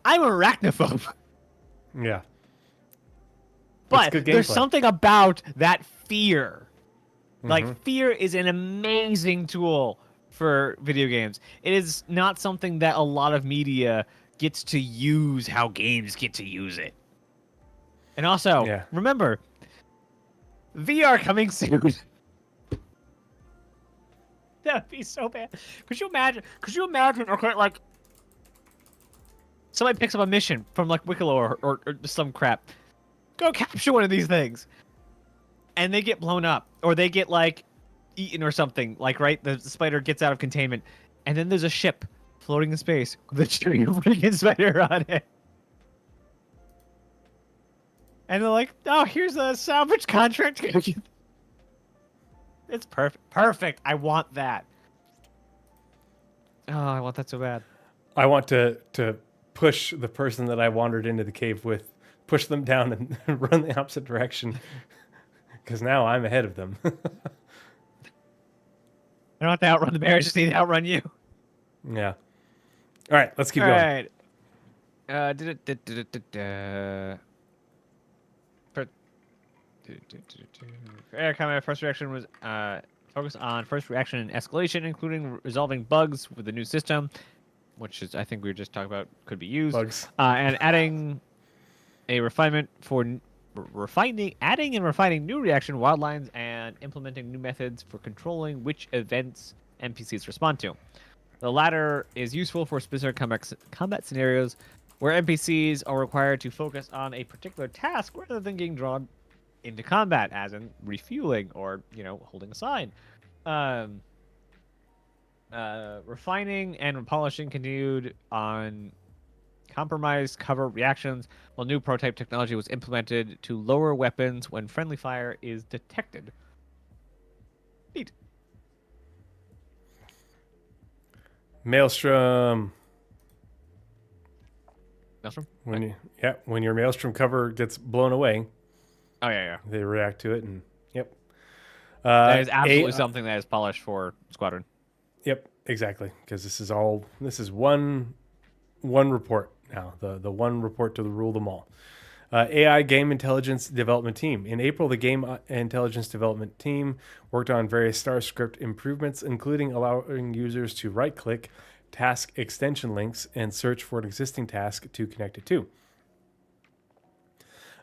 I'm arachnophobe. Yeah. But there's something about that fear. Like, fear is an amazing tool for video games. It is not something that a lot of media gets to use how games get to use it. And also, remember, VR coming soon. That'd be so bad. Could you imagine, okay, like, somebody picks up a mission from, like, Wicklow or some crap. Go capture one of these things. And they get blown up. Or they get, like, eaten or something. Like, right? The spider gets out of containment. And then there's a ship floating in space with a giant freaking spider on it. And they're like, oh, here's a salvage contract. It's perfect. Perfect. I want that. Oh, I want that so bad. I want to push the person that I wandered into the cave with, push them down and run the opposite direction. Because now I'm ahead of them. I don't have to outrun the bear. I just need to outrun you. Yeah. All right, let's keep All going. right. Air combat first reaction was focused on first reaction and escalation, including resolving bugs with the new system, which is I think we were just talking about could be used, Bugs. and adding a refinement for adding and refining new reaction wild lines and implementing new methods for controlling which events NPCs respond to. The latter is useful for specific combat scenarios where NPCs are required to focus on a particular task rather than getting drawn into combat, as in refueling or holding a sign. Refining and polishing continued on compromised cover reactions, while new prototype technology was implemented to lower weapons when friendly fire is detected. Neat. Maelstrom. Maelstrom? When your Maelstrom cover gets blown away, Oh yeah. they react to it, and yep. That is absolutely something that is polished for Squadron. Yep, exactly. Because this is one report now. The one report to rule them all. AI Game Intelligence Development Team. In April, the Game Intelligence Development Team worked on various Star Script improvements, including allowing users to right-click task extension links and search for an existing task to connect it to.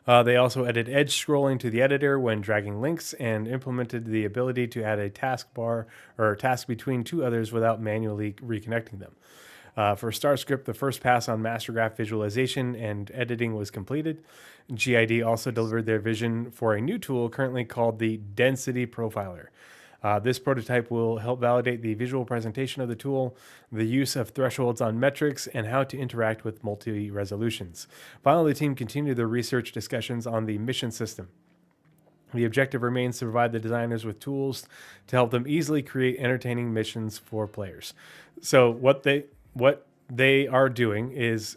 They also added edge scrolling to the editor when dragging links and implemented the ability to add a task bar or a task between two others without manually reconnecting them. For StarScript, the first pass on master graph visualization and editing was completed. GID also delivered their vision for a new tool currently called the Density Profiler. This prototype will help validate the visual presentation of the tool, the use of thresholds on metrics, and how to interact with multi-resolutions. Finally, the team continued their research discussions on the mission system. The objective remains to provide the designers with tools to help them easily create entertaining missions for players. So what they are doing is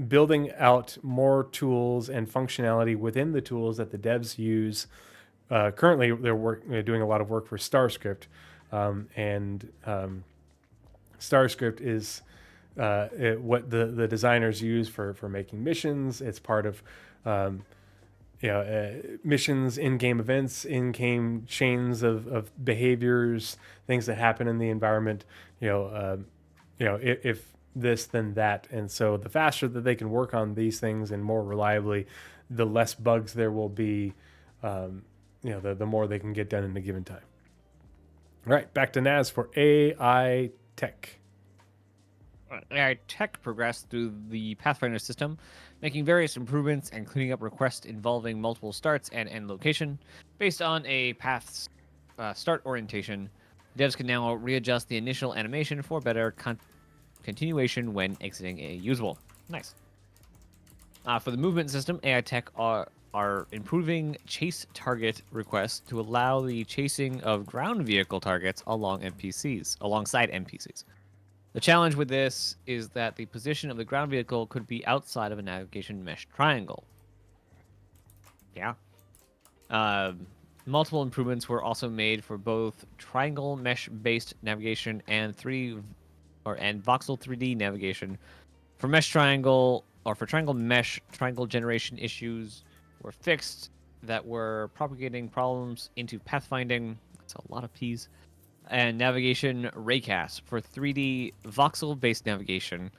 building out more tools and functionality within the tools that the devs use. Currently, they're doing a lot of work for StarScript, and StarScript is what the designers use for making missions. It's part of missions, in-game events, in-game chains of behaviors, things that happen in the environment. If this, then that. And so the faster that they can work on these things and more reliably, the less bugs there will be, the more they can get done in a given time. All right, back to Naz for AI Tech. AI Tech progressed through the Pathfinder system, making various improvements and cleaning up requests involving multiple starts and end location. Based on a path's start orientation, devs can now readjust the initial animation for better continuation when exiting a usable. Nice. For the movement system, AI Tech are improving chase target requests to allow the chasing of ground vehicle targets alongside NPCs. The challenge with this is that the position of the ground vehicle could be outside of a navigation mesh triangle. Yeah. Multiple improvements were also made for both triangle mesh-based navigation and voxel 3D navigation. For triangle mesh, triangle generation issues were fixed that were propagating problems into pathfinding. That's a lot of P's. And navigation raycast for 3D voxel-based navigation.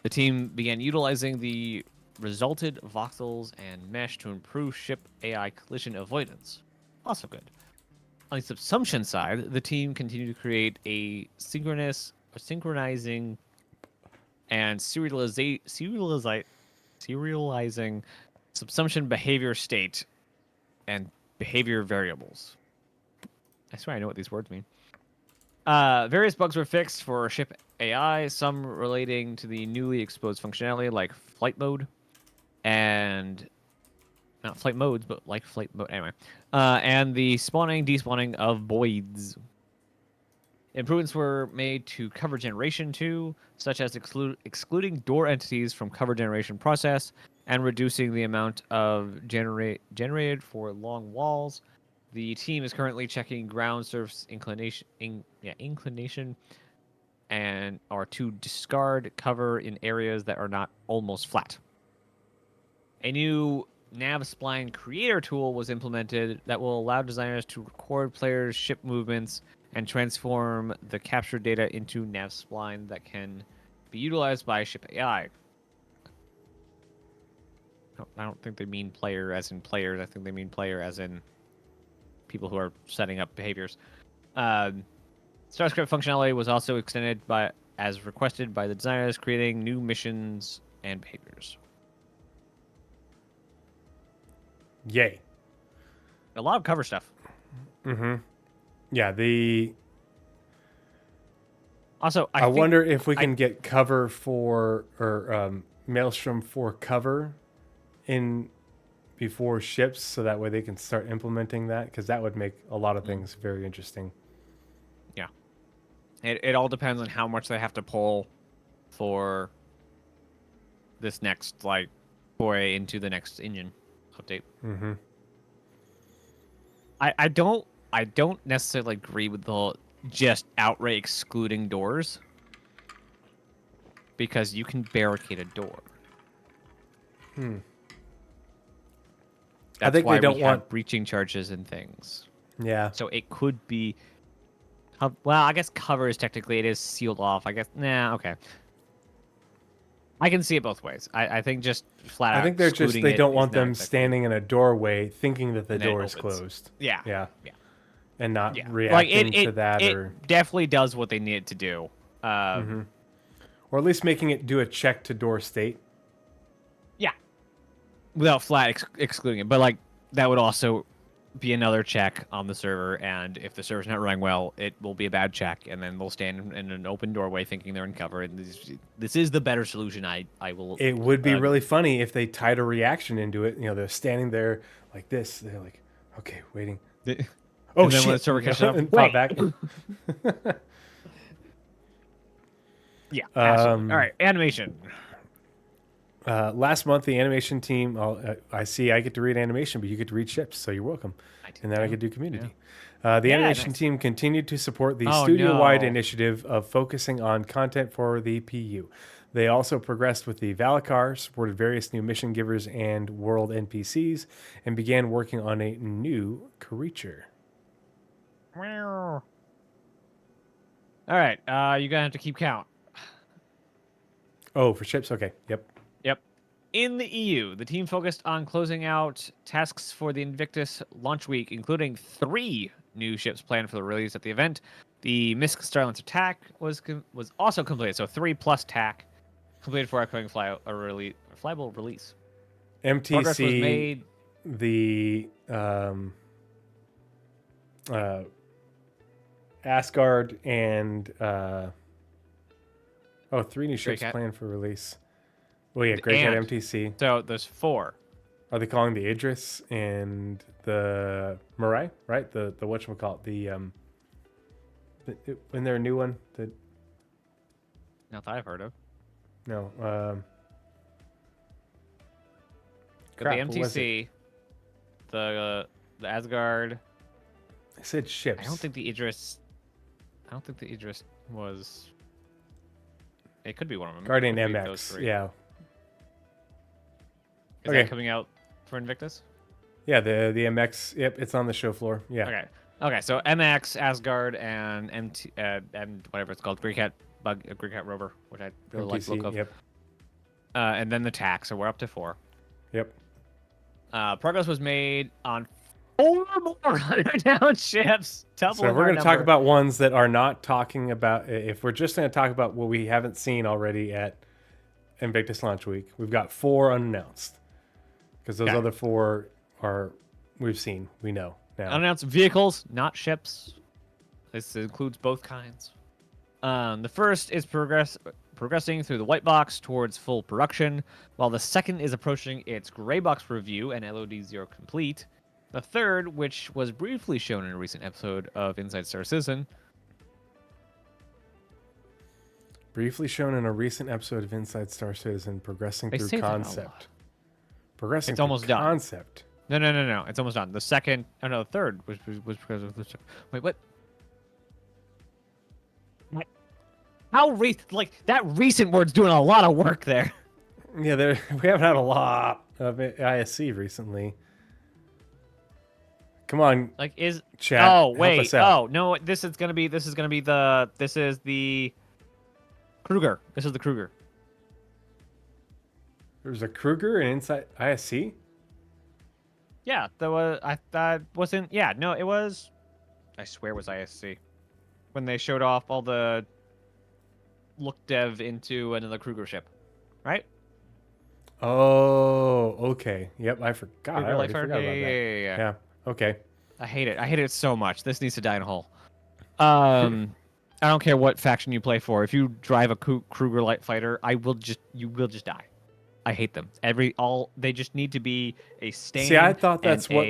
The team began utilizing the resulted voxels and mesh to improve ship AI collision avoidance. Also good. On the subsumption side, the team continued to create a synchronizing and serializing subsumption behavior state and behavior variables. I swear I know what these words mean. Various bugs were fixed for ship AI, some relating to the newly exposed functionality like flight mode, and not flight modes, but like flight mode anyway, and the despawning of voids. Improvements were made to cover generation too, such as excluding door entities from cover generation process and reducing the amount of generated for long walls. The team is currently checking ground surface inclination, and or to discard cover in areas that are not almost flat. A new nav spline creator tool was implemented that will allow designers to record players' ship movements and transform the captured data into nav spline that can be utilized by ship AI. I don't think they mean player as in players. I think they mean player as in people who are setting up behaviors. StarScript functionality was also extended as requested by the designers, creating new missions and behaviors. Yay. A lot of cover stuff. Mm-hmm. Yeah, Also, I wonder if we can get cover for, or Maelstrom for cover in before ships, so that way they can start implementing that, because that would make a lot of things very interesting. Yeah. It all depends on how much they have to pull for this next, foray into the next engine update. Mm-hmm. I don't necessarily agree with the just outright excluding doors, because you can barricade a door. That's I think why they don't we have want breaching charges and things. Yeah. So it could be. Well, I guess cover is technically it is sealed off. I guess okay. I can see it both ways. I think just flat out. I think they're just excluding they it don't is want not them exactly- standing in a doorway thinking that the And then it door is opens. closed. Yeah. Yeah. Yeah. And not Yeah. reacting it to that, it or definitely does what they need it to do. or at least making it do a check to door state. Yeah. Without flat excluding it, but that would also be another check on the server, and if the server's not running well, it will be a bad check, and then they'll stand in an open doorway thinking they're in cover. And this is the better solution. I will. It would be really funny if they tied a reaction into it. They're standing there like this. They're like, okay, waiting. Oh and then shit! when the server catches up, and pop back. Yeah. Absolutely. All right. Animation. Last month, the animation team. I see. I get to read animation, but you get to read ships, so you're welcome. And then I get to do community. The animation team continued to support the studio-wide initiative of focusing on content for the PU. They also progressed with the Valakar, supported various new mission givers and world NPCs, and began working on a new creature. All right. You're gonna have to keep count. Oh, for ships? Okay. Yep. In the EU, the team focused on closing out tasks for the Invictus launch week, including 3 new ships planned for the release at the event. The Misk Starlance attack was also completed, so 3 plus TAC completed for upcoming flyable release. Progress was MTC, made. the Asgard, and 3 new ships Cat. planned for release. Well, yeah, Grey Cat, And- MTC. So there's 4. Are they calling the Idris and the Mirai, right? The whatchamacallit, isn't there a new one? Not that I've heard of. No. But Crap, the what was MTC, the Asgard. I said ships. I don't think the Idris was. It could be one of them. Guardian It could be those MX. 3. Yeah. Is Okay. that coming out for Invictus? Yeah, the MX. Yep, it's on the show floor. Yeah. Okay. So MX, Asgard, and and whatever it's called, Grey Cat Rover, which I really like the look of. Yep. And then the TAC. So we're up to 4. Yep. Progress was made on 4 more down ships. So we're going to talk about ones that are not talking about. If we're just going to talk about what we haven't seen already at Invictus Launch Week, we've got 4 unannounced. Because those other 4 we've seen, we know now. Unannounced vehicles, not ships. This includes both kinds. The first is progressing through the white box towards full production, while the second is approaching its gray box review and LOD0 complete. The third, which was briefly shown in a recent episode of Inside Star Citizen. Briefly shown in a recent episode of Inside Star Citizen, progressing They through say that a lot. concept. Progressing It's through almost done. concept. No. It's almost done. The second, the third, which was because of the. Wait, what? like that recent word's doing a lot of work there. Yeah, we haven't had a lot of ISC recently. Come on, Like is chat. Oh help wait. us out. Oh no, this is the Kruger. This is the Kruger. There's a Kruger and inside ISC. Yeah, there was. That wasn't. Yeah, no, it was. I swear it was ISC when they showed off all the look dev into another Kruger ship, right? Oh, okay. Yep, I forgot. Kruger I already Light forgot about that. Yeah. Yeah. Okay. I hate it. I hate it so much. This needs to die in a hole. I don't care what faction you play for. If you drive a Kruger light fighter, you will just die. I hate them. They just need to be a stain. See, I thought that's and what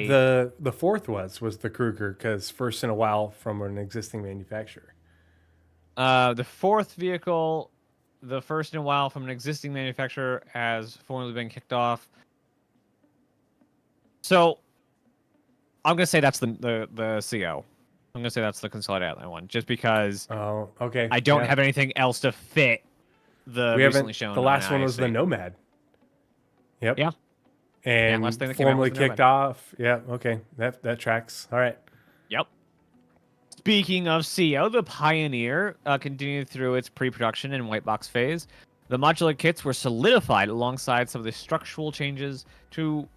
the fourth was the Kruger, because first in a while from an existing manufacturer. The fourth vehicle, the first in a while from an existing manufacturer, has formally been kicked off. So, I'm gonna say that's the CO. I'm gonna say that's the Consolidated Outline one, just because Oh, okay. I don't have anything else to fit the We recently haven't. shown. The last one was ISC. the Nomad. Yep. Yeah. And last thing that came out formally was the kicked off. Yeah. Okay. That tracks. All right. Yep. Speaking of CO, the Pioneer continued through its pre-production and white box phase. The modular kits were solidified alongside some of the structural changes to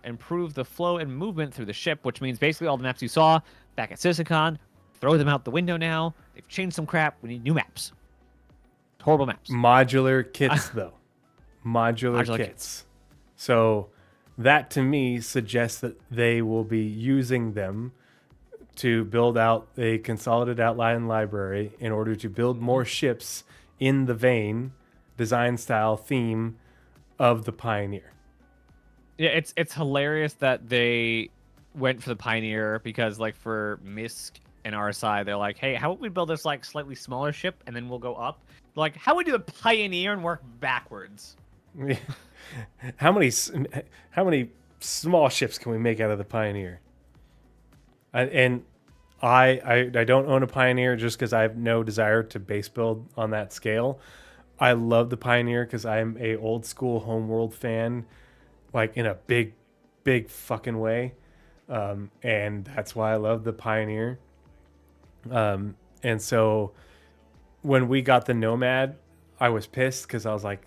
improve the flow and movement through the ship, which means basically all the maps you saw back at CitizenCon, throw them out the window now. They've changed some crap. We need new maps. Horrible maps. Modular kits, though. Modular kits. So that to me suggests that they will be using them to build out a consolidated outline library in order to build more ships in the vein, design style, theme of the Pioneer. Yeah, it's hilarious that they went for the Pioneer because, like, for MISC and RSI, they're like, hey, how about we build this, like, slightly smaller ship and then we'll go up? Like, how would we do the Pioneer and work backwards? How many small ships can we make out of the Pioneer? And I don't own a Pioneer just because I have no desire to base build on that scale. I love the Pioneer because I'm a old school homeworld fan, like in a big fucking way, and that's why I love the Pioneer. And so when we got the Nomad, I was pissed because I was like,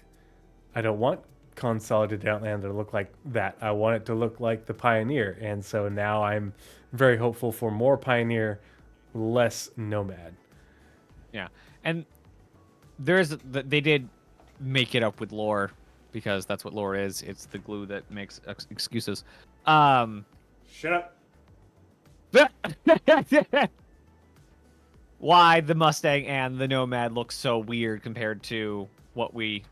I don't want Consolidated Outlander to look like that. I want it to look like the Pioneer. And so now I'm very hopeful for more Pioneer, less Nomad. Yeah. And they did make it up with lore because that's what lore is. It's the glue that makes excuses. Shut up. Why the Mustang and the Nomad look so weird compared to what we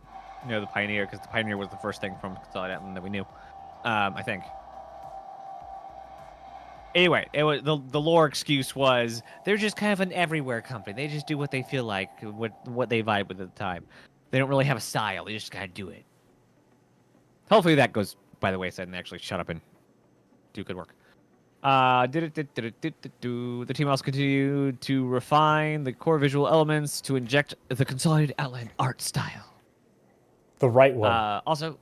know the Pioneer, because the Pioneer was the first thing from Consolidated Outline that we knew, I think. Anyway, it was the lore excuse was they're just kind of an everywhere company. They just do what they feel like, what they vibe with at the time. They don't really have a style. They just gotta do it. Hopefully that goes by the wayside and they actually shut up and do good work. The team also continued to refine the core visual elements to inject the Consolidated Outline art style. The right one. Also,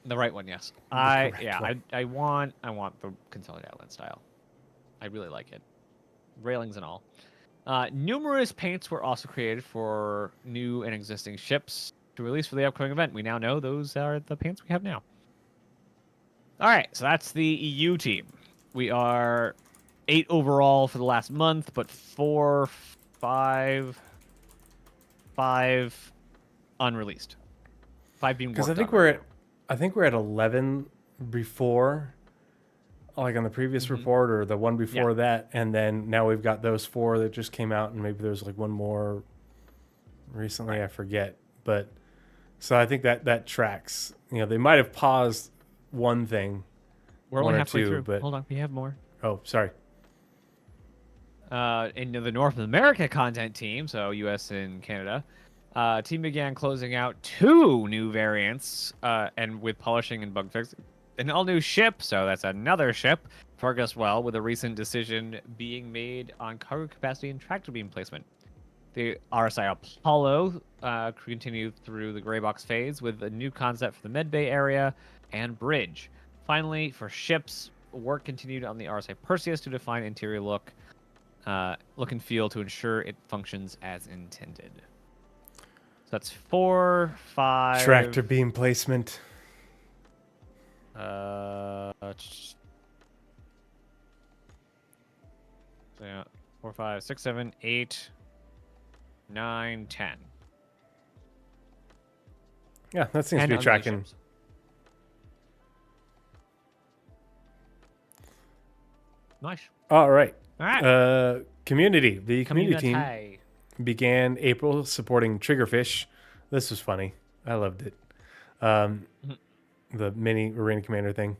the right one, yes. one. I want the Consolidated Outline style. I really like it. Railings and all. Numerous paints were also created for new and existing ships to release for the upcoming event. We now know those are the paints we have now. All right, so that's the EU team. We are 8 overall for the last month, but 4, 5 unreleased. 5 being worked on. Because I think we're at 11 before, like on the previous report or the one before that, and then now we've got those 4 that just came out, and maybe there's like one more recently. Right. I forget, but so I think that tracks. You know, they might have paused one thing. We're only halfway through. But hold on, we have more. Oh, sorry. In the North America content team, so U.S. and Canada, team began closing out 2 new variants, and with polishing and bug fixing. An all-new ship, so that's another ship, progressed well with a recent decision being made on cargo capacity and tractor beam placement. The RSI Apollo continued through the gray box phase with a new concept for the medbay area and bridge. Finally, for ships, work continued on the RSI Perseus to define interior look and feel to ensure it functions as intended. So that's 4, 5. Tractor beam placement. So yeah, 4, 5, 6, 7, 8, 9, 10. Yeah, that seems to be unmanned tracking. ships. Nice. All right. All right. Community. The community team Community. began April supporting Triggerfish. This was funny. I loved it. The mini Arena Commander thing,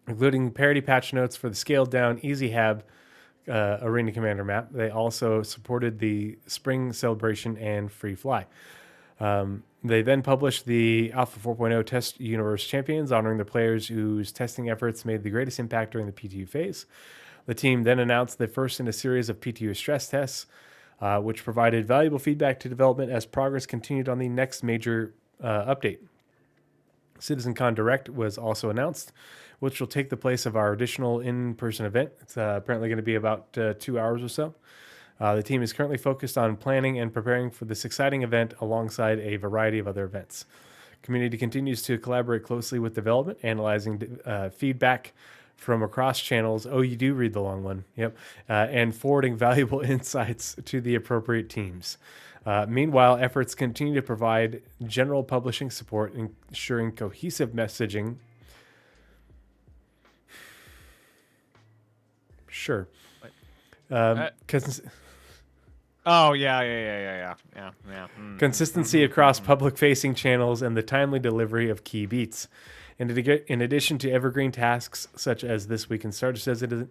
including parody patch notes for the scaled down Easy Hab Arena Commander map. They also supported the Spring Celebration and Free Fly. They then published the Alpha 4.0 Test Universe Champions, honoring the players whose testing efforts made the greatest impact during the PTU phase. The team then announced the first in a series of PTU stress tests, which provided valuable feedback to development as progress continued on the next major update. CitizenCon Direct was also announced, which will take the place of our additional in-person event. It's apparently going to be about 2 hours or so. The team is currently focused on planning and preparing for this exciting event alongside a variety of other events. Community continues to collaborate closely with development, analyzing feedback from across channels. Oh, you do read the long one. Yep. And forwarding valuable insights to the appropriate teams. Meanwhile, efforts continue to provide general publishing support, ensuring cohesive messaging. Sure. Oh, yeah. Consistency across public-facing channels and the timely delivery of key beats. And in addition to evergreen tasks such as This Week in Star Citizen,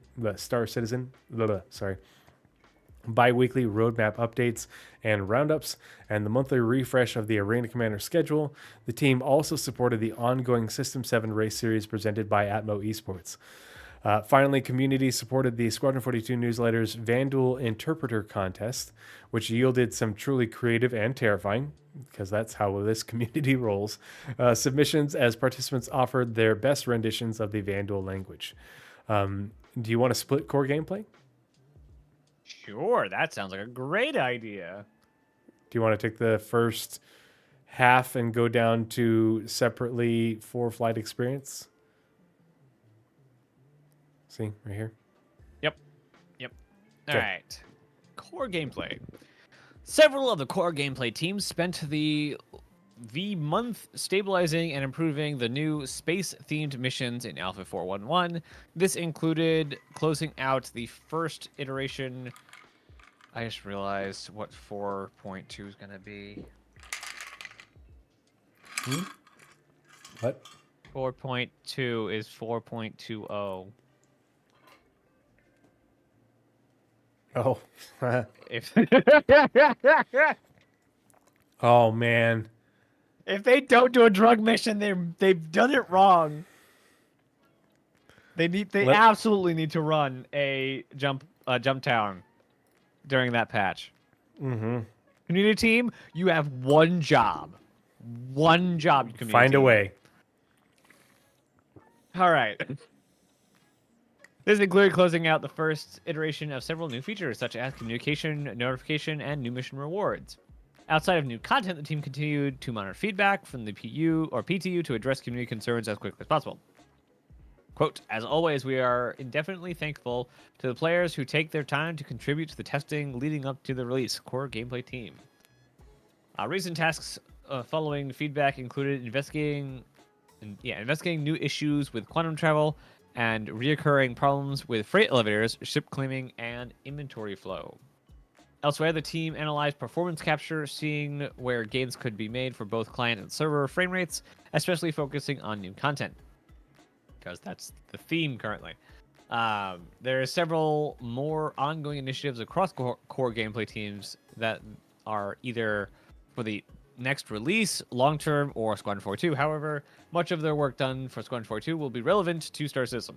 bi-weekly roadmap updates and roundups, and the monthly refresh of the Arena Commander schedule, the team also supported the ongoing System 7 race series presented by Atmo Esports. Finally, community supported the Squadron 42 newsletter's Vanduul Interpreter contest, which yielded some truly creative and terrifying, because that's how this community rolls, submissions as participants offered their best renditions of the Vanduul language. Do you want to split core gameplay? Sure, that sounds like a great idea. Do you want to take the first half and go down to separately for flight experience? See, right here. Yep. All Okay. right. Core gameplay. Several of the core gameplay teams spent the month stabilizing and improving the new space-themed missions in Alpha 411. This included closing out the first iteration. I just realized what 4.2 is going to be. What? 4.2 is 4.20. Oh. If Oh, man. if they don't do a drug mission, they've done it wrong. They absolutely need to run a jump town during that patch. Mm-hmm. Community team, you have one job. One job. Community Find a team. way. All right. This included closing out the first iteration of several new features, such as communication, notification, and new mission rewards. Outside of new content, the team continued to monitor feedback from the PU or PTU to address community concerns as quickly as possible. Quote, as always, we are indefinitely thankful to the players who take their time to contribute to the testing leading up to the release. Core gameplay team. Recent tasks following feedback included investigating new issues with quantum travel and reoccurring problems with freight elevators, ship claiming, and inventory flow. Elsewhere, the team analyzed performance capture, seeing where gains could be made for both client and server frame rates, especially focusing on new content, because that's the theme currently. There are several more ongoing initiatives across core gameplay teams that are either for the next release, long-term, or Squadron 42. However, much of their work done for Squadron 42 will be relevant to Star Citizen.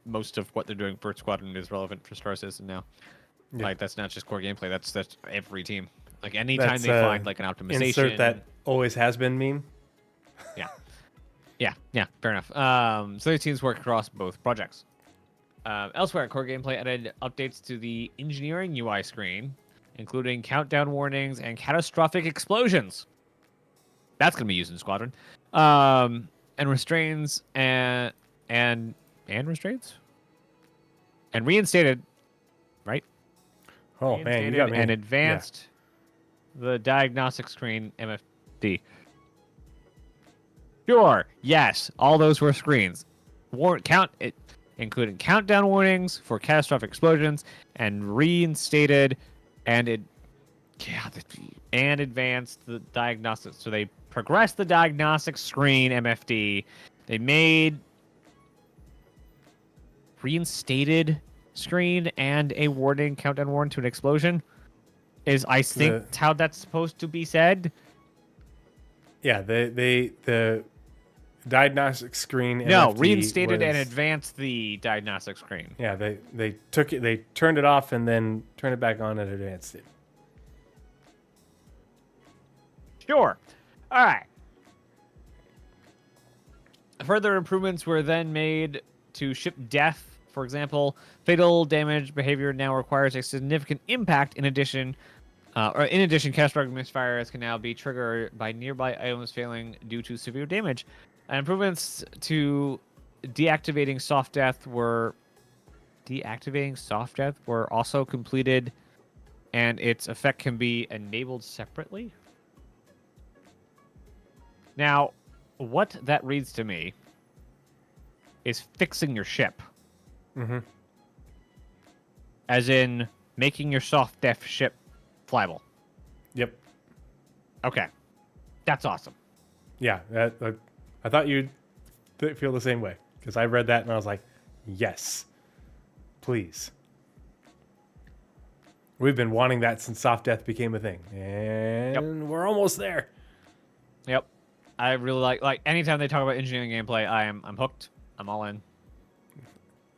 Most of what they're doing for Squadron is relevant for Star Citizen now. Yeah. Like that's not just core gameplay. That's every team. Like anytime That's, they find like an optimization. Insert that always has been meme. Yeah. Fair enough. So these teams work across both projects. Elsewhere, core gameplay added updates to the engineering UI screen, including countdown warnings and catastrophic explosions. That's going to be used in Squadron. And restraints and restraints? And reinstated, right? Oh man, you Reinstated got me. and advanced the diagnostic screen MFD. Sure, yes, all those were screens. Including countdown warnings for catastrophic explosions and reinstated and advanced the diagnostics. So they progressed the diagnostic screen MFD. They made reinstated screen and a warning countdown warning to an explosion. I think how that's supposed to be said. Yeah, the diagnostic screen. No, MFD reinstated and was- advanced the diagnostic screen. Yeah, they took it, they turned it off and then turned it back on and advanced it. Sure. All right. Further improvements were then made to ship death. For example, fatal damage behavior now requires a significant impact. In addition, catastrophic misfires can now be triggered by nearby items failing due to severe damage. And improvements to deactivating soft death were also completed, and its effect can be enabled separately. Now, what that reads to me is fixing your ship. Mm-hmm. As in making your soft def ship flyable. Yep. Okay. That's awesome. Yeah, I thought you'd feel the same way because I read that and I was like, yes, please. We've been wanting that since soft death became a thing, and we're almost there. Yep. I really like anytime they talk about engineering gameplay, I'm hooked. I'm all in.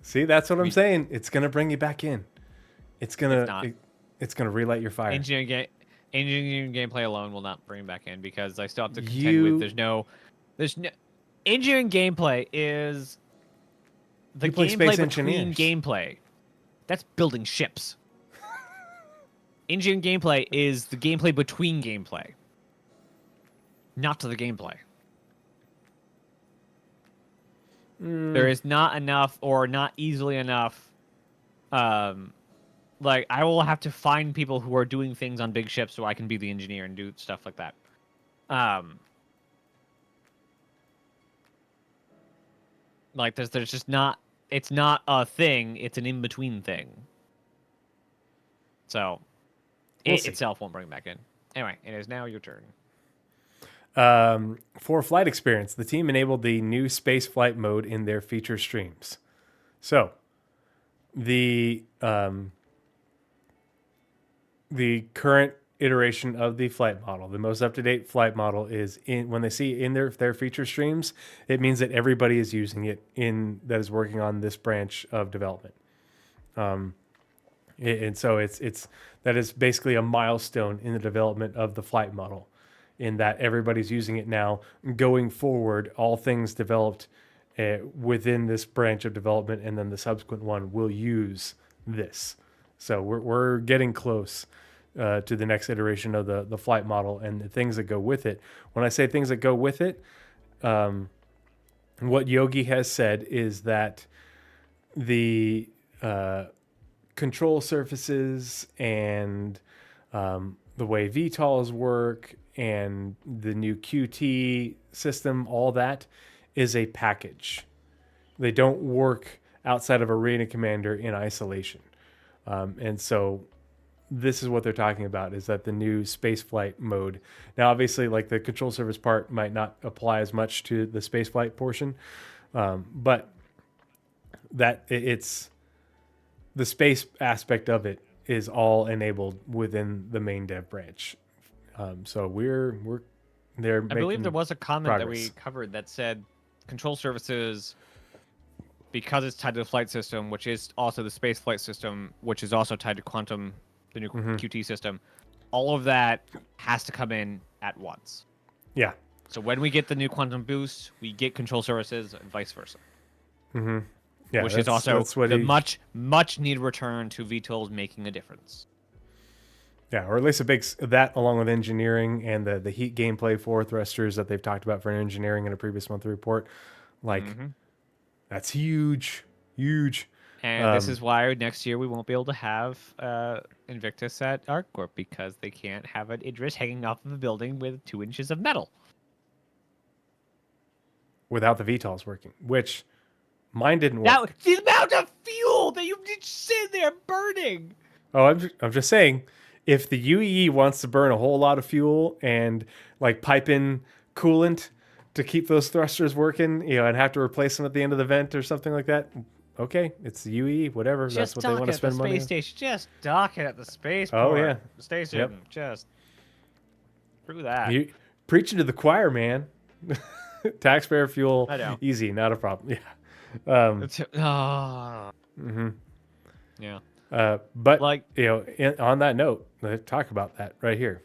See, that's what I'm saying. It's gonna bring you back in. It's gonna relight your fire. Engineering gameplay alone will not bring me back in because I still have to contend with there's no engineering gameplay is the You play gameplay Space between Engineers. gameplay. That's building ships. Engineering gameplay is the gameplay between gameplay. Not to the gameplay. There is not enough or not easily enough like I will have to find people who are doing things on big ships so I can be the engineer and do stuff like that. Like there's just not, it's not a thing, it's an in-between thing. So it itself won't bring it back in. Anyway, it is now your turn. For flight experience, the team enabled the new space flight mode in their feature streams. So the current iteration of the flight model, the most up-to-date flight model, is in when they see in their feature streams, it means that everybody is using it that is working on this branch of development. And so it's that is basically a milestone in the development of the flight model, in that everybody's using it now. Going forward, all things developed within this branch of development and then the subsequent one will use this. So we're getting close to the next iteration of the flight model and the things that go with it. When I say things that go with it, what Yogi has said is that the control surfaces and the way VTOLs work and the new QT system, all that is a package. They don't work outside of Arena Commander in isolation. And so this is what they're talking about, is that the new spaceflight mode. Now, obviously, like the control surface part might not apply as much to the spaceflight portion, but that it's the space aspect of it is all enabled within the main dev branch. So we're there. I believe there was a comment that we progress. covered that said control surfaces because it's tied to the flight system, which is also the space flight system, which is also tied to quantum, the new QT system. All of that has to come in at once. Yeah. So when we get the new quantum boost, we get control services and vice versa. Yeah, which is also what the much needed return to VTOLs making a difference. Yeah, or at least a big that along with engineering and the heat gameplay for thrusters that they've talked about for engineering in a previous monthly report. Like that's huge. And this is why next year we won't be able to have Invictus at ArcCorp because they can't have an Idris hanging off of a building with 2 inches of metal. Without the VTOLs working, which mine didn't work. Now, the amount of fuel that you did sit there burning. Oh, I'm just saying, if the UEE wants to burn a whole lot of fuel and like pipe in coolant to keep those thrusters working, and have to replace them at the end of the vent or something like that, okay, it's the UEE, whatever. That's what they want to spend money on. Just dock it at the space station. Just dock it at the spaceport. Oh yeah, station. Yep. Just screw that. You preaching to the choir, man. Taxpayer fuel, I know. easy, not a problem. Yeah. Yeah. But Like, on that note, let's talk about that right here.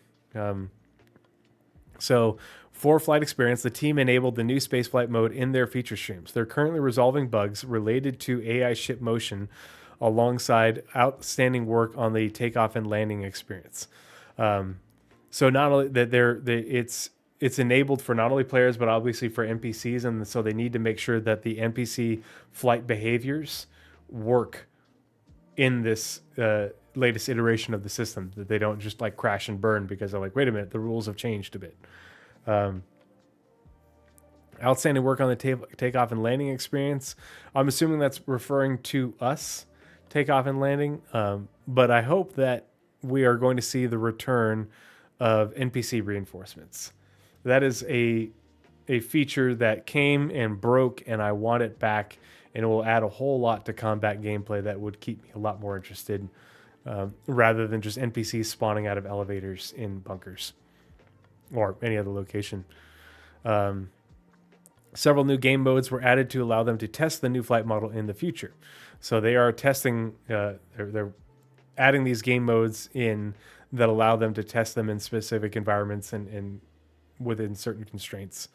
So, for flight experience, the team enabled the new spaceflight mode in their feature streams. They're currently resolving bugs related to AI ship motion, alongside outstanding work on the takeoff and landing experience. So not only that it's enabled for not only players but obviously for NPCs, and so they need to make sure that the NPC flight behaviors work in this latest iteration of the system, that they don't just like crash and burn because they're like, wait a minute, the rules have changed a bit. Outstanding work on the takeoff and landing experience. I'm assuming that's referring to us, takeoff and landing, but I hope that we are going to see the return of NPC reinforcements. That is a feature that came and broke, and I want it back, and it will add a whole lot to combat gameplay that would keep me a lot more interested, rather than just NPCs spawning out of elevators in bunkers or any other location. Several new game modes were added to allow them to test the new flight model in the future. So they are testing, they're adding these game modes in that allow them to test them in specific environments and within certain constraints.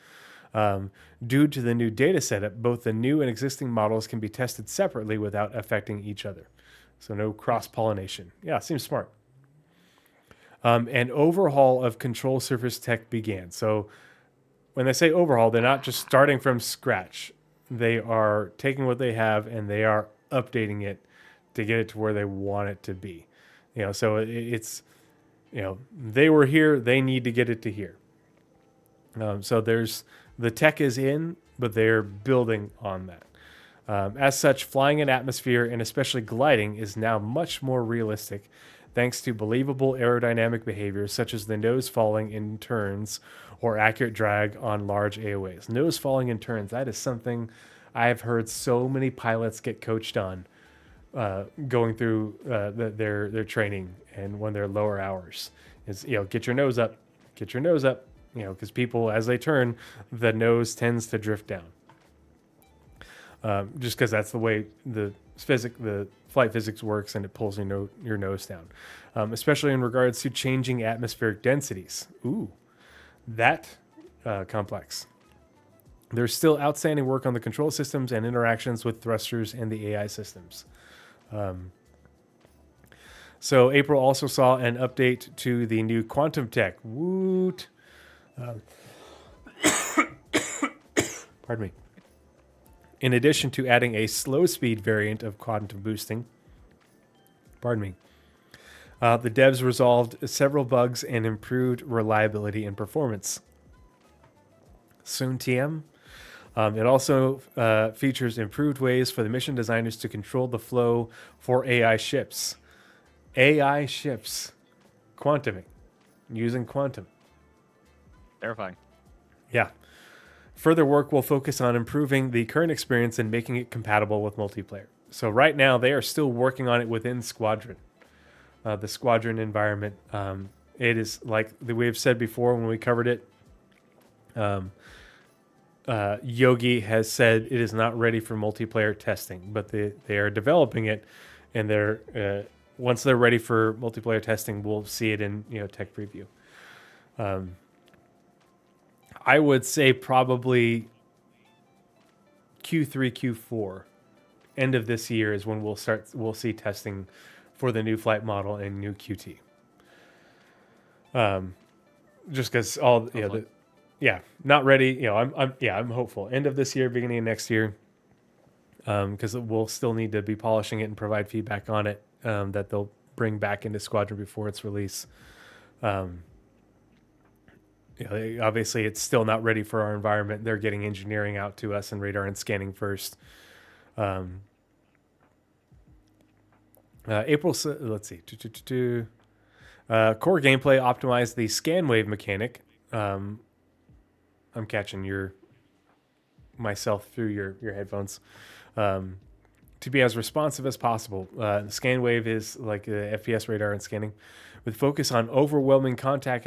Due to the new data setup, both the new and existing models can be tested separately without affecting each other. So no cross-pollination. Yeah, seems smart. An overhaul of control surface tech began. So when they say overhaul, they're not just starting from scratch. They are taking what they have and they are updating it to get it to where they want it to be. So it's, they were here, they need to get it to here. So the tech is in, but they're building on that. As such, flying in atmosphere and especially gliding is now much more realistic, thanks to believable aerodynamic behaviors such as the nose falling in turns or accurate drag on large AOAs. Nose falling in turns, that is something I've heard so many pilots get coached on going through their training and when they're lower hours. Is get your nose up, because people, as they turn, the nose tends to drift down. Just because that's the way the flight physics works, and it pulls your nose down. Especially in regards to changing atmospheric densities. Ooh, that complex. There's still outstanding work on the control systems and interactions with thrusters and the AI systems. So April also saw an update to the new quantum tech. Woot. Pardon me. In addition to adding a slow speed variant of quantum boosting, the devs resolved several bugs and improved reliability and performance. Soon TM. It also features improved ways for the mission designers to control the flow for AI ships. AI ships. Quantuming. Using quantum. Terrifying. Yeah. Further work will focus on improving the current experience and making it compatible with multiplayer. So right now, they are still working on it within Squadron. The Squadron environment. It is like we have said before when we covered it. Yogi has said it is not ready for multiplayer testing, but they are developing it, and once they're ready for multiplayer testing, we'll see it in tech preview. I would say probably Q3, Q4, end of this year is when we'll see testing for the new flight model and new QT. Just because not ready. I'm hopeful. End of this year, beginning of next year, because we'll still need to be polishing it and provide feedback on it that they'll bring back into Squadron before its release. Obviously, it's still not ready for our environment. They're getting engineering out to us and radar and scanning first. April. Let's see. Core gameplay optimized the scan wave mechanic. I'm catching myself through your headphones. To be as responsive as possible. The scan wave is like the FPS radar and scanning, with focus on overwhelming contact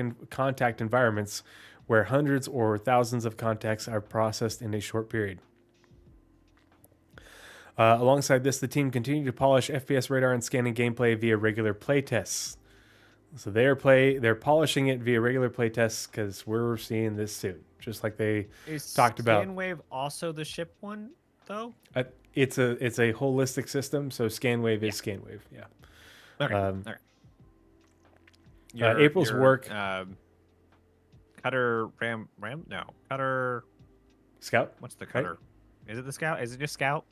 environments where hundreds or thousands of contacts are processed in a short period. Alongside this, the team continued to polish FPS radar and scanning gameplay via regular play tests. So they're polishing it via regular play tests because we're seeing this soon, just like they talked about. Is ScanWave also the ship one, though? It's a holistic system, so ScanWave is ScanWave. Yeah. Okay. All right. April's work. Cutter Ram? No. Cutter Scout. What's the Cutter? Right? Is it the Scout? Is it just Scout?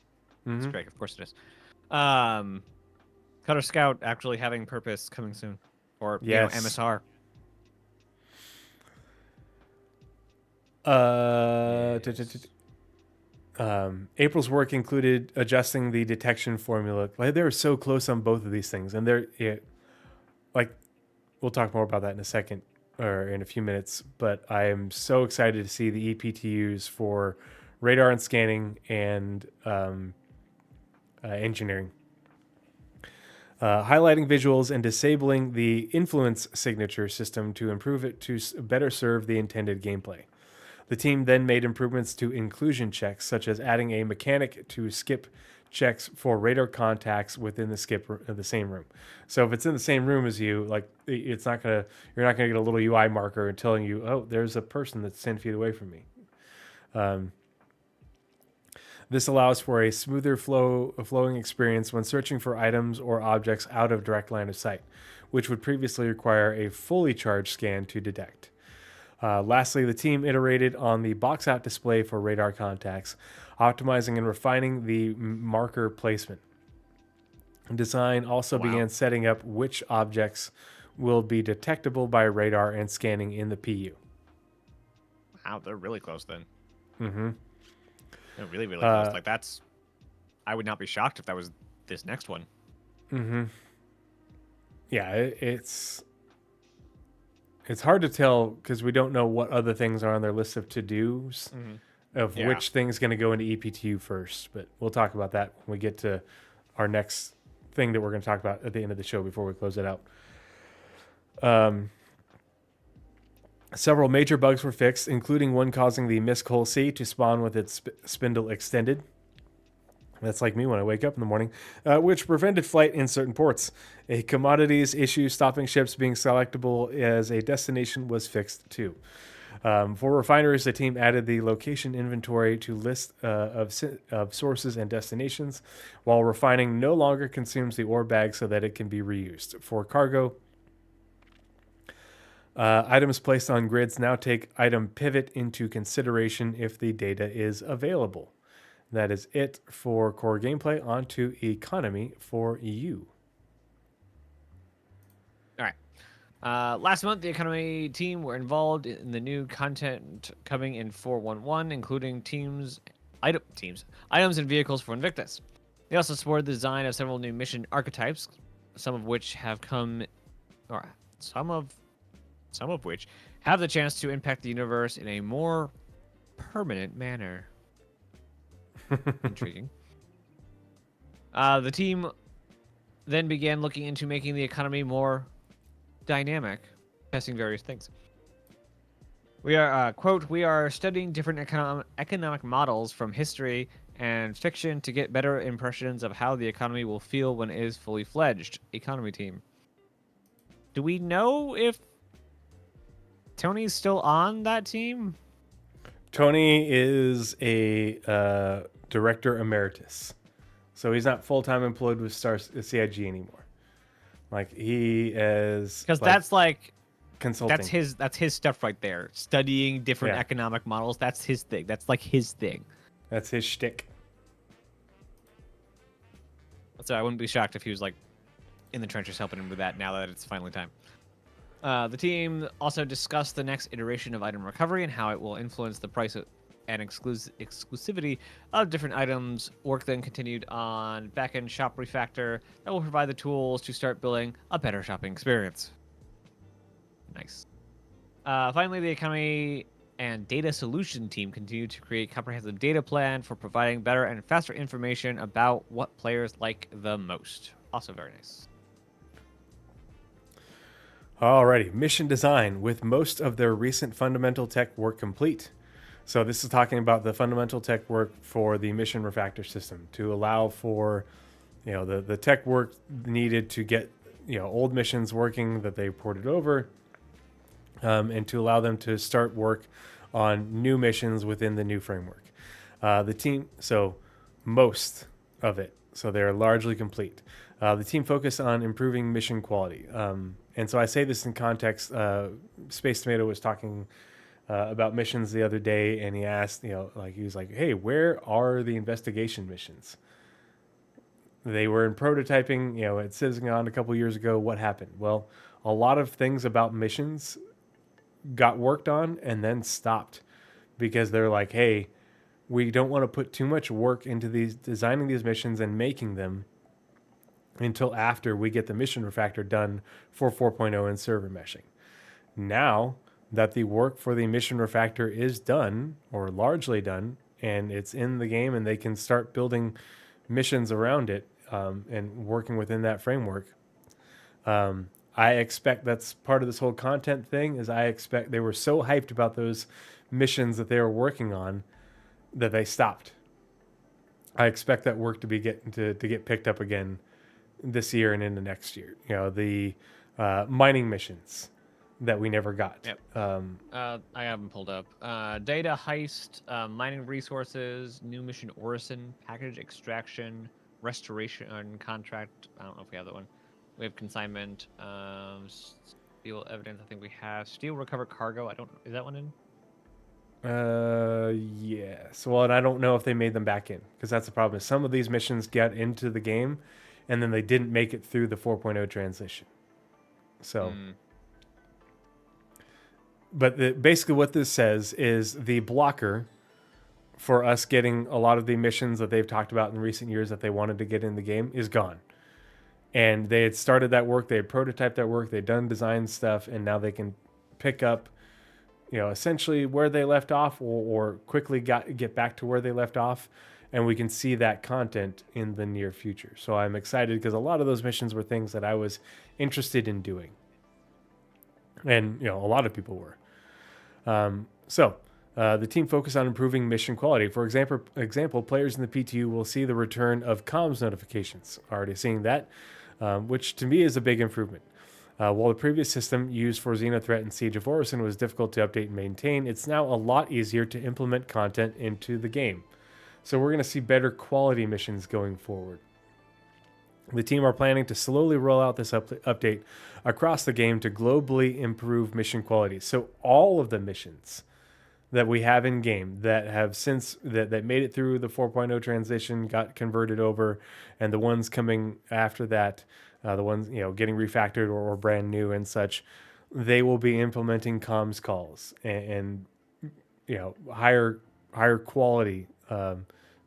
Mm-hmm. That's correct. Of course it is. Cutter Scout actually having purpose coming soon, or MSR. April's work included adjusting the detection formula. They were so close on both of these things, and we'll talk more about that in a second or in a few minutes. But I am so excited to see the EPTUs for radar and scanning and engineering, highlighting visuals and disabling the influence signature system to improve it to better serve the intended gameplay. The team then made improvements to inclusion checks, such as adding a mechanic to skip checks for radar contacts within the same room. So if it's in the same room as you, you're not gonna get a little UI marker telling you, oh, there's a person that's 10 feet away from me. This allows for a smoother flowing experience when searching for items or objects out of direct line of sight, which would previously require a fully charged scan to detect. Lastly, the team iterated on the box-out display for radar contacts, optimizing and refining the marker placement. Design also began setting up which objects will be detectable by radar and scanning in the PU. Wow, they're really close then. Mm-hmm. They're really, really close. I would not be shocked if that was this next one. Mm-hmm. Yeah, it's hard to tell because we don't know what other things are on their list of to-dos of which thing's going to go into EPTU first. But we'll talk about that when we get to our next thing that we're going to talk about at the end of the show before we close it out. Several major bugs were fixed, including one causing the Misk Hull C to spawn with its spindle extended. That's like me when I wake up in the morning, which prevented flight in certain ports. A commodities issue stopping ships being selectable as a destination was fixed too. For refineries, the team added the location inventory to list of sources and destinations, while refining no longer consumes the ore bag so that it can be reused. For cargo, items placed on grids now take item pivot into consideration if the data is available. That is it for core gameplay. On to economy for you. All right. Last month, the economy team were involved in the new content coming in 4.1.1, including items and vehicles for Invictus. They also supported the design of several new mission archetypes, some of which have the chance to impact the universe in a more permanent manner. Intriguing. The team then began looking into making the economy more dynamic, testing various things. We are, quote, we are studying different economic models from history and fiction to get better impressions of how the economy will feel when it is fully fledged. Economy team. Do we know if Tony's still on that team? Tony is a director emeritus, so he's not full-time employed with CIG anymore. Like he is, Because that's like consulting. that's his stuff right there. Studying different Yeah. economic models. That's his thing. That's like his thing. That's his shtick. So I wouldn't be shocked if he was like in the trenches helping him with that now that it's finally time. The team also discussed the next iteration of item recovery and how it will influence the price and exclusivity of different items. Work then continued on backend shop refactor that will provide the tools to start building a better shopping experience. Nice. Finally, the economy and data solution team continued to create comprehensive data plan for providing better and faster information about what players like the most. Also very nice. Alrighty, mission design with most of their recent fundamental tech work complete. So this is talking about the fundamental tech work for the mission refactor system to allow for, the tech work needed to get, old missions working that they ported over, and to allow them to start work on new missions within the new framework. The team, so most of it, so they're largely complete. The team focused on improving mission quality. And so I say this in context. Space Tomato was talking about missions the other day, and he asked, he was like, hey, where are the investigation missions? They were in prototyping, at CitizenCon a couple years ago. What happened? Well, a lot of things about missions got worked on and then stopped because they're like, hey, we don't want to put too much work into designing these missions and making them until after we get the mission refactor done for 4.0 and server meshing. Now that the work for the mission refactor is done or largely done and it's in the game and they can start building missions around it and working within that framework, I expect that's part of this whole content thing. Is I expect they were so hyped about those missions that they were working on that they stopped. I expect that work to be get picked up again this year and into next year. The mining missions that we never got. Yep. I have them pulled up. Data heist, mining resources, new mission orison, package extraction, restoration contract. I don't know if we have that one. We have consignment, steel evidence. I think we have steel recovered cargo. Is that one in? Yes. Well, and I don't know if they made them back in because that's the problem. Is some of these missions get into the game and then they didn't make it through the 4.0 transition. So, but basically what this says is the blocker for us getting a lot of the missions that they've talked about in recent years that they wanted to get in the game is gone. And they had started that work, they had prototyped that work, they'd done design stuff, and now they can pick up, essentially where they left off or quickly get back to where they left off. And we can see that content in the near future. So I'm excited because a lot of those missions were things that I was interested in doing. And, a lot of people were. The team focused on improving mission quality. For example, players in the PTU will see the return of comms notifications. Already seeing that, which to me is a big improvement. While the previous system used for Xenothreat and Siege of Orison was difficult to update and maintain, it's now a lot easier to implement content into the game. So we're going to see better quality missions going forward. The team are planning to slowly roll out this update across the game to globally improve mission quality. So all of the missions that we have in game that have since that made it through the 4.0 transition, got converted over, and the ones coming after that, the ones getting refactored or brand new and such, they will be implementing comms calls and higher quality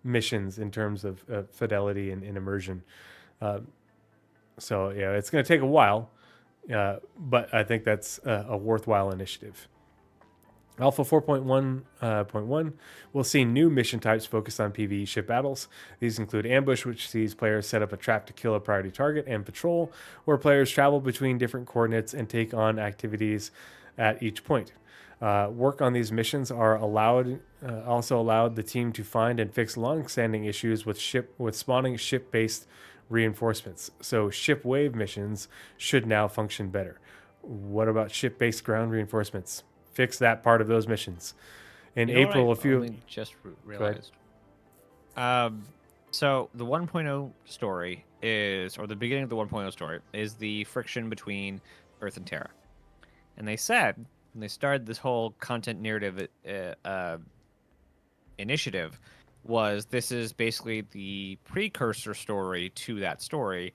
missions in terms of fidelity and immersion. So it's going to take a while, but I think that's a worthwhile initiative. Alpha 4.1.1 will see new mission types focused on PvE ship battles. These include Ambush, which sees players set up a trap to kill a priority target, and Patrol, where players travel between different coordinates and take on activities at each point. Work on these missions are also allowed the team to find and fix long-standing issues with spawning ship-based reinforcements. So ship wave missions should now function better. What about ship-based ground reinforcements? Fix that part of those missions. In April, just realized. So the 1.0 story is, or the beginning of the 1.0 story is the friction between Earth and Terra, and they said when they started this whole content narrative initiative, this is basically the precursor story to that story.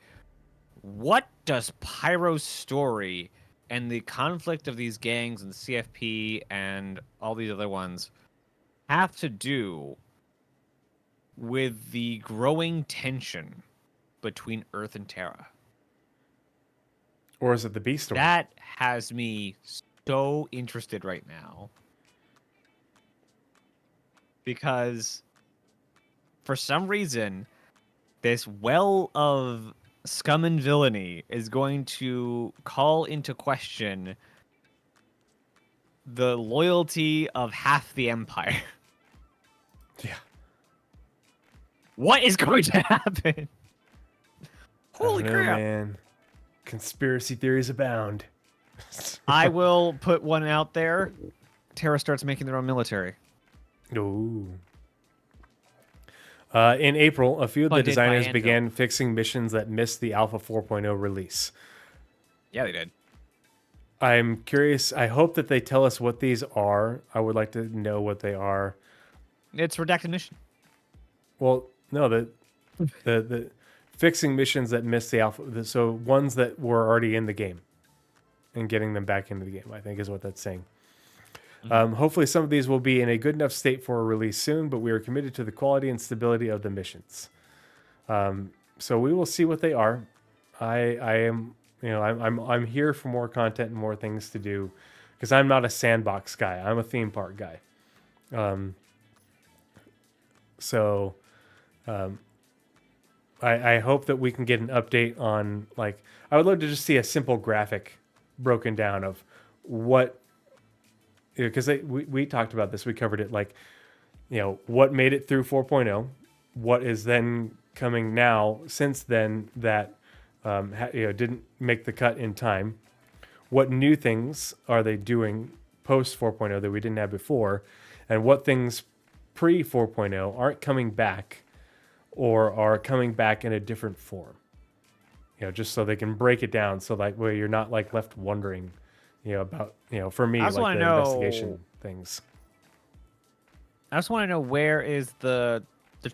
What does Pyro's story and the conflict of these gangs and the CFP and all these other ones have to do with the growing tension between Earth and Terra? Or is it the B story? That has me so interested right now. Because for some reason, this well of scum and villainy is going to call into question the loyalty of half the Empire. Yeah. What is going to happen? Holy I don't know, crap. man. Conspiracy theories abound. I will put one out there. Terra starts making their own military. Ooh. In April, a few of the Funded by designers Anvil. began fixing missions that missed the Alpha 4.0 release. Yeah, they did. I'm curious. I hope that they tell us what these are. I would like to know what they are. It's redacted mission. Well, no, the fixing missions that missed the alpha. So ones that were already in the game and getting them back into the game, I think is what that's saying. Hopefully some of these will be in a good enough state for a release soon, but we are committed to the quality and stability of the missions. So we will see what they are. I am, I'm here for more content and more things to do, because I'm not a sandbox guy. I'm a theme park guy. I hope that we can get an update on, like, I would love to just see a simple graphic broken down of what, because we talked about this, we covered it, like, what made it through 4.0, what is then coming now since then that didn't make the cut in time, what new things are they doing post 4.0 that we didn't have before, and what things pre 4.0 aren't coming back or are coming back in a different form. Just so they can break it down, so like where you're not like left wondering, about, for me, I like just wanna the know- investigation things. I just want to know, where is the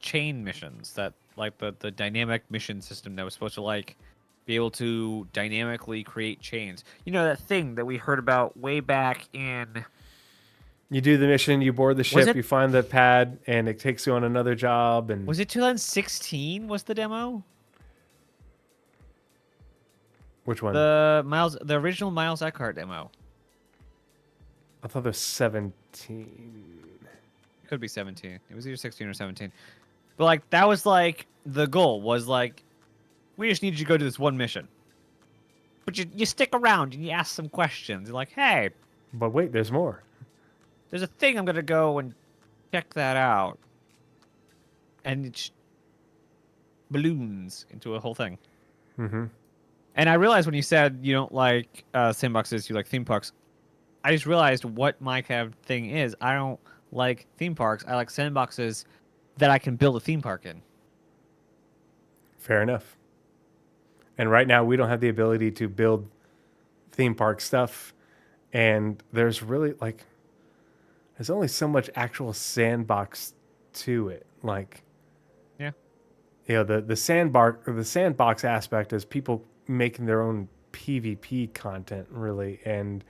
chain missions, that like the dynamic mission system that was supposed to like be able to dynamically create chains. That thing that we heard about way back in. You do the mission, you board the ship, it- you find the pad, and it takes you on another job. And Was it 2016? Was the demo which one? the original Miles Eckhart demo? I thought it was 17. Could be 17. It was either 16 or 17. But like that was like the goal was like, we just need you to go do this one mission. But you stick around and you ask some questions. You're like, hey, But wait, there's more. there's a thing, I'm gonna go and check that out. And it balloons into a whole thing. Mm-hmm. And I realized when you said you don't like sandboxes, you like theme parks, I just realized what my kind of thing is. I don't like theme parks. I like sandboxes that I can build a theme park in. Fair enough. And right now, we don't have the ability to build theme park stuff. And there's really, like, there's only so much actual sandbox to it. Like, Yeah. The sandbox aspect is people making their own PvP content, really. And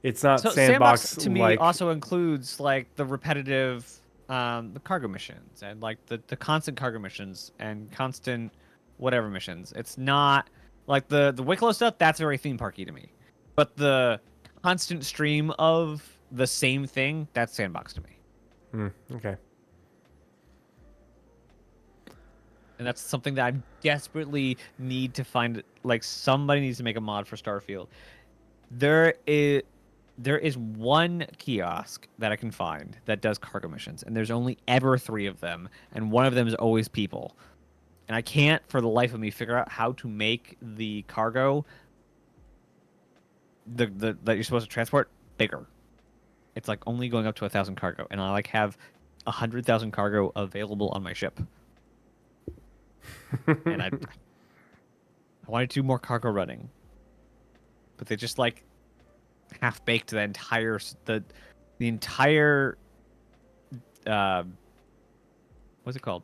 it's not So sandbox to me like, also includes like the repetitive the cargo missions and like the constant cargo missions and constant whatever missions. It's not like the Wicklow stuff, that's very theme parky to me. But the constant stream of the same thing, that's sandbox to me. Okay. And that's something that I desperately need to find. Like, somebody needs to make a mod for Starfield. There is there is one kiosk that I can find that does cargo missions, and there's only ever 3 of them, and one of them is always people. And I can't, for the life of me, figure out how to make the cargo that you're supposed to transport bigger. It's like only going up to 1,000 cargo, and I like have 100,000 cargo available on my ship. And I wanted to do more cargo running, but they just like half baked the entire what's it called?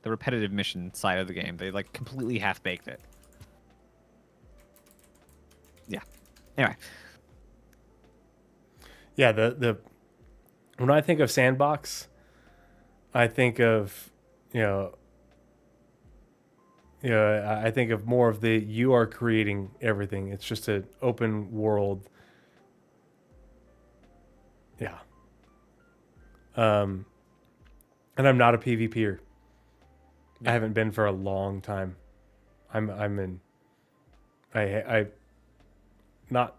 The repetitive mission side of the game. They like completely half baked it. Yeah. Anyway. Yeah, the when I think of sandbox, I think of I think of more of the you are creating everything. It's just an open world. Yeah. And I'm not a PvPer. I haven't been for a long time. I'm not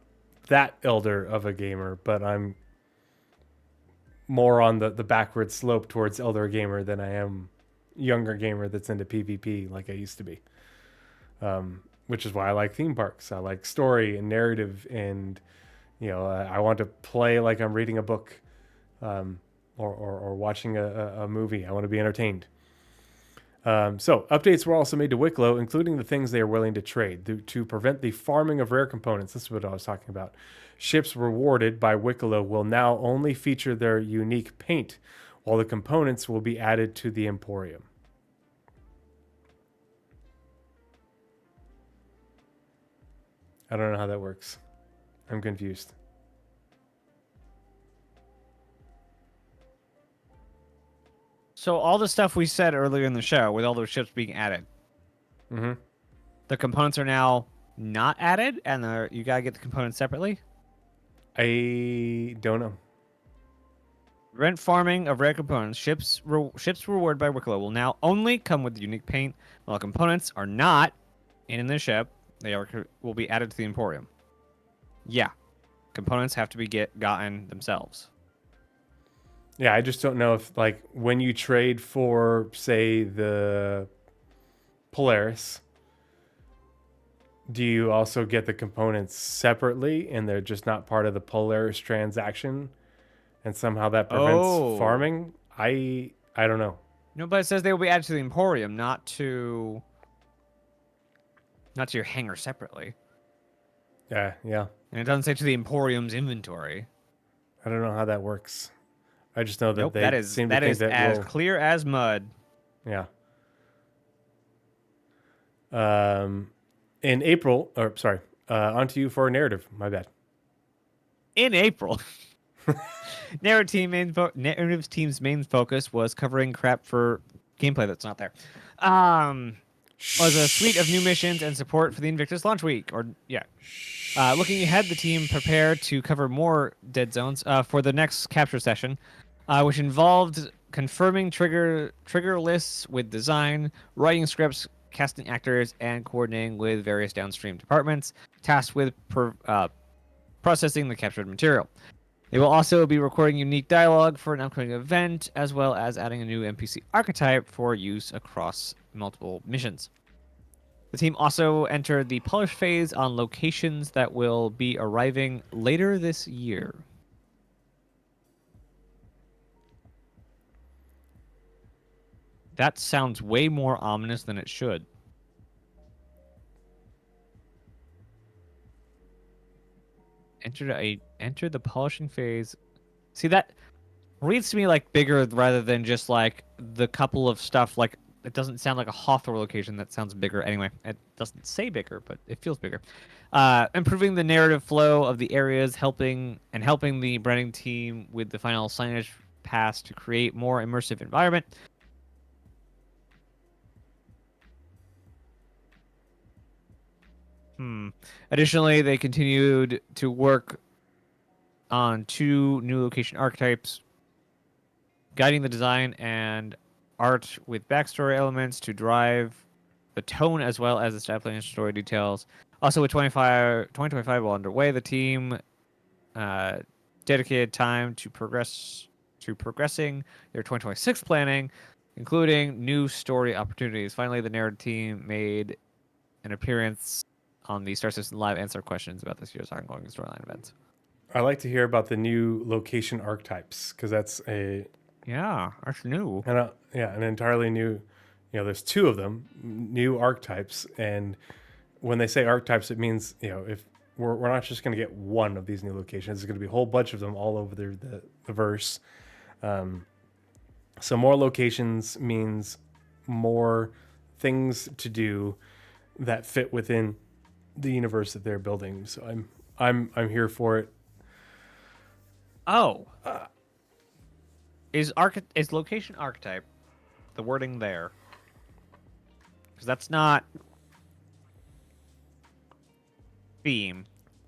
that elder of a gamer, but I'm more on the backward slope towards elder gamer than I am younger gamer that's into PvP like I used to be. Which is why I like theme parks. I like story and narrative, and I want to play like I'm reading a book, or watching a movie. I want to be entertained. So updates were also made to Wicklow, including the things they are willing to trade to prevent the farming of rare components. This is what I was talking about. Ships rewarded by Wicklow will now only feature their unique paint, while the components will be added to the Emporium. I don't know how that works. I'm confused. So all the stuff we said earlier in the show, with all those ships being added, the components are now not added, and you gotta get the components separately. I don't know. Rent farming of rare components. Ships rewarded by Wicklow will now only come with unique paint, while components are not in the ship. They will be added to the Emporium. Yeah, components have to be gotten themselves. Yeah, I just don't know if, like, when you trade for, say, the Polaris, do you also get the components separately and they're just not part of the Polaris transaction, and somehow that prevents farming? I don't know. No, but it says they will be added to the Emporium, not to your hangar separately. Yeah. And it doesn't say to the Emporium's inventory. I don't know how that works. I just know that Nope, they that is seem to think that as will... clear as mud. Yeah. In April, on to you for a narrative. My bad. In April, Narrative Team's main focus was covering crap for gameplay that's not there. Was a suite of new missions and support for the Invictus launch week. Looking ahead, the team prepared to cover more dead zones for the next capture session, which involved confirming trigger lists with design, writing scripts, casting actors, and coordinating with various downstream departments tasked with processing the captured material. They will also be recording unique dialogue for an upcoming event, as well as adding a new NPC archetype for use across multiple missions. The team also entered the polish phase on locations that will be arriving later this year. That sounds way more ominous than it should. Enter the polishing phase. See, that reads to me like bigger rather than just like the couple of stuff. Like, it doesn't sound like a Hawthorne location. That sounds bigger. Anyway, it doesn't say bigger, but it feels bigger. Improving the narrative flow of the areas, helping the branding team with the final signage pass to create more immersive environment. Additionally, they continued to work on 2 new location archetypes, guiding the design and art with backstory elements to drive the tone as well as establishing story details. Also, with 2025 well underway, the team dedicated time to progressing their 2026 planning, including new story opportunities. Finally, the narrative team made an appearance on the Star Citizen Live answer questions about this year's ongoing storyline events. I like to hear about the new location archetypes because that's Yeah, that's new. an entirely new. There's two of them, new archetypes, and when they say archetypes, it means if we're not just going to get one of these new locations, there's going to be a whole bunch of them all over the verse. So more locations means more things to do that fit within the universe that they're building. So I'm here for it. Oh, is location archetype the wording there? Because that's not theme,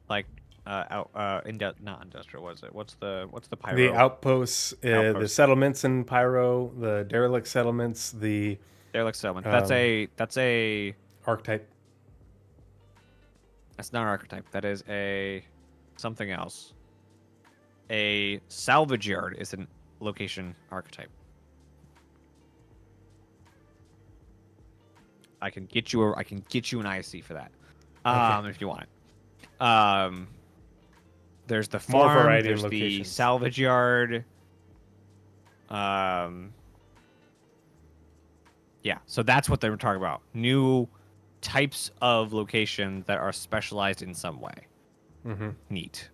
like not industrial. Was it? What's the pyro? The outposts, the Outposts. settlements in Pyro, the derelict settlements, the Derelict settlement. That's a archetype. That's not an archetype. That is a something else. A salvage yard is a location archetype. I can get you an IC for that. If you want it. There's the More farm, variety in there's the locations. salvage yard. Yeah, so that's what they were talking about. New types of locations that are specialized in some way. Mm-hmm. Neat.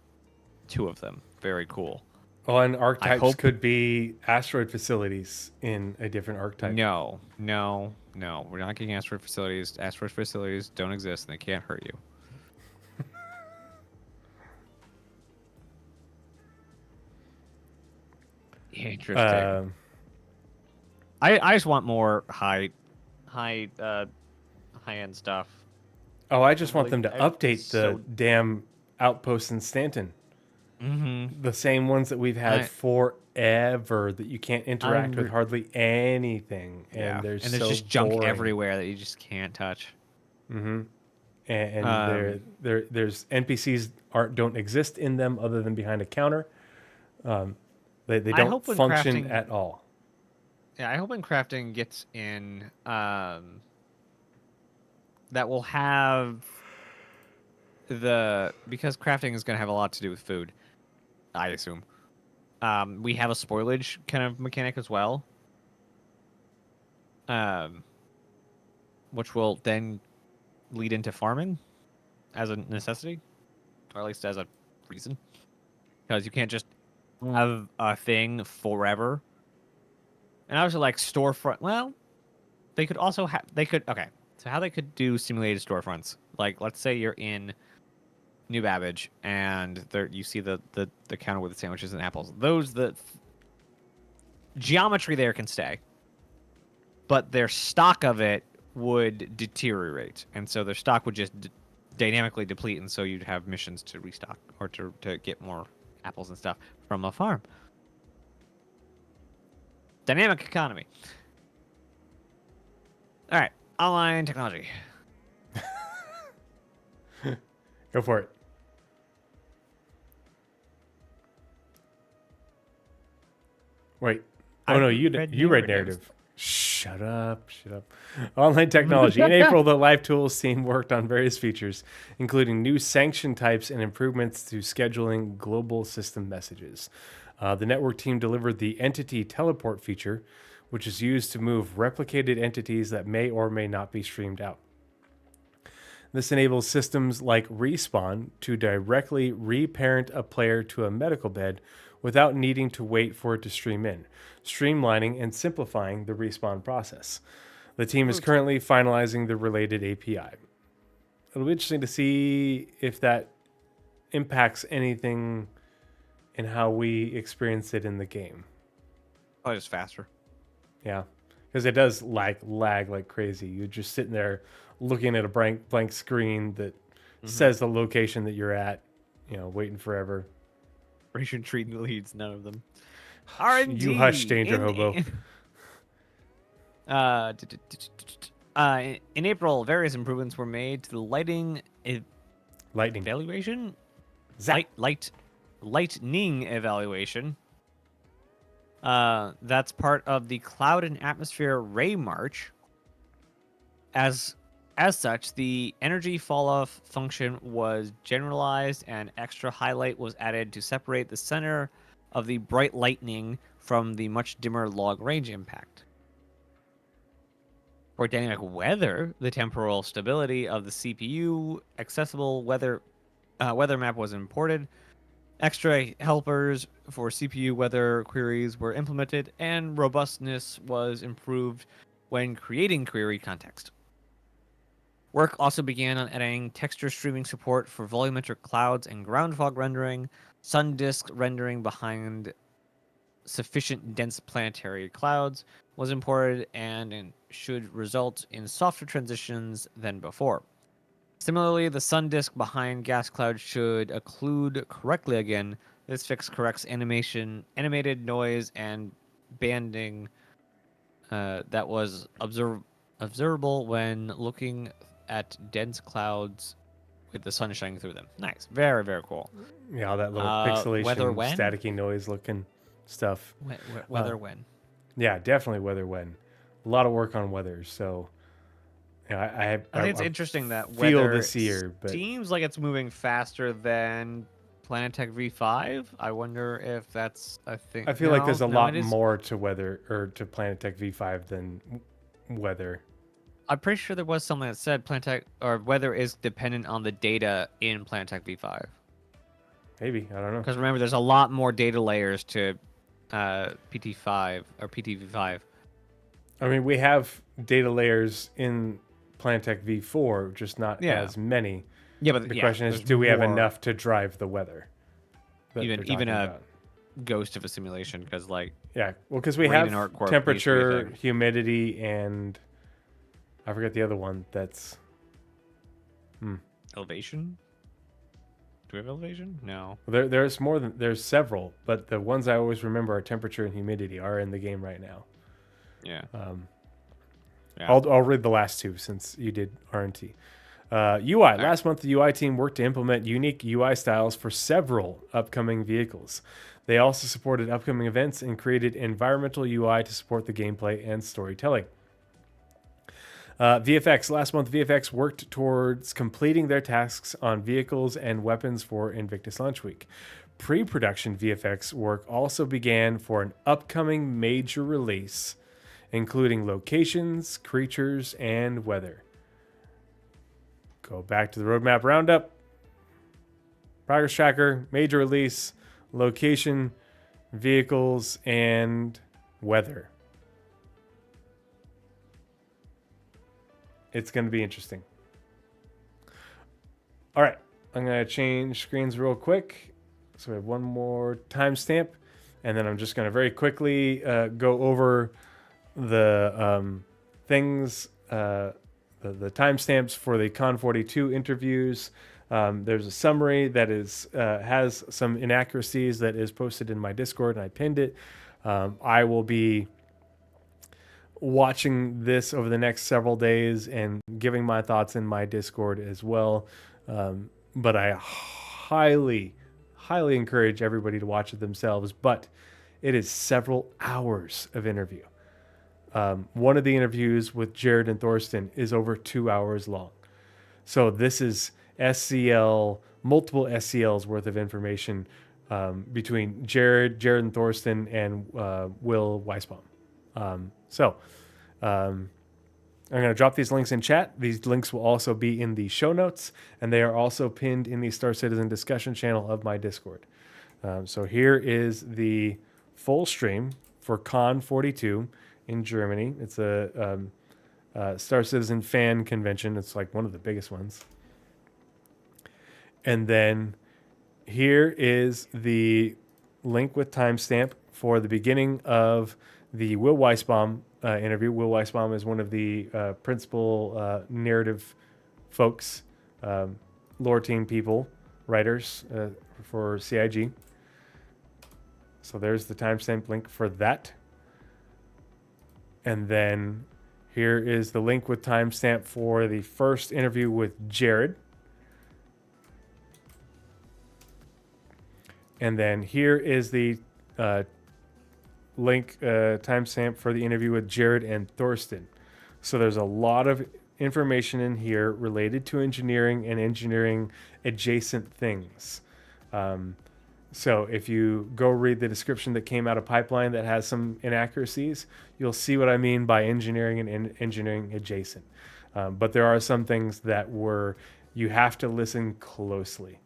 2 of them. Very cool. Well, and archetypes hope- could be asteroid facilities in a different archetype. No. We're not getting asteroid facilities. Asteroid facilities don't exist and they can't hurt you. Interesting. I just want more high end stuff. Oh, I just want them to Like, update the so- damn outposts in Stanton. Mm-hmm. The same ones that we've had I- forever that you can't interact with re- hardly anything. And Yeah. they're And there's so just junk boring. everywhere that you just can't touch. Mm-hmm. And there's NPCs don't exist in them other than behind a counter. They I don't hope when function crafting- at all. Yeah, I hope when crafting gets in, that will have because crafting is going to have a lot to do with food, I assume. We have a spoilage kind of mechanic as well, which will then lead into farming as a necessity, or at least as a reason, because you can't just have a thing forever. And I was like storefront. Well, they could also have. Okay. So how they could do simulated storefronts? Like, let's say you're in New Babbage and there you see the counter with the sandwiches and apples. The geometry there can stay, but their stock of it would deteriorate, and so their stock would just dynamically deplete, and so you'd have missions to restock or to get more apples and stuff from a farm. Dynamic economy. All right, online technology. Go for it. Wait. Oh, I no, you read read narratives. narrative. Shut up. Online technology. In April, the Live Tools team worked on various features, including new sanction types and improvements to scheduling global system messages. The network team delivered the Entity Teleport feature, which is used to move replicated entities that may or may not be streamed out. This enables systems like Respawn to directly reparent a player to a medical bed without needing to wait for it to stream in, streamlining and simplifying the respawn process. The team is currently finalizing the related API. It'll be interesting to see if that impacts anything in how we experience it in the game. Probably just faster. Yeah, because it does lag like crazy. You're just sitting there looking at a blank screen that says the location that you're at, waiting forever. Ration treating leads, none of them. R&D. You hush, danger hobo. In April, various improvements were made to the lighting Lightning. evaluation. Zap. Light lightning evaluation. That's part of the Cloud and Atmosphere Ray March. As such, the energy fall-off function was generalized and extra highlight was added to separate the center of the bright lightning from the much dimmer log range impact. For dynamic weather, the temporal stability of the CPU accessible weather map was imported. Extra helpers for CPU weather queries were implemented, and robustness was improved when creating query context. Work also began on adding texture streaming support for volumetric clouds and ground fog rendering, sun disk rendering behind sufficient dense planetary clouds was imported and should result in softer transitions than before. Similarly, the sun disk behind gas clouds should occlude correctly again. This fix corrects animated noise and banding that was observable when looking at dense clouds with the sun shining through them. Nice. Very, very cool. Yeah, all that little Weather pixelation, when? staticky noise looking stuff. Weather when? Yeah, definitely weather when. A lot of work on weather. So, yeah, I think it's interesting that feel weather this year, but seems like it's moving faster than Planetech V5. I wonder if that's a thing. I feel like there's a lot it is. more to weather or to Planetech V5 than weather. I'm pretty sure there was something that said Planetech or weather is dependent on the data in Planetech V5. Maybe, I don't know. Because remember, there's a lot more data layers to PT5 or PTV5. I mean, we have data layers in Planetech V4, just not as many. Yeah, but The question is, there's do we have more- enough to drive the weather? that they're even talking a about? ghost of a simulation? Because like Yeah, well, because we Raiden have Art Corp used to be a temperature, thing. humidity, and I forget the other one. That's elevation. Do we have elevation? No. there's more than there's several, but the ones I always remember are temperature and humidity are in the game right now. Yeah. Yeah. I'll read the last two since you did RNT. UI. Last month, the UI team worked to implement unique UI styles for several upcoming vehicles. They also supported upcoming events and created environmental UI to support the gameplay and storytelling. VFX. Last month, VFX worked towards completing their tasks on vehicles and weapons for Invictus Launch Week. Pre-production VFX work also began for an upcoming major release, including locations, creatures, and weather. Go back to the Roadmap Roundup. Progress tracker, major release, location, vehicles, and weather. It's going to be interesting. All right, I'm going to change screens real quick. So we have one more timestamp, and then I'm just going to very quickly go over the things, the timestamps for the Con 42 interviews. There's a summary that has some inaccuracies that is posted in my Discord, and I pinned it. I will be watching this over the next several days and giving my thoughts in my Discord as well. But I highly encourage everybody to watch it themselves. But it is several hours of interview. One of the interviews with Jared and Thorsten is over 2 hours long. So this is multiple SCLs worth of information between Jared and Thorsten and Will Weisbaum. I'm going to drop these links in chat. These links will also be in the show notes, and they are also pinned in the Star Citizen discussion channel of my Discord. So here is the full stream for Con 42 in Germany. It's a Star Citizen fan convention. It's like one of the biggest ones. And then here is the link with timestamp for the beginning of the Will Weisbaum interview. Will Weisbaum is one of the principal narrative folks, lore team people, writers for CIG. So there's the timestamp link for that. And then here is the link with timestamp for the first interview with Jared. And then here is the link timestamp for the interview with Jared and Thorsten. So there's a lot of information in here related to engineering and engineering adjacent things. So if you go read the description that came out of Pipeline that has some inaccuracies, you'll see what I mean by engineering and engineering adjacent. But there are some things that you have to listen closely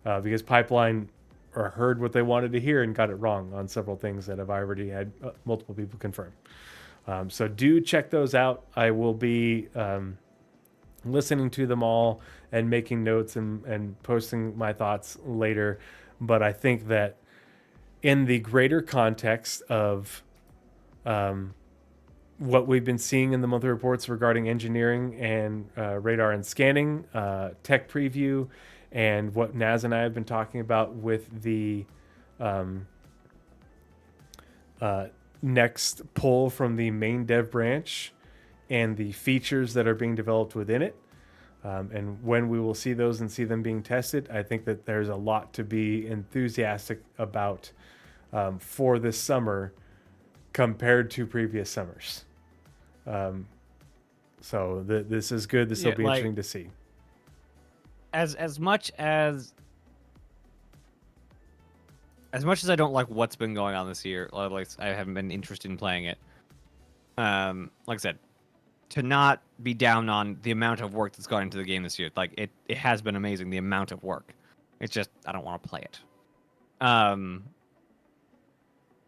because Pipeline heard what they wanted to hear and got it wrong on several things that I've already had multiple people confirm. So do check those out. I will be listening to them all and making notes and posting my thoughts later. But I think that in the greater context of what we've been seeing in the monthly reports regarding engineering and radar and scanning, tech preview, and what Naz and I have been talking about with the next pull from the main dev branch and the features that are being developed within it, and when we will see those and see them being tested, I think that there's a lot to be enthusiastic about for this summer compared to previous summers. So this is good. This will be interesting to see. As much as I don't like what's been going on this year, like I haven't been interested in playing it. Like I said, to not be down on the amount of work that's gone into the game this year. Like it has been amazing, the amount of work. It's just I don't want to play it.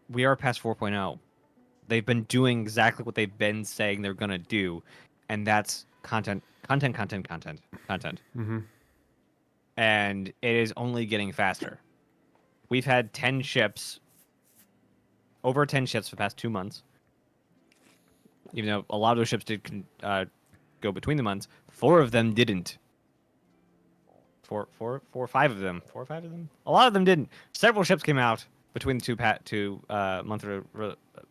We are past 4.0. They've been doing exactly what they've been saying they're gonna do, and that's content. Mm-hmm. And it is only getting faster. We've had 10 ships, over 10 ships for the past 2 months. Even though a lot of those ships did go between the months, 4 of them didn't. 4 or 5 of them. 4 or 5 of them? A lot of them didn't. Several ships came out between the two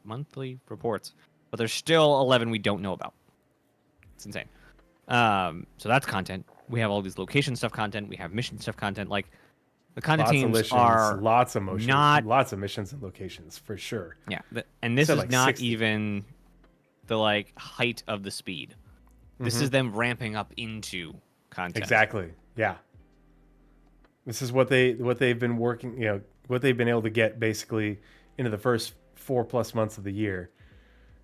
monthly reports, but there's still 11 we don't know about. It's insane. So that's content. We have all these location stuff content. We have mission stuff content. Like the content teams are lots of motion, not lots of missions and locations for sure. Yeah, and this So is like not 60. even the height of the speed. This is them ramping up into content. Exactly. Yeah. This is what they've been working. What they've been able to get basically into the first 4+ months of the year.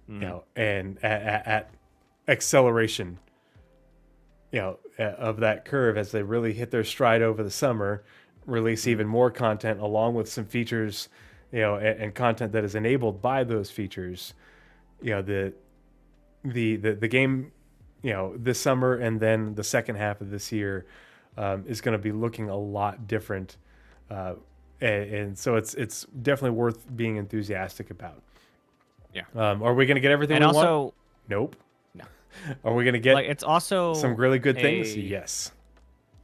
And at acceleration. Of that curve as they really hit their stride over the summer, release even more content along with some features, and content that is enabled by those features. The game, this summer and then the second half of this year is going to be looking a lot different, and so it's definitely worth being enthusiastic about. Yeah. Are we going to get everything And we also, want? Nope. Are we going to get it's also some really good things? Yes.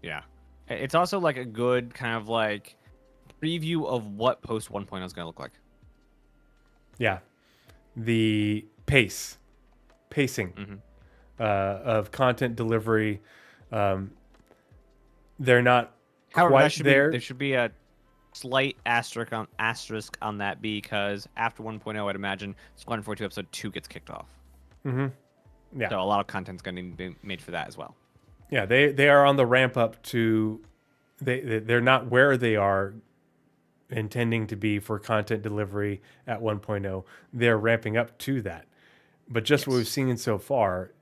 Yeah. It's also a good kind of preview of what post 1.0 is going to look like. Yeah. The pacing of content delivery. They're not However, quite there. There should be a slight asterisk on that because after 1.0, I'd imagine Squadron 42 episode 2 gets kicked off. Mm-hmm. Yeah. So a lot of content's going to be made for that as well. Yeah, they are on the ramp up to. They're not where they are intending to be for content delivery at 1.0. They're ramping up to that. But just what we've seen so far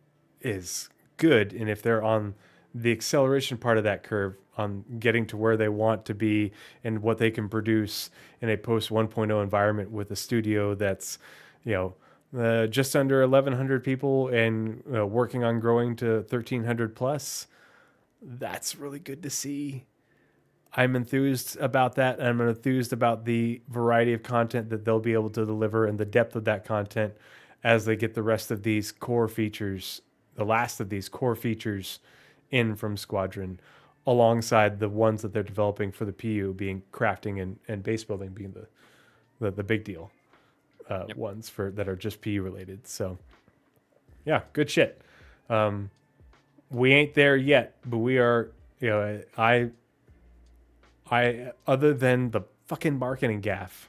is good. And if they're on the acceleration part of that curve, on getting to where they want to be and what they can produce in a post 1.0 environment with a studio that's, just under 1,100 people and working on growing to 1,300 plus, that's really good to see. I'm enthused about that. I'm enthused about the variety of content that they'll be able to deliver and the depth of that content as they get the rest of these core features, the last of these core features in from Squadron, alongside the ones that they're developing for the PU, being crafting and base building being the big deal. Ones that are just PU related. So yeah, good shit. We ain't there yet, but we are, I other than the fucking marketing gaffe.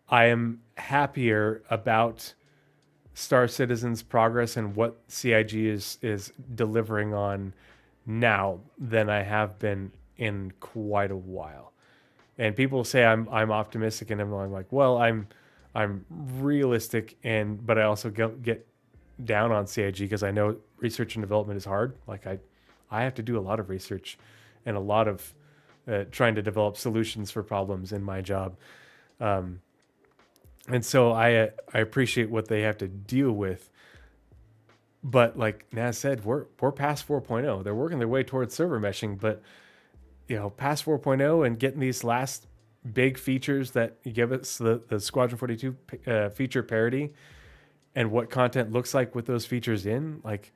I am happier about Star Citizen's progress and what CIG is delivering on now than I have been in quite a while. And people say I'm optimistic, and I'm like, well, I'm realistic, but I also get down on CIG because I know research and development is hard. Like I have to do a lot of research and a lot of trying to develop solutions for problems in my job. And so I appreciate what they have to deal with. But like Naz said, we're past 4.0. They're working their way towards server meshing, but past 4.0 and getting these last big features that give us the Squadron 42 feature parity and what content looks like with those features in, like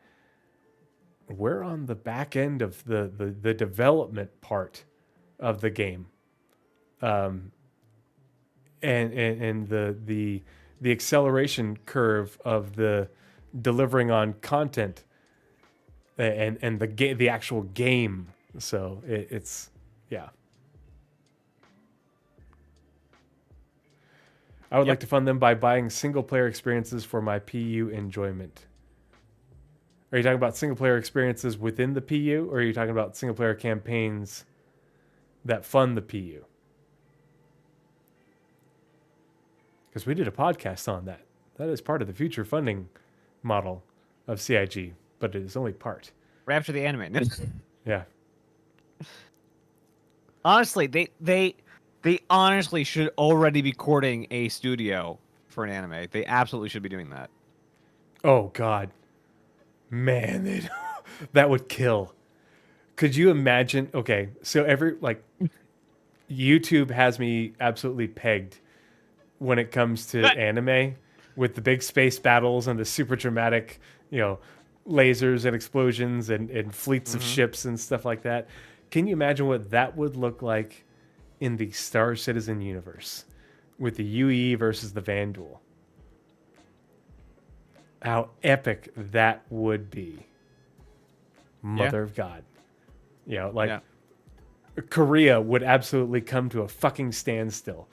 we're on the back end of the development part of the game. And the acceleration curve of the delivering on content and the actual game. So it's yeah. I would like to fund them by buying single player experiences for my PU enjoyment. Are you talking about single player experiences within the PU, or are you talking about single player campaigns that fund the PU? Because we did a podcast on that. That is part of the future funding model of CIG, but it is only part. Right after the anime. Yeah. Honestly, they honestly should already be courting a studio for an anime. They absolutely should be doing that. Oh God, man, that would kill. Could you imagine? Okay, so YouTube has me absolutely pegged when it comes to anime, with the big space battles and the super dramatic, lasers and explosions and fleets of ships and stuff like that. Can you imagine what that would look like in the Star Citizen universe with the UE versus the Vanduul? How epic that would be. Mother of God. Korea would absolutely come to a fucking standstill.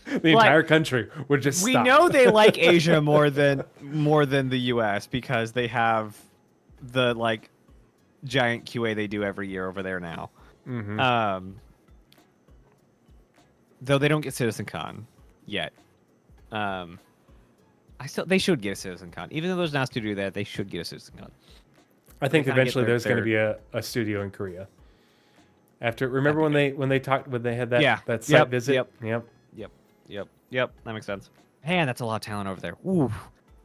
The entire country would just stop. We know they like Asia more than the US because they have the giant QA they do every year over there now. Mm-hmm. Though they don't get CitizenCon yet. They should get a CitizenCon. Even though there's not a studio there, they should get a CitizenCon. I think eventually there's going to be a studio in Korea. Remember when they had that site visit? Yep. That makes sense. Man, that's a lot of talent over there. Oof.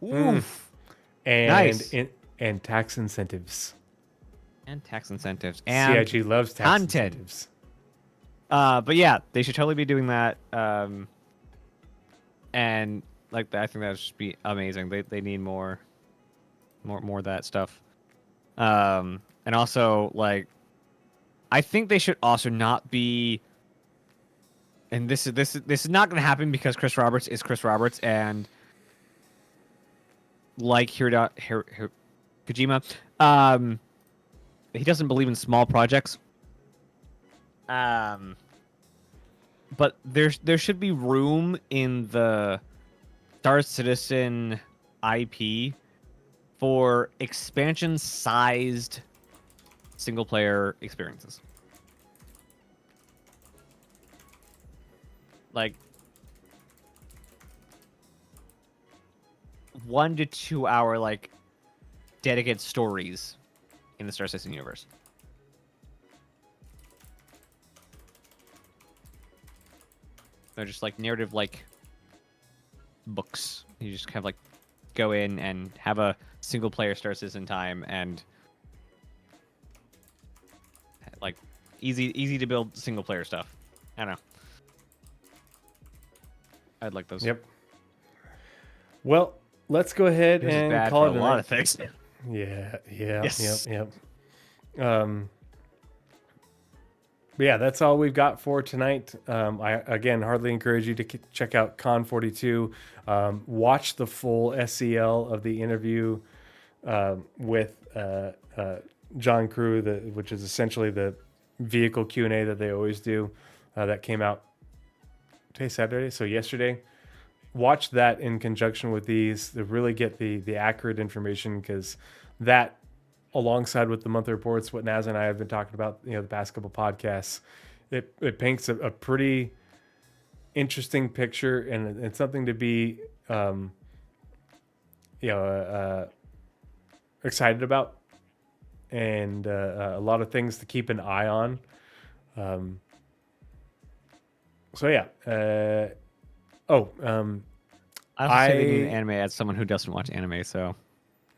And nice. And tax incentives. And tax incentives. And CIG loves tax content. incentives. But yeah, they should totally be doing that. And I think that would just be amazing. They need more of that stuff. And also I think they should also not be. And this is not going to happen because Chris Roberts is Chris Roberts, and Kojima, he doesn't believe in small projects. But there should be room in the Star Citizen IP for expansion-sized single-player experiences. 1 to 2 hour dedicated stories in the Star Citizen universe. They're just narrative books. You just kind of go in and have a single player Star Citizen time and easy to build single player stuff. I don't know. I'd like those. Yep. Well, let's go ahead and call it a lot of things. Yeah. Yes. Yep. But yeah, that's all we've got for tonight. I again hardly encourage you to check out Con 42. Watch the full SCL of the interview with John Crew, which is essentially the vehicle Q&A that they always do. that came out today, Saturday. So yesterday, watch that in conjunction with these to really get the accurate information, because that, alongside with the monthly reports, what Naz and I have been talking about, the past couple podcasts, it paints a pretty interesting picture, and it's something to be, excited about, and a lot of things to keep an eye on. I also say they need an anime as someone who doesn't watch anime, so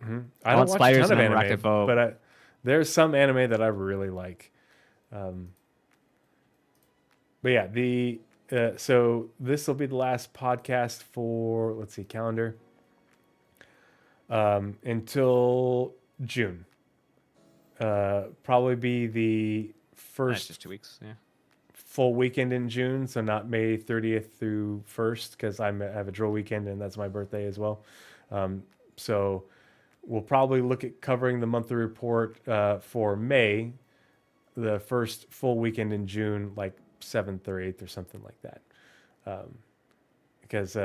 I don't watch a Spiders ton of and anime, Rakifo. but there's some anime that I really like. But yeah, so this will be the last podcast for, let's see, calendar, until June. Probably be the That's first just 2 weeks. Yeah. full weekend in June, so not May 30th through 1st, because I have a drill weekend and that's my birthday as well. So we'll probably look at covering the monthly report for May, the first full weekend in June, like 7th or 8th or something like that. Because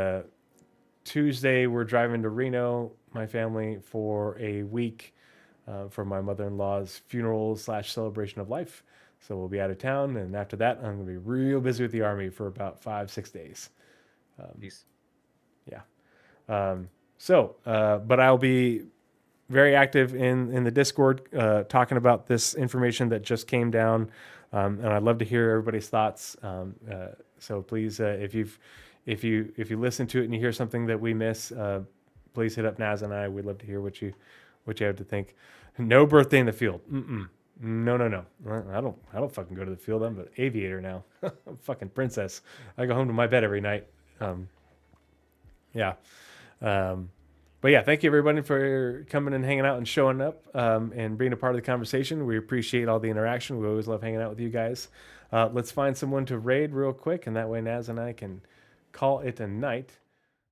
Tuesday we're driving to Reno, my family, for a week for my mother-in-law's funeral / celebration of life. So we'll be out of town, and after that, I'm going to be real busy with the Army for about 5-6 days. Peace. Yeah. But I'll be very active in the Discord, talking about this information that just came down, and I'd love to hear everybody's thoughts. So please, if you listen to it and you hear something that we miss, please hit up Naz and I. We'd love to hear what you have to think. No birthday in the field. No. I don't fucking go to the field. I'm an aviator now. I'm a fucking princess. I go home to my bed every night. But yeah, thank you everybody for coming and hanging out and showing up, and being a part of the conversation. We appreciate all the interaction. We always love hanging out with you guys. Let's find someone to raid real quick, and that way Naz and I can call it a night.